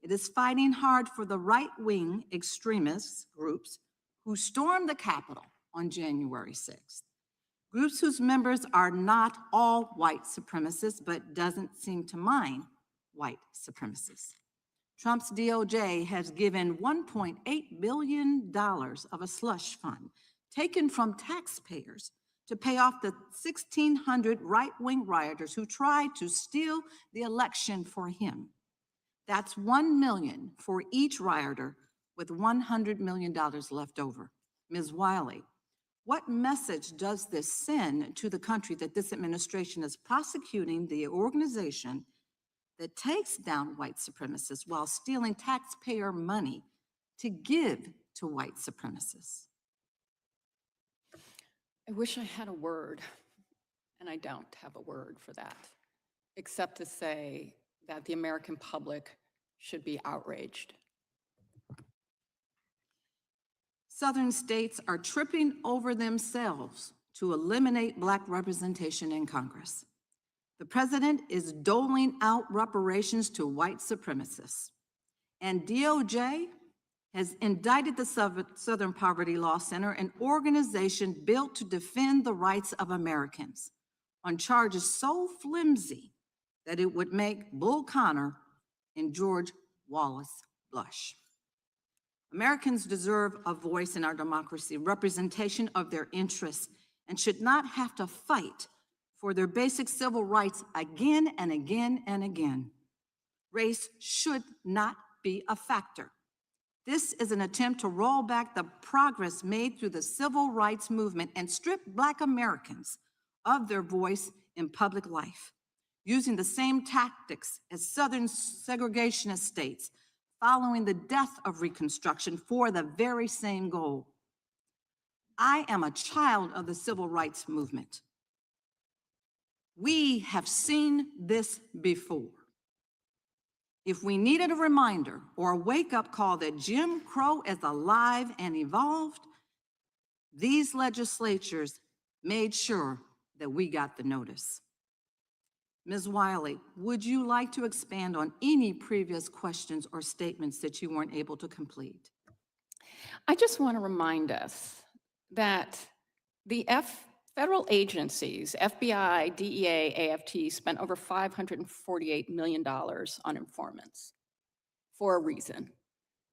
it is fighting hard for the right-wing extremist groups who stormed the Capitol on January 6th. Groups whose members are not all white supremacists, but doesn't seem to mind white supremacists. Trump's DOJ has given $1.8 billion of a slush fund taken from taxpayers to pay off the 1,600 right-wing rioters who tried to steal the election for him. That's $1 million for each rioter, with $100 million left over. Ms. Wiley, what message does this send to the country that this administration is prosecuting the organization that takes down white supremacists while stealing taxpayer money to give to white supremacists? I wish I had a word, and I don't have a word for that, except to say that the American public should be outraged. Southern states are tripping over themselves to eliminate Black representation in Congress. The president is doling out reparations to white supremacists, and DOJ has indicted the Southern Poverty Law Center, an organization built to defend the rights of Americans, on charges so flimsy that it would make Bull Connor and George Wallace blush. Americans deserve a voice in our democracy, representation of their interests, and should not have to fight for their basic civil rights again and again and again. Race should not be a factor. This is an attempt to roll back the progress made through the civil rights movement and strip Black Americans of their voice in public life, using the same tactics as Southern segregationist states following the death of Reconstruction for the very same goal. I am a child of the civil rights movement. We have seen this before. If we needed a reminder or a wake-up call that Jim Crow is alive and evolved, these legislatures made sure that we got the notice. Ms. Wiley, would you like to expand on any previous questions or statements that you weren't able to complete? I just want to remind us that the federal agencies, FBI, DEA, AFT, spent over $548 million on informants for a reason,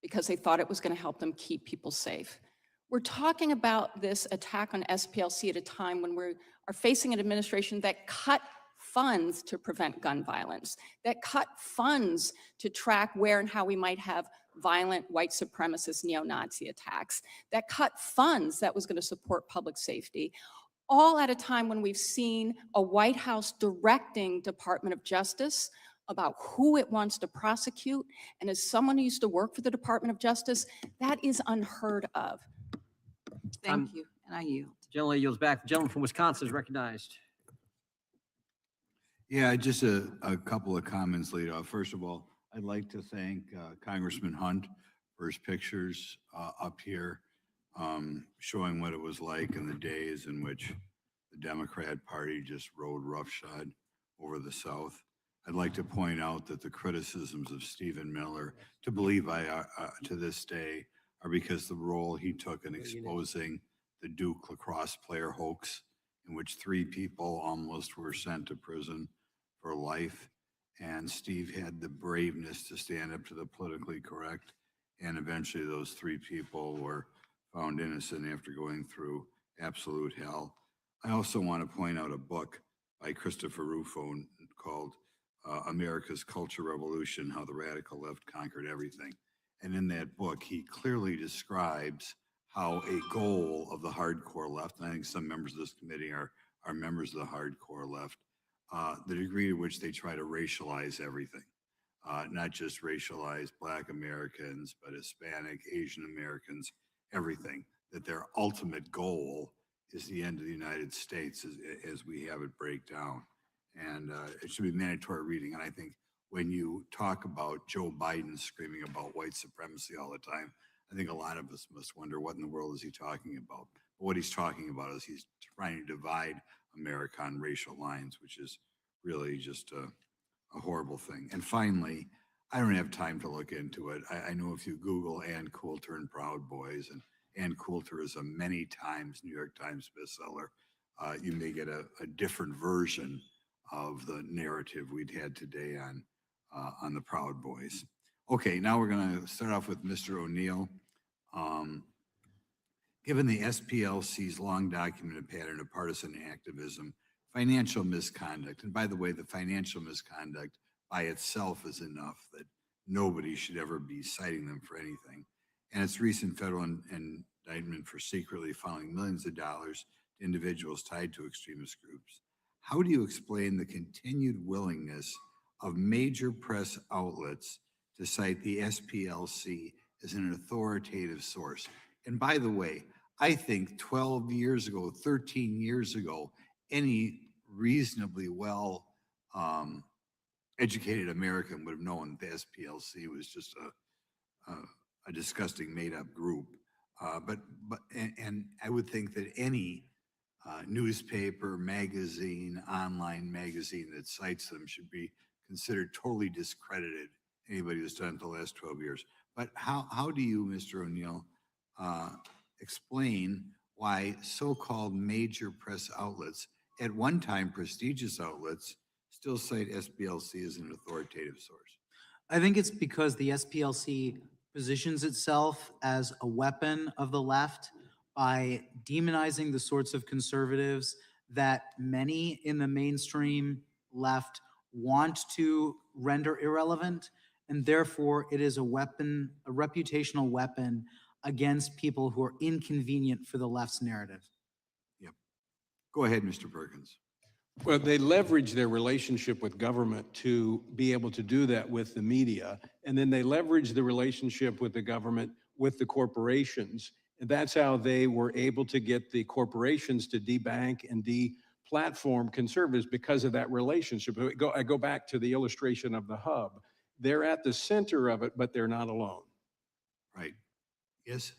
because they thought it was going to help them keep people safe. We're talking about this attack on SPLC at a time when we are facing an administration that cut funds to prevent gun violence, that cut funds to track where and how we might have violent white supremacist neo-Nazi attacks, that cut funds that was going to support public safety, all at a time when we've seen a White House directing Department of Justice about who it wants to prosecute. And as someone who used to work for the Department of Justice, that is unheard of. Thank you, and I yield. Gentleman yields back. The gentleman from Wisconsin is recognized. Yeah, just a couple of comments lead off. First of all, I'd like to thank Congressman Hunt for his pictures up here, showing what it was like in the days in which the Democrat Party just rode roughshod over the South. I'd like to point out that the criticisms of Stephen Miller, to believe to this day, are because the role he took in exposing the Duke lacrosse player hoax, in which 3 people almost were sent to prison for life. And Steve had the braveness to stand up to the politically correct. And eventually those 3 people were found innocent after going through absolute hell. I also want to point out a book by Christopher Rufo called America's Culture Revolution, How the Radical Left Conquered Everything. And in that book, he clearly describes how a goal of the hardcore left, and I think some members of this committee are members of the hardcore left, the degree to which they try to racialize everything, not just racialize Black Americans, but Hispanic, Asian Americans, everything, that their ultimate goal is the end of the United States as we have it break down. And it should be mandatory reading. And I think when you talk about Joe Biden screaming about white supremacy all the time, I think a lot of us must wonder, what in the world is he talking about? But what he's talking about is he's trying to divide America on racial lines, which is really just a horrible thing. And finally, I don't have time to look into it. I know if you Google Ann Coulter and Proud Boys, and Ann Coulter is a many times New York Times bestseller, you may get a different version of the narrative we'd had today on the Proud Boys. Okay, now we're going to start off with Mr. O'Neill. Given the SPLC's long documented pattern of partisan activism, financial misconduct, and by the way, the financial misconduct by itself is enough that nobody should ever be citing them for anything, and its recent federal indictment for secretly funneling millions of dollars to individuals tied to extremist groups, how do you explain the continued willingness of major press outlets to cite the SPLC as an authoritative source? And by the way, I think 12 years ago, 13 years ago, any reasonably well educated American would have known that the SPLC was just a disgusting made-up group. And I would think that any newspaper, magazine, online magazine that cites them should be considered totally discredited, anybody who's done it the last 12 years. But how do you, Mr. O'Neill, explain why so-called major press outlets, at one time prestigious outlets, still cite SPLC as an authoritative source? I think it's because the SPLC positions itself as a weapon of the left by demonizing the sorts of conservatives that many in the mainstream left want to render irrelevant, and therefore it is a weapon, a reputational weapon against people who are inconvenient for the left's narrative. Yep. Go ahead, Mr. Perkins. Well, they leverage their relationship with government to be able to do that with the media. And then they leverage the relationship with the government with the corporations. And that's how they were able to get the corporations to debank and de-platform conservatives, because of that relationship. I go back to the illustration of the hub. They're at the center of it, but they're not alone. Right. Yes.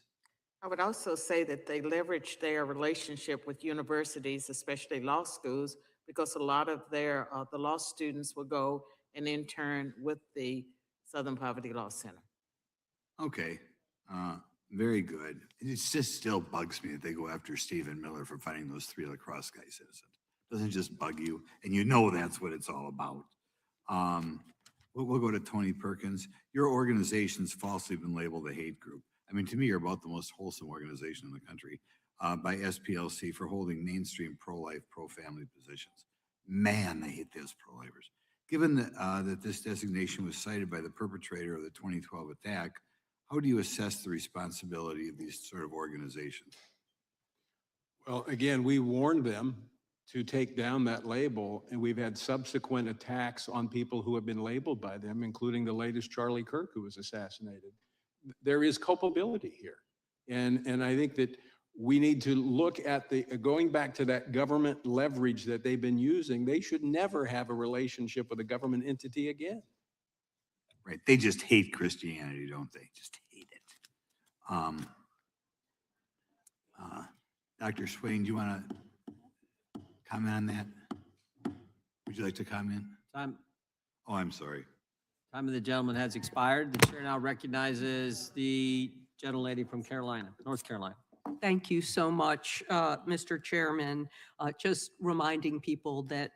I would also say that they leverage their relationship with universities, especially law schools, because a lot of their the law students will go and intern with the Southern Poverty Law Center. Okay. Very good. It just still bugs me that they go after Stephen Miller for finding those 3 lacrosse guys innocent. Doesn't just bug you, and you know that's what it's all about. We'll go to Tony Perkins. Your organization's falsely been labeled a hate group. I mean, to me, you're about the most wholesome organization in the country by SPLC for holding mainstream pro-life, pro-family positions. Man, they hate those pro-lifers. Given that this designation was cited by the perpetrator of the 2012 attack, how do you assess the responsibility of these sort of organizations? Well, again, we warned them to take down that label, and we've had subsequent attacks on people who have been labeled by them, including the latest Charlie Kirk, who was assassinated. There is culpability here. And I think that we need to look at going back to that government leverage that they've been using. They should never have a relationship with a government entity again. Right. They just hate Christianity, don't they? Just hate it. Dr. Swain, do you want to comment on that? Would you like to comment? Time. Oh, I'm sorry. Time of the gentleman has expired. The chair now recognizes the gentlelady from Carolina, North Carolina. Thank you so much, Mr. Chairman. Just reminding people that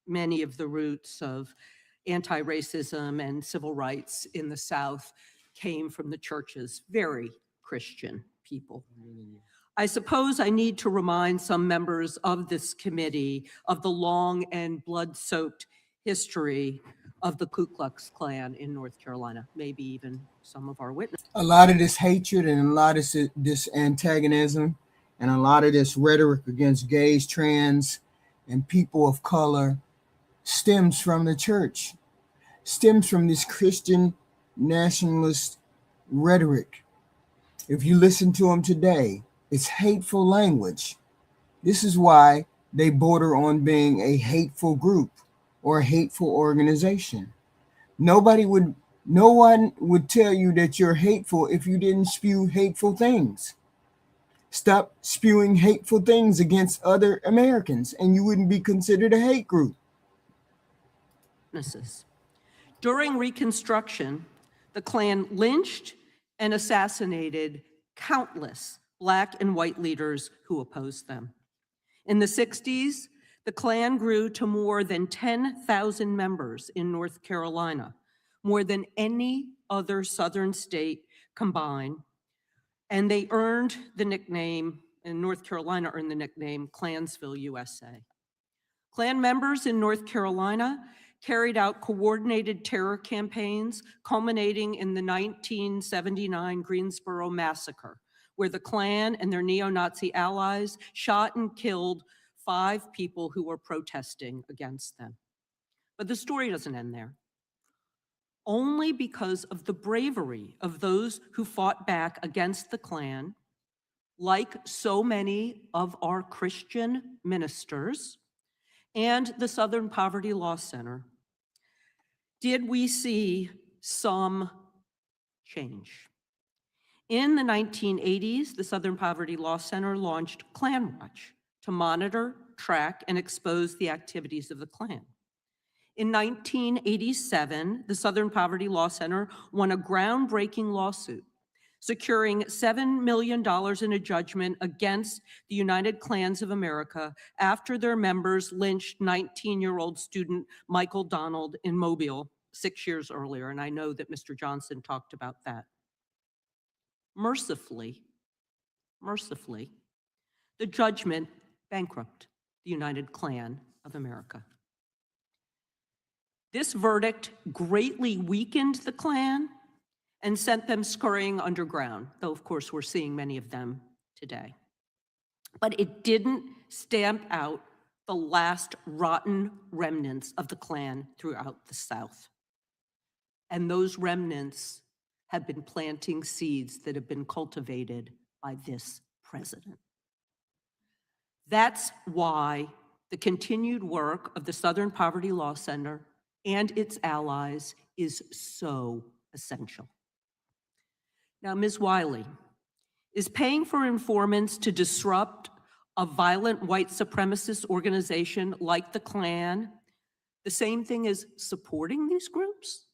many of the roots of anti-racism and civil rights in the South came from the churches, very Christian people. I suppose I need to remind some members of this committee of the long and blood-soaked history of the Ku Klux Klan in North Carolina, maybe even some of our witnesses. A lot of this hatred and a lot of this antagonism and a lot of this rhetoric against gays, trans, and people of color stems from the church, stems from this Christian nationalist rhetoric. If you listen to them today, it's hateful language. This is why they border on being a hateful group or a hateful organization. No one would tell you that you're hateful if you didn't spew hateful things. Stop spewing hateful things against other Americans and you wouldn't be considered a hate group. During Reconstruction, the Klan lynched and assassinated countless Black and white leaders who opposed them. In the 60s, the Klan grew to more than 10,000 members in North Carolina, more than any other Southern state combined, and they earned the nickname, and North Carolina earned the nickname Klansville, USA. Klan members in North Carolina carried out coordinated terror campaigns culminating in the 1979 Greensboro Massacre, where the Klan and their neo-Nazi allies shot and killed 5 people who were protesting against them. But the story doesn't end there. Only because of the bravery of those who fought back against the Klan, like so many of our Christian ministers and the Southern Poverty Law Center, did we see some change. In the 1980s, the Southern Poverty Law Center launched Klan Watch to monitor, track, and expose the activities of the Klan. In 1987, the Southern Poverty Law Center won a groundbreaking lawsuit, securing $7 million in a judgment against the United Klans of America after their members lynched 19-year-old student Michael Donald in Mobile 6 years earlier, and I know that Mr. Johnson talked about that. Mercifully, the judgment bankrupted the United Klan of America. This verdict greatly weakened the Klan and sent them scurrying underground, though of course we're seeing many of them today. But it didn't stamp out the last rotten remnants of the Klan throughout the South. And those remnants have been planting seeds that have been cultivated by this president. That's why the continued work of the Southern Poverty Law Center and its allies is so essential. Now, Ms. Wiley, is paying for informants to disrupt a violent white supremacist organization like the Klan the same thing as supporting these groups?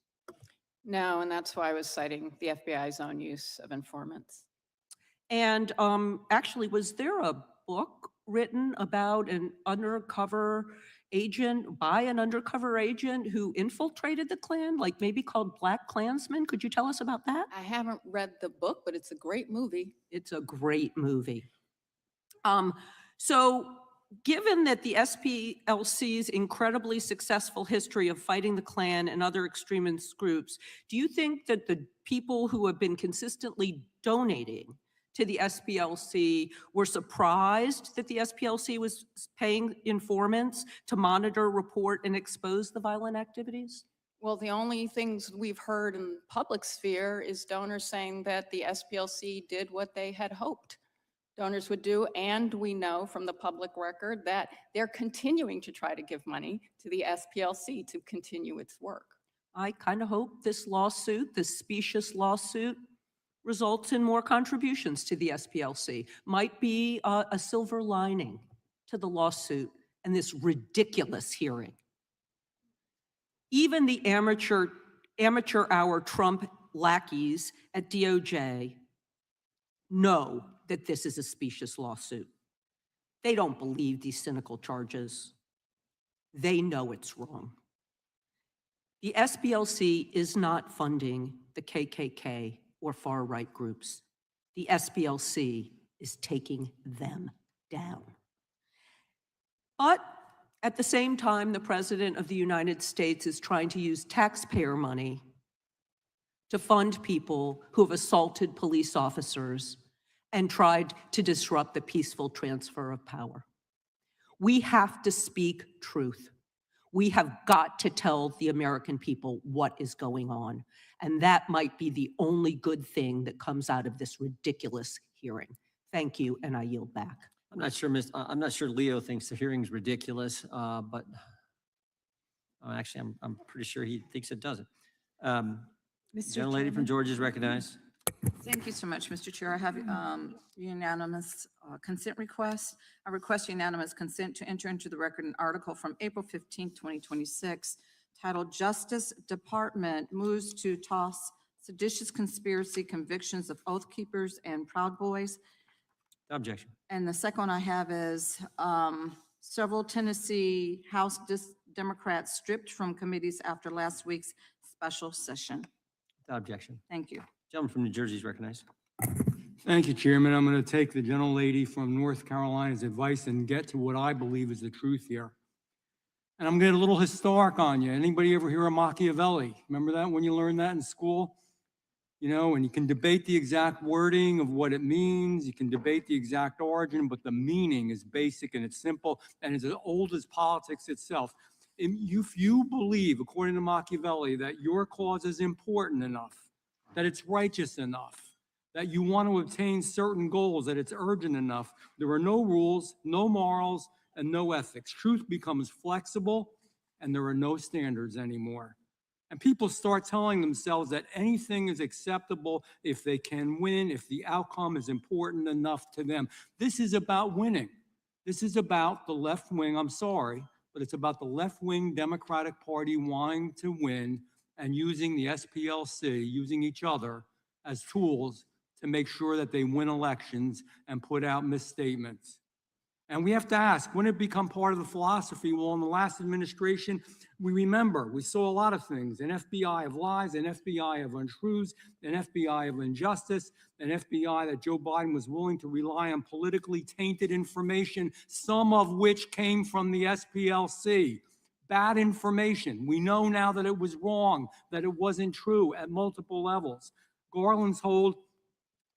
No, and that's why I was citing the FBI's own use of informants. And actually, was there a book written about an undercover agent, by an undercover agent who infiltrated the Klan, like maybe called Black Klansman? Could you tell us about that? I haven't read the book, but it's a great movie. It's a great movie. So given that the SPLC's incredibly successful history of fighting the Klan and other extremist groups, do you think that the people who have been consistently donating to the SPLC were surprised that the SPLC was paying informants to monitor, report, and expose the violent activities? Well, the only things we've heard in the public sphere is donors saying that the SPLC did what they had hoped donors would do, and we know from the public record that they're continuing to try to give money to the SPLC to continue its work. I kind of hope this lawsuit, this specious lawsuit, results in more contributions to the SPLC. Might be a silver lining to the lawsuit and this ridiculous hearing. Even the amateur hour Trump lackeys at DOJ know that this is a specious lawsuit. They don't believe these cynical charges. They know it's wrong. The SPLC is not funding the KKK or far-right groups. The SPLC is taking them down. But at the same time, the President of the United States is trying to use taxpayer money to fund people who have assaulted police officers and tried to disrupt the peaceful transfer of power. We have to speak truth. We have got to tell the American people what is going on. And that might be the only good thing that comes out of this ridiculous hearing. Thank you, and I yield back. I'm not sure Leo thinks the hearing's ridiculous, but actually, I'm pretty sure he thinks it doesn't. Gentlelady from Georgia is recognized. Thank you so much, Mr. Chair. I have unanimous consent request. I request unanimous consent to enter into the record an article from April 15, 2026, titled Justice Department Moves to Toss Seditious Conspiracy Convictions of Oath Keepers and Proud Boys. Objection. And the second one I have is several Tennessee House Democrats stripped from committees after last week's special session. Objection. Thank you. Gentleman from New Jersey is recognized. Thank you, Chairman. I'm going to take the gentlelady from North Carolina's advice and get to what I believe is the truth here. And I'm getting a little historic on you. Anybody ever hear of Machiavelli? Remember that when you learned that in school? You know, and you can debate the exact wording of what it means. You can debate the exact origin, but the meaning is basic and it's simple and it's as old as politics itself. If you believe, according to Machiavelli, that your cause is important enough, that it's righteous enough, that you want to obtain certain goals, that it's urgent enough, there are no rules, no morals, and no ethics. Truth becomes flexible, and there are no standards anymore. And people start telling themselves that anything is acceptable if they can win, if the outcome is important enough to them. This is about winning. This is about the left wing, I'm sorry, but it's about the left-wing Democratic Party wanting to win and using the SPLC, using each other as tools to make sure that they win elections and put out misstatements. And we have to ask, when it become part of the philosophy? Well, in the last administration, we saw a lot of things, an FBI of lies, an FBI of untruths, an FBI of injustice, an FBI that Joe Biden was willing to rely on politically tainted information, some of which came from the SPLC. Bad information. We know now that it was wrong, that it wasn't true at multiple levels. Garland told,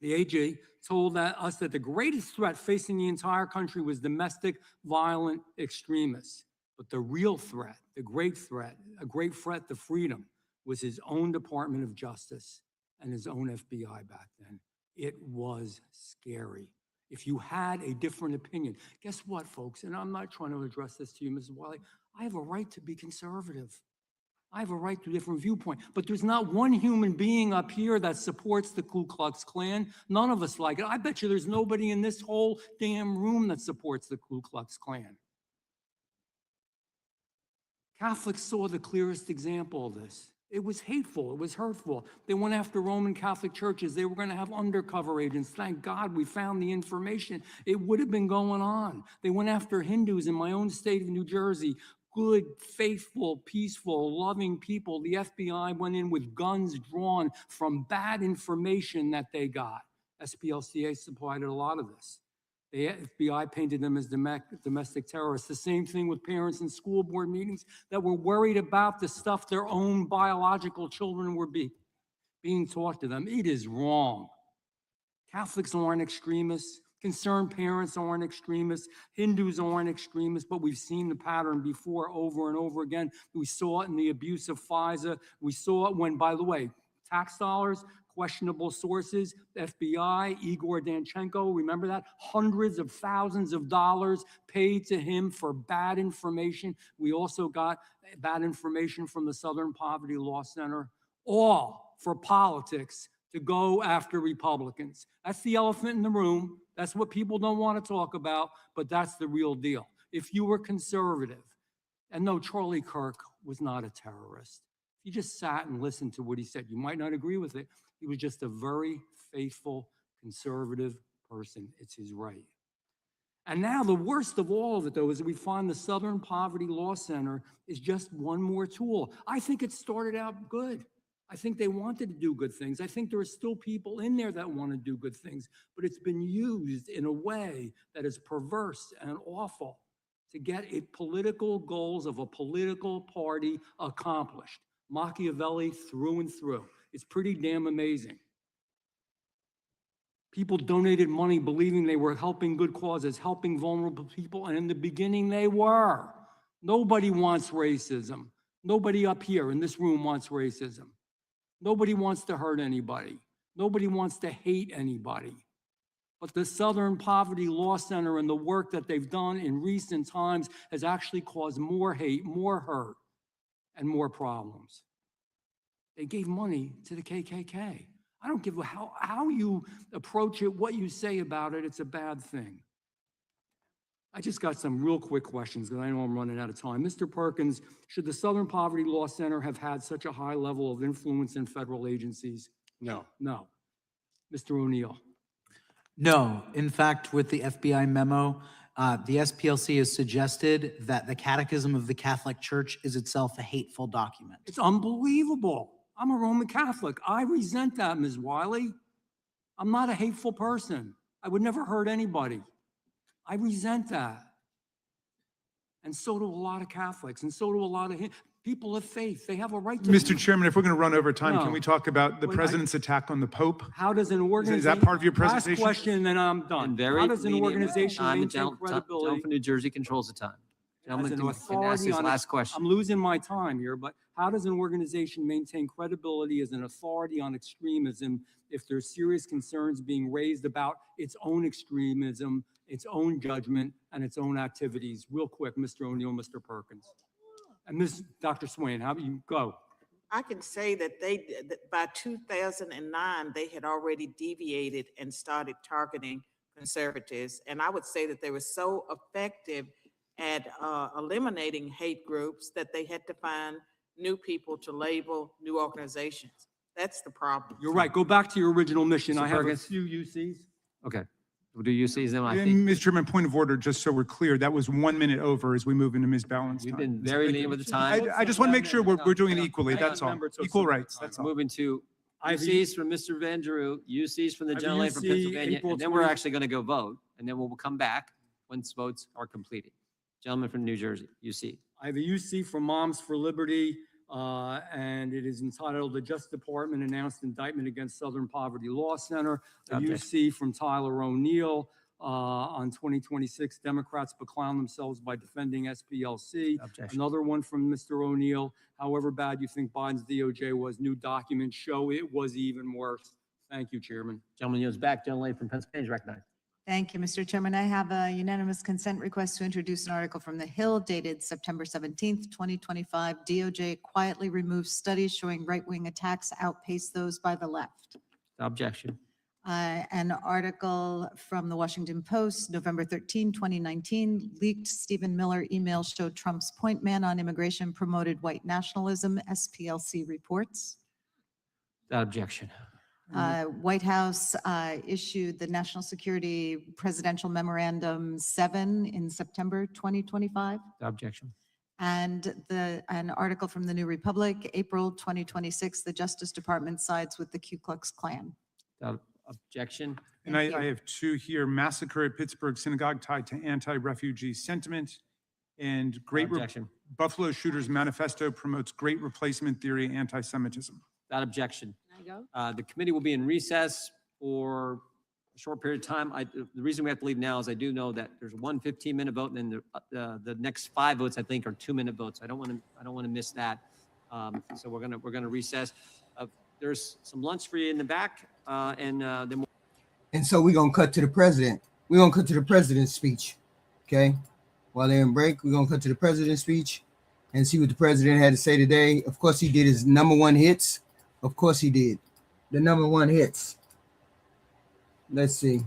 the AG, told us that the greatest threat facing the entire country was domestic violent extremists. But the real threat, the great threat, a great threat to freedom was his own Department of Justice and his own FBI back then. It was scary. If you had a different opinion, guess what, folks? And I'm not trying to address this to you, Mrs. Wiley. I have a right to be conservative. I have a right to a different viewpoint, but there's not one human being up here that supports the Ku Klux Klan. None of us like it. I bet you there's nobody in this whole damn room that supports the Ku Klux Klan. Catholics saw the clearest example of this. It was hateful. It was hurtful. They went after Roman Catholic churches. They were going to have undercover agents. Thank God we found the information. It would have been going on. They went after Hindus in my own state of New Jersey. Good, faithful, peaceful, loving people. The FBI went in with guns drawn from bad information that they got. SPLCA supplied a lot of this. The FBI painted them as domestic terrorists. The same thing with parents in school board meetings that were worried about the stuff their own biological children were being taught to them. It is wrong. Catholics aren't extremists. Concerned parents aren't extremists. Hindus aren't extremists, but we've seen the pattern before over and over again. We saw it in the abuse of FISA. We saw it when, by the way, tax dollars, questionable sources, FBI, Igor Danchenko, remember that? Hundreds of thousands of dollars paid to him for bad information. We also got bad information from the Southern Poverty Law Center, all for politics to go after Republicans. That's the elephant in the room. That's what people don't want to talk about, but that's the real deal. If you were conservative, and no, Charlie Kirk was not a terrorist. You just sat and listened to what he said. You might not agree with it. He was just a very faithful, conservative person. It's his right. And now the worst of all of it, though, is that we find the Southern Poverty Law Center is just one more tool. I think it started out good. I think they wanted to do good things. I think there are still people in there that want to do good things, but it's been used in a way that is perverse and awful to get political goals of a political party accomplished. Machiavelli through and through. It's pretty damn amazing. People donated money believing they were helping good causes, helping vulnerable people, and in the beginning they were. Nobody wants racism. Nobody up here in this room wants racism. Nobody wants to hurt anybody. Nobody wants to hate anybody. But the Southern Poverty Law Center and the work that they've done in recent times has actually caused more hate, more hurt, and more problems. They gave money to the KKK. I don't give a how you approach it, what you say about it, it's a bad thing. I just got some real quick questions because I know I'm running out of time. Mr. Perkins, should the Southern Poverty Law Center have had such a high level of influence in federal agencies? No. No. Mr. O'Neill? No, in fact, with the FBI memo, the SPLC has suggested that the Catechism of the Catholic Church is itself a hateful document. It's unbelievable. I'm a Roman Catholic. I resent that, Ms. Wiley. I'm not a hateful person. I would never hurt anybody. I resent that. And so do a lot of Catholics, and so do a lot of people of faith. They have a right to. Mr. Chairman, if we're going to run over time, No. can we talk about the Wait, president's attack on the Pope? How does an organization? Is that part of your presentation? Last question, then I'm done. How does an organization maintain credibility? Gentleman from New Jersey controls the time. As Gentleman an can ask authority his on last question. I'm losing my time here, but how does an organization maintain credibility as an authority on extremism if there's serious concerns being raised about its own extremism, its own judgment, and its own activities? Real quick, Mr. O'Neill, Mr. Perkins. And Dr. Swain, how about you go? I can say that by 2009, they had already deviated and started targeting conservatives. And I would say that they were so effective at eliminating hate groups that they had to find new people to label new organizations. That's the problem. You're right. Go back to your original mission. Mr. I have a Perkins? few UCs. Okay. We'll do UCs then. I And think Mr. Chairman, point of order, just so we're clear, that was 1 minute over as we move into Ms. Balance we've time. been very lenient with the time. I just want to make sure we're doing it equally, Hang on, that's all. remember, it's Equal also- rights, that's all. Moving to I have a UCs from Mr. Van Drew, UCs from the I have a gentle lady from UC, Pennsylvania, April and then we're 20 actually going to go vote, and then we'll come back once votes are completed. Gentleman from New Jersey, UC. I have a UC from Moms for Liberty, and it is entitled "The Justice Department Announced Indictment Against Southern Poverty Law Center." A Okay. UC from Tyler O'Neill on 2026, Democrats beclown themselves by defending SPLC. Objection. Another one from Mr. O'Neill. However bad you think Biden's DOJ was, new documents show it was even worse. Thank you, Chairman. Gentleman yields back. Gentle lady from Pennsylvania is recognized. Thank you, Mr. Chairman. I have a unanimous consent request to introduce an article from the Hill dated September 17th, 2025. DOJ quietly removes studies showing right-wing attacks outpace those by the left. Objection. An article from the Washington Post, November 13, 2019, leaked Stephen Miller email showed Trump's point man on immigration promoted white nationalism, SPLC reports. Without objection. White House issued the National Security Presidential Memorandum 7 in September 2025. Without objection. And an article from the New Republic, April 2026, the Justice Department sides with the Ku Klux Klan. Without objection. And I have two here, massacre at Pittsburgh synagogue tied to anti-refugee sentiment, and Objection. Buffalo Shooters Manifesto promotes great replacement theory, anti-Semitism. Without objection. Can I go? The committee will be in recess for a short period of time. The reason we have to leave now is I do know that there's one 15-minute vote, and then the next 5 votes, I think, are 2-minute votes. I don't want to miss that. So we're gonna recess. There's some lunch for you in the back, and then we'll. And so we're gonna cut to the president. We're gonna cut to the president's speech. Okay. While they're in break, we're gonna cut to the president's speech and see what the president had to say today. Of course, he did his #1 hits. Of course, he did the #1 hits. Let's see.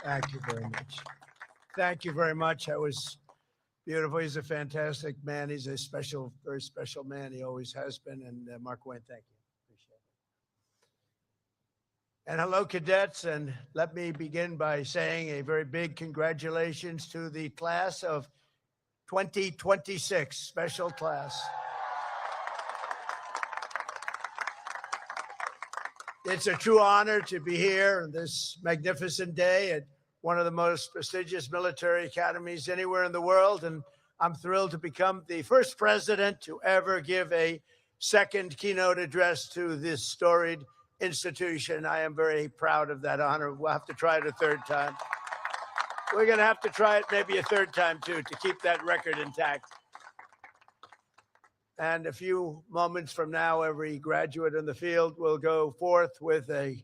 Thank you very much. Thank you very much. That was beautiful. He's a fantastic man. He's a special, very special man. He always has been. And Mark Wayne, thank you. Appreciate it. And hello, cadets. And let me begin by saying a very big congratulations to the class of 2026, special class. It's a true honor to be here on this magnificent day at one of the most prestigious military academies anywhere in the world. And I'm thrilled to become the first president to ever give a second keynote address to this storied institution. I am very proud of that honor. We'll have to try it a third time. We're going to have to try it maybe a third time, too, to keep that record intact. And a few moments from now, every graduate in the field will go forth with a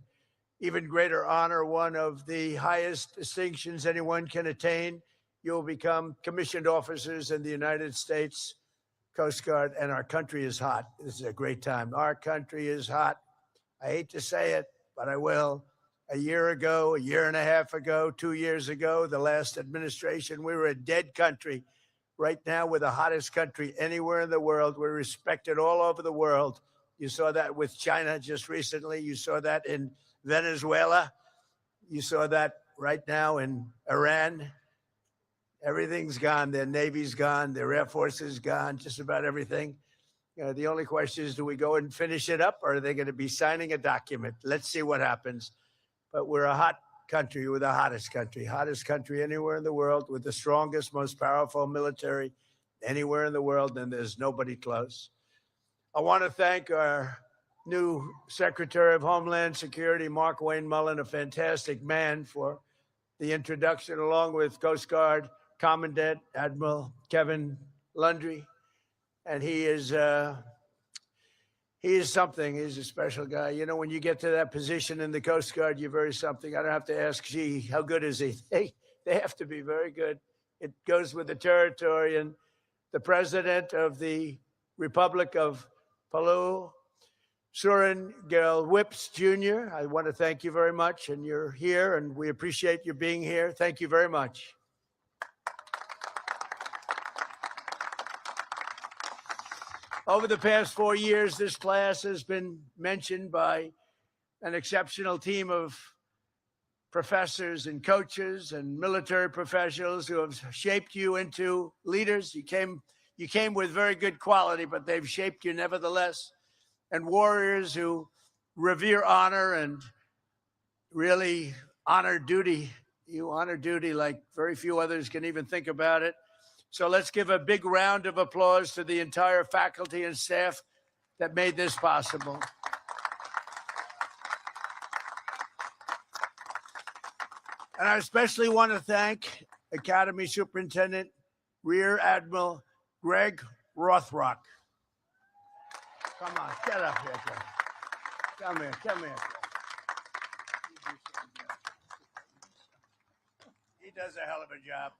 even greater honor, one of the highest distinctions anyone can attain. You'll become commissioned officers in the United States Coast Guard, and our country is hot. This is a great time. Our country is hot. I hate to say it, but I will. A year ago, a year and a half ago, 2 years ago, the last administration, we were a dead country. Right now, we're the hottest country anywhere in the world. We're respected all over the world. You saw that with China just recently. You saw that in Venezuela. You saw that right now in Iran. Everything's gone. Their Navy's gone. Their Air Force is gone. Just about everything. The only question is, do we go and finish it up, or are they going to be signing a document? Let's see what happens. But we're a hot country. We're the hottest country anywhere in the world, with the strongest, most powerful military anywhere in the world, and there's nobody close. I want to thank our new Secretary of Homeland Security, Mark Wayne Mullen, a fantastic man, for the introduction, along with Coast Guard Commandant Admiral Kevin Lundry. And he is something. He's a special guy. You know, when you get to that position in the Coast Guard, you're very something. I don't have to ask, gee, how good is he? They have to be very good. It goes with the territory. And the president of the Republic of Palau, Surin Gel Whips Jr., I want to thank you very much. And you're here, and we appreciate you being here. Thank you very much. Over the past 4 years, this class has been mentioned by an exceptional team of professors and coaches and military professionals who have shaped you into leaders. You came with very good quality, but they've shaped you nevertheless. And warriors who revere honor and really honor duty. You honor duty like very few others can even think about it. So let's give a big round of applause to the entire faculty and staff that made this possible. And I especially want to thank Academy Superintendent Rear Admiral Greg Rothrock. Come on, get up here, Greg. Come here. He does a hell of a job.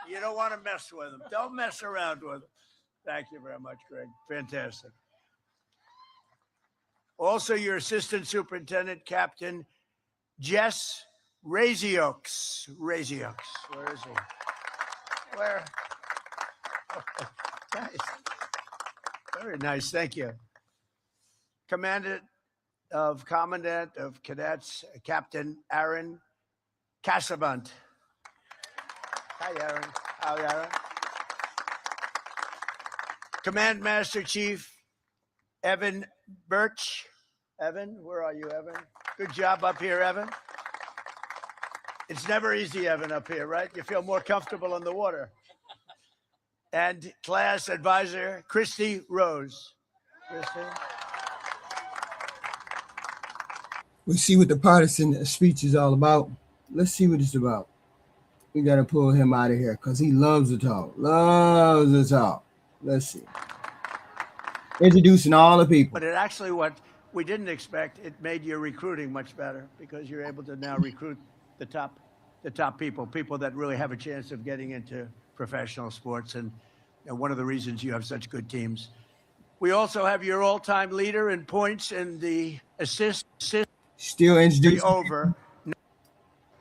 You don't want to mess with him. Don't mess around with him. Thank you very much, Greg. Fantastic. Also, your Assistant Superintendent, Captain Jess Razioks. Where is he? Where? Nice. Very nice. Thank you. Commandant of Cadets, Captain Aaron Casabant. Hi, Aaron. Hi, Aaron. Command Master Chief Evan Birch. Evan, where are you, Evan? Good job up here, Evan. It's never easy, Evan, up here, right? You feel more comfortable in the water. And class advisor Christy Rose. Christy. We see what the partisan speech is all about. Let's see what it's about. We got to pull him out of here because he loves to talk. Let's see. Introducing all the people. But it actually, what we didn't expect, it made your recruiting much better because you're able to now recruit the top people that really have a chance of getting into professional sports. And one of the reasons you have such good teams. We also have your all-time leader in points in the assist. Still introducing. Over.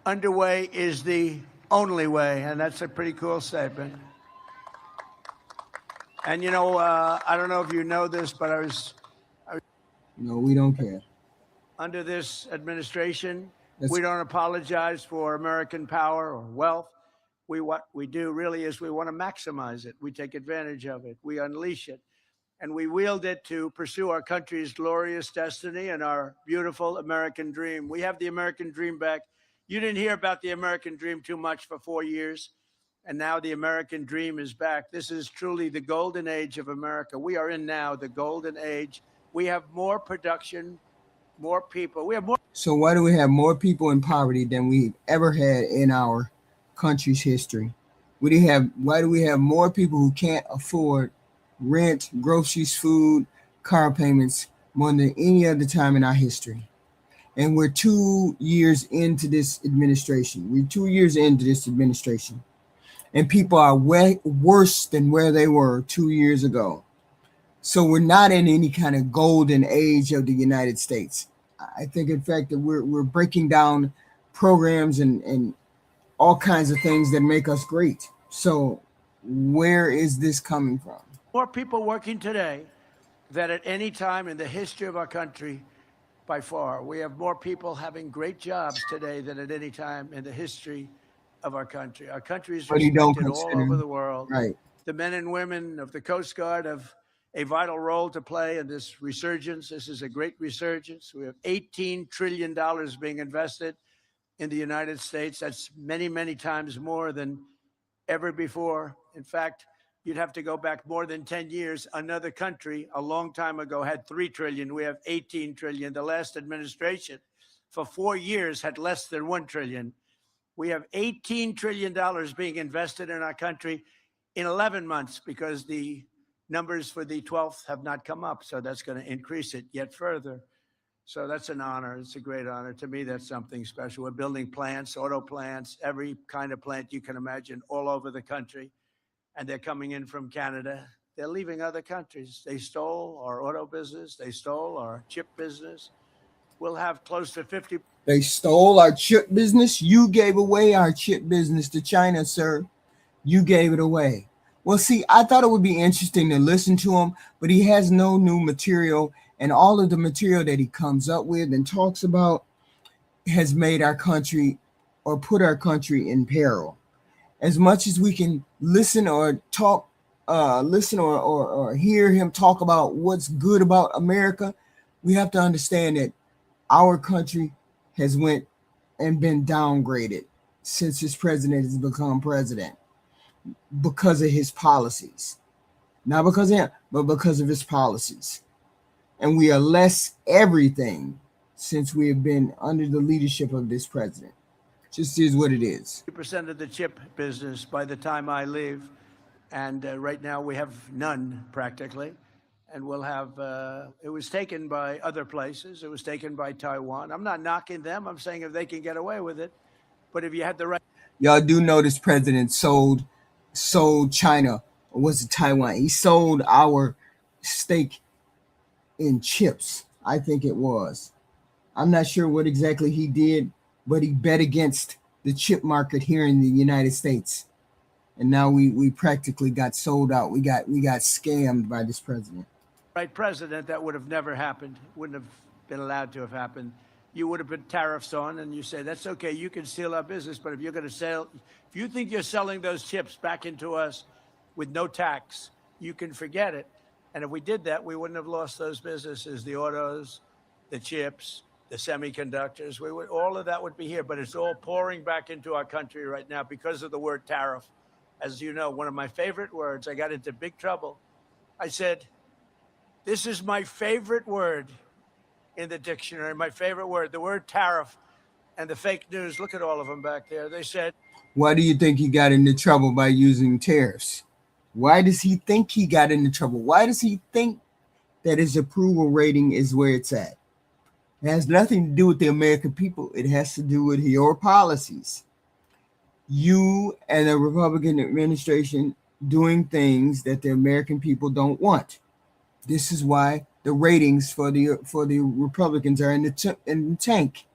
underway is the only way, and that's a pretty cool statement. And you know, I don't know if you know this, but I was No, we don't care. under this administration, That's- we don't apologize for American power or wealth. What we do really is we want to maximize it. We take advantage of it. We unleash it. And we wield it to pursue our country's glorious destiny and our beautiful American dream. We have the American dream back. You didn't hear about the American dream too much for 4 years. And now the American dream is back. This is truly the golden age of America. We are in now the golden age. We have more production, more people. We have more. So why do we have more people in poverty than we've ever had in our country's history? Why do we have more people who can't afford rent, groceries, food, car payments more than any other time in our history? And we're 2 years into this administration. And people are way worse than where they were 2 years ago. So we're not in any kind of golden age of the United States. I think, in fact, that we're breaking down programs and all kinds of things that make us great. So where is this coming from? More people working today than at any time in the history of our country by far. We have more people having great jobs today than at any time in the history of our country. Our country is But you don't respected all consider- over the world. Right. The men and women of the Coast Guard have a vital role to play in this resurgence. This is a great resurgence. We have $18 trillion being invested in the United States. That's many, many times more than ever before. In fact, you'd have to go back more than 10 years. Another country a long time ago had 3 trillion. We have 18 trillion. The last administration for 4 years had less than 1 trillion. We have $18 trillion being invested in our country in 11 months because the numbers for the 12th have not come up. So that's going to increase it yet further. So that's an honor. It's a great honor. To me, that's something special. We're building plants, auto plants, every kind of plant you can imagine all over the country. And they're coming in from Canada. They're leaving other countries. They stole our auto business. They stole our chip business. We'll have close to 50. They stole our chip business. You gave away our chip business to China, sir. You gave it away. Well, see, I thought it would be interesting to listen to him, but he has no new material. And all of the material that he comes up with and talks about has made our country or put our country in peril. As much as we can listen or talk, or hear him talk about what's good about America, we have to understand that our country has went and been downgraded since this president has become president because of his policies. Not because of him, but because of his policies. And we are less everything since we have been under the leadership of this president. Just is what it is. 2% of the chip business by the time I leave. And right now we have none practically. And we'll have, it was taken by other places. It was taken by Taiwan. I'm not knocking them. I'm saying if they can get away with it. But if you had the right. Y'all do know this president sold China, or was it Taiwan? He sold our stake in chips. I think it was. I'm not sure what exactly he did, but he bet against the chip market here in the United States. And now we practically got sold out. We got scammed by this president. Right president, that would have never happened. Wouldn't have been allowed to have happened. You would have put tariffs on and you say, that's okay, you can steal our business, but if you're going to sell, if you think you're selling those chips back into us with no tax, you can forget it. And if we did that, we wouldn't have lost those businesses, the autos, the chips, the semiconductors. All of that would be here, but it's all pouring back into our country right now because of the word tariff. As you know, one of my favorite words, I got into big trouble. I said, this is my favorite word in the dictionary, my favorite word, the word tariff. And the fake news, look at all of them back there. They said, why do you think he got into trouble by using tariffs? Why does he think he got into trouble? Why does he think that his approval rating is where it's at? It has nothing to do with the American people. It has to do with your policies. You and the Republican administration doing things that the American people don't want. This is why the ratings for the Republicans are in the tank.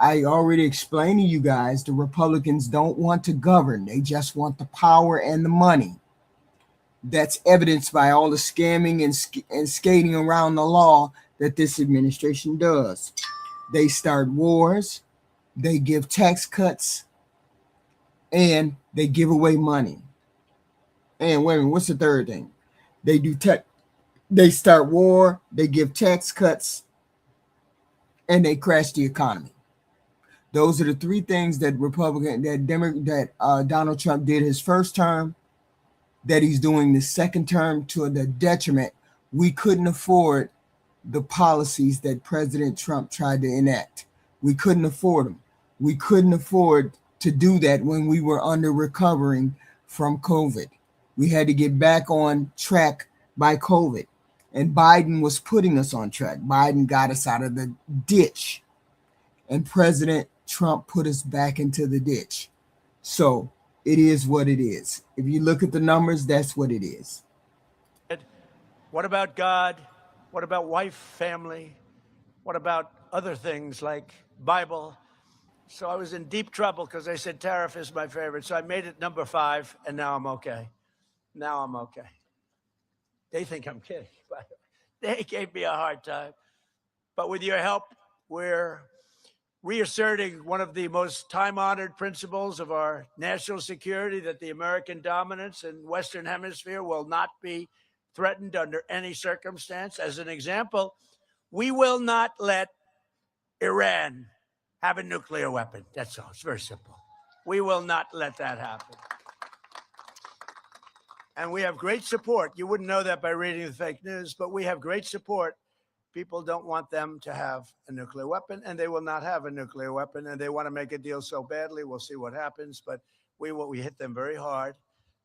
I already explained to you guys the Republicans don't want to govern. They just want the power and the money. That's evidenced by all the scamming and skating around the law that this administration does. They start wars, they give tax cuts, and they give away money. And wait a minute, what's the third thing? They start war, they give tax cuts, and they crash the economy. Those are the three things that Donald Trump did his first term, that he's doing the second term to the detriment. We couldn't afford the policies that President Trump tried to enact. We couldn't afford them. We couldn't afford to do that when we were recovering from COVID. We had to get back on track by COVID. And Biden was putting us on track. Biden got us out of the ditch. And President Trump put us back into the ditch. So it is what it is. If you look at the numbers, that's what it is. What about God? What about wife, family? What about other things like Bible? So I was in deep trouble because I said tariff is my favorite. So I made it number 5, and now I'm okay. Now I'm okay. They think I'm kidding. But they gave me a hard time. But with your help, we're reasserting one of the most time-honored principles of our national security, that the American dominance in Western Hemisphere will not be threatened under any circumstance. As an example, we will not let Iran have a nuclear weapon. That's all. It's very simple. We will not let that happen. And we have great support. You wouldn't know that by reading the fake news, but we have great support. People don't want them to have a nuclear weapon, and they will not have a nuclear weapon, and they want to make a deal so badly. We'll see what happens, but we hit them very hard.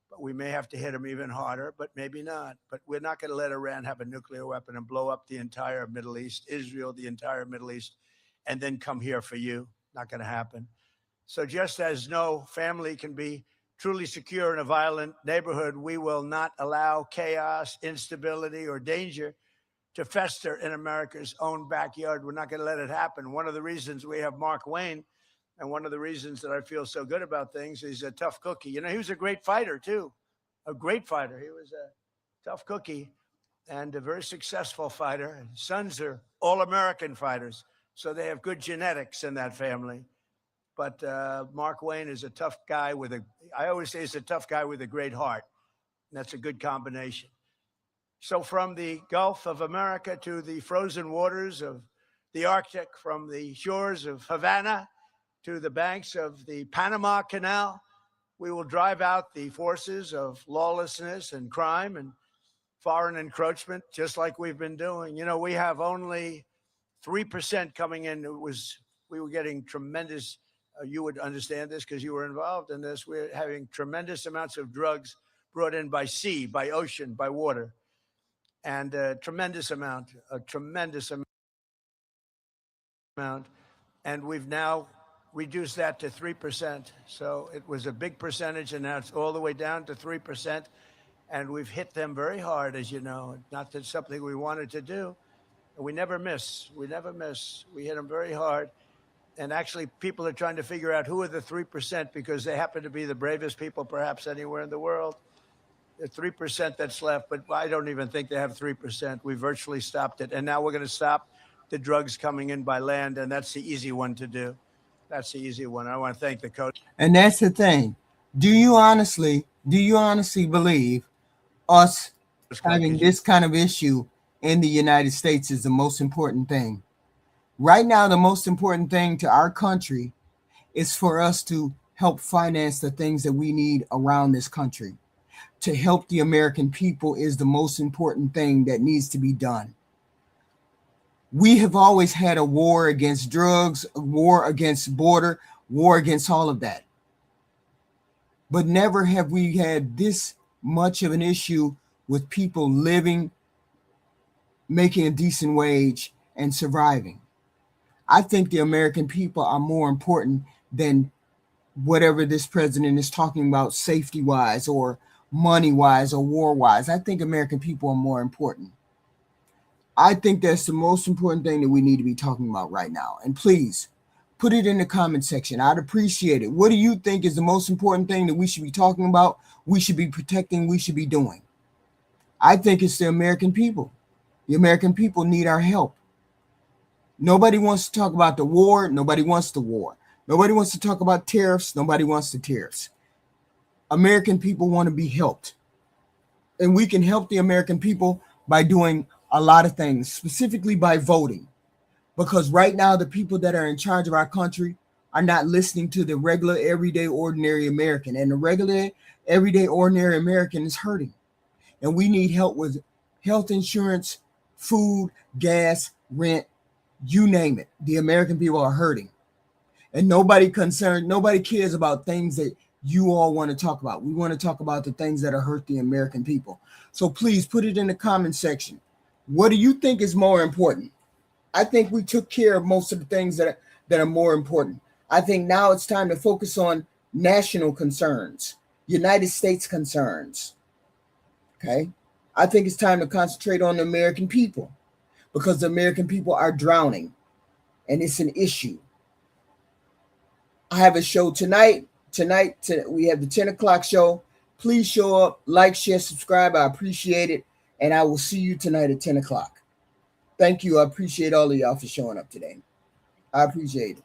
But we may have to hit them even harder, but maybe not. But we're not going to let Iran have a nuclear weapon and blow up the entire Middle East, Israel, the entire Middle East, and then come here for you. Not going to happen. So just as no family can be truly secure in a violent neighborhood, we will not allow chaos, instability, or danger to fester in America's own backyard. We're not going to let it happen. One of the reasons we have Mark Wayne, and one of the reasons that I feel so good about things, he's a tough cookie. You know, he was a great fighter, too. A great fighter. He was a tough cookie and a very successful fighter. And his sons are all-American fighters, so they have good genetics in that family. But Mark Wayne is a tough guy I always say he's a tough guy with a great heart. And that's a good combination. So from the Gulf of America to the frozen waters of the Arctic, from the shores of Havana to the banks of the Panama Canal, we will drive out the forces of lawlessness and crime and foreign encroachment, just like we've been doing. You know, we have only 3% coming in. We were getting tremendous, you would understand this because you were involved in this. We're having tremendous amounts of drugs brought in by sea, by ocean, by water. And a tremendous amount. And we've now reduced that to 3%. So it was a big percentage, and now it's all the way down to 3%. And we've hit them very hard, as you know. Not that it's something we wanted to do. We never miss. We never miss. We hit them very hard. And actually, people are trying to figure out who are the 3% because they happen to be the bravest people perhaps anywhere in the world. The 3% that's left, but I don't even think they have 3%. We virtually stopped it. And now we're going to stop the drugs coming in by land, and that's the easy one to do. That's the easy one. I want to thank the coach. And that's the thing. Do you honestly believe us having this kind of issue in the United States is the most important thing? Right now, the most important thing to our country is for us to help finance the things that we need around this country. To help the American people is the most important thing that needs to be done. We have always had a war against drugs, a war against border, war against all of that. But never have we had this much of an issue with people living, making a decent wage, and surviving. I think the American people are more important than whatever this president is talking about safety-wise or money-wise or war-wise. I think American people are more important. I think that's the most important thing that we need to be talking about right now. And please Put it in the comment section. I'd appreciate it. What do you think is the most important thing that we should be talking about, we should be protecting, we should be doing? I think it's the American people. The American people need our help. Nobody wants to talk about the war. Nobody wants the war. Nobody wants to talk about tariffs. Nobody wants the tariffs. American people want to be helped. And we can help the American people by doing a lot of things, specifically by voting. Because right now, the people that are in charge of our country are not listening to the regular, everyday, ordinary American. And the regular, everyday, ordinary American is hurting. And we need help with health insurance, food, gas, rent, you name it. The American people are hurting. And nobody cares about things that you all want to talk about. We want to talk about the things that hurt the American people. So please put it in the comment section. What do you think is more important? I think we took care of most of the things that are more important. I think now it's time to focus on national concerns, United States concerns. Okay? I think it's time to concentrate on the American people because the American people are drowning and it's an issue. I have a show tonight. We have the 10 o'clock show. Please show up, like, share, subscribe. I appreciate it. And I will see you tonight at 10 o'clock. Thank you. I appreciate all of y'all for showing up today. I appreciate it.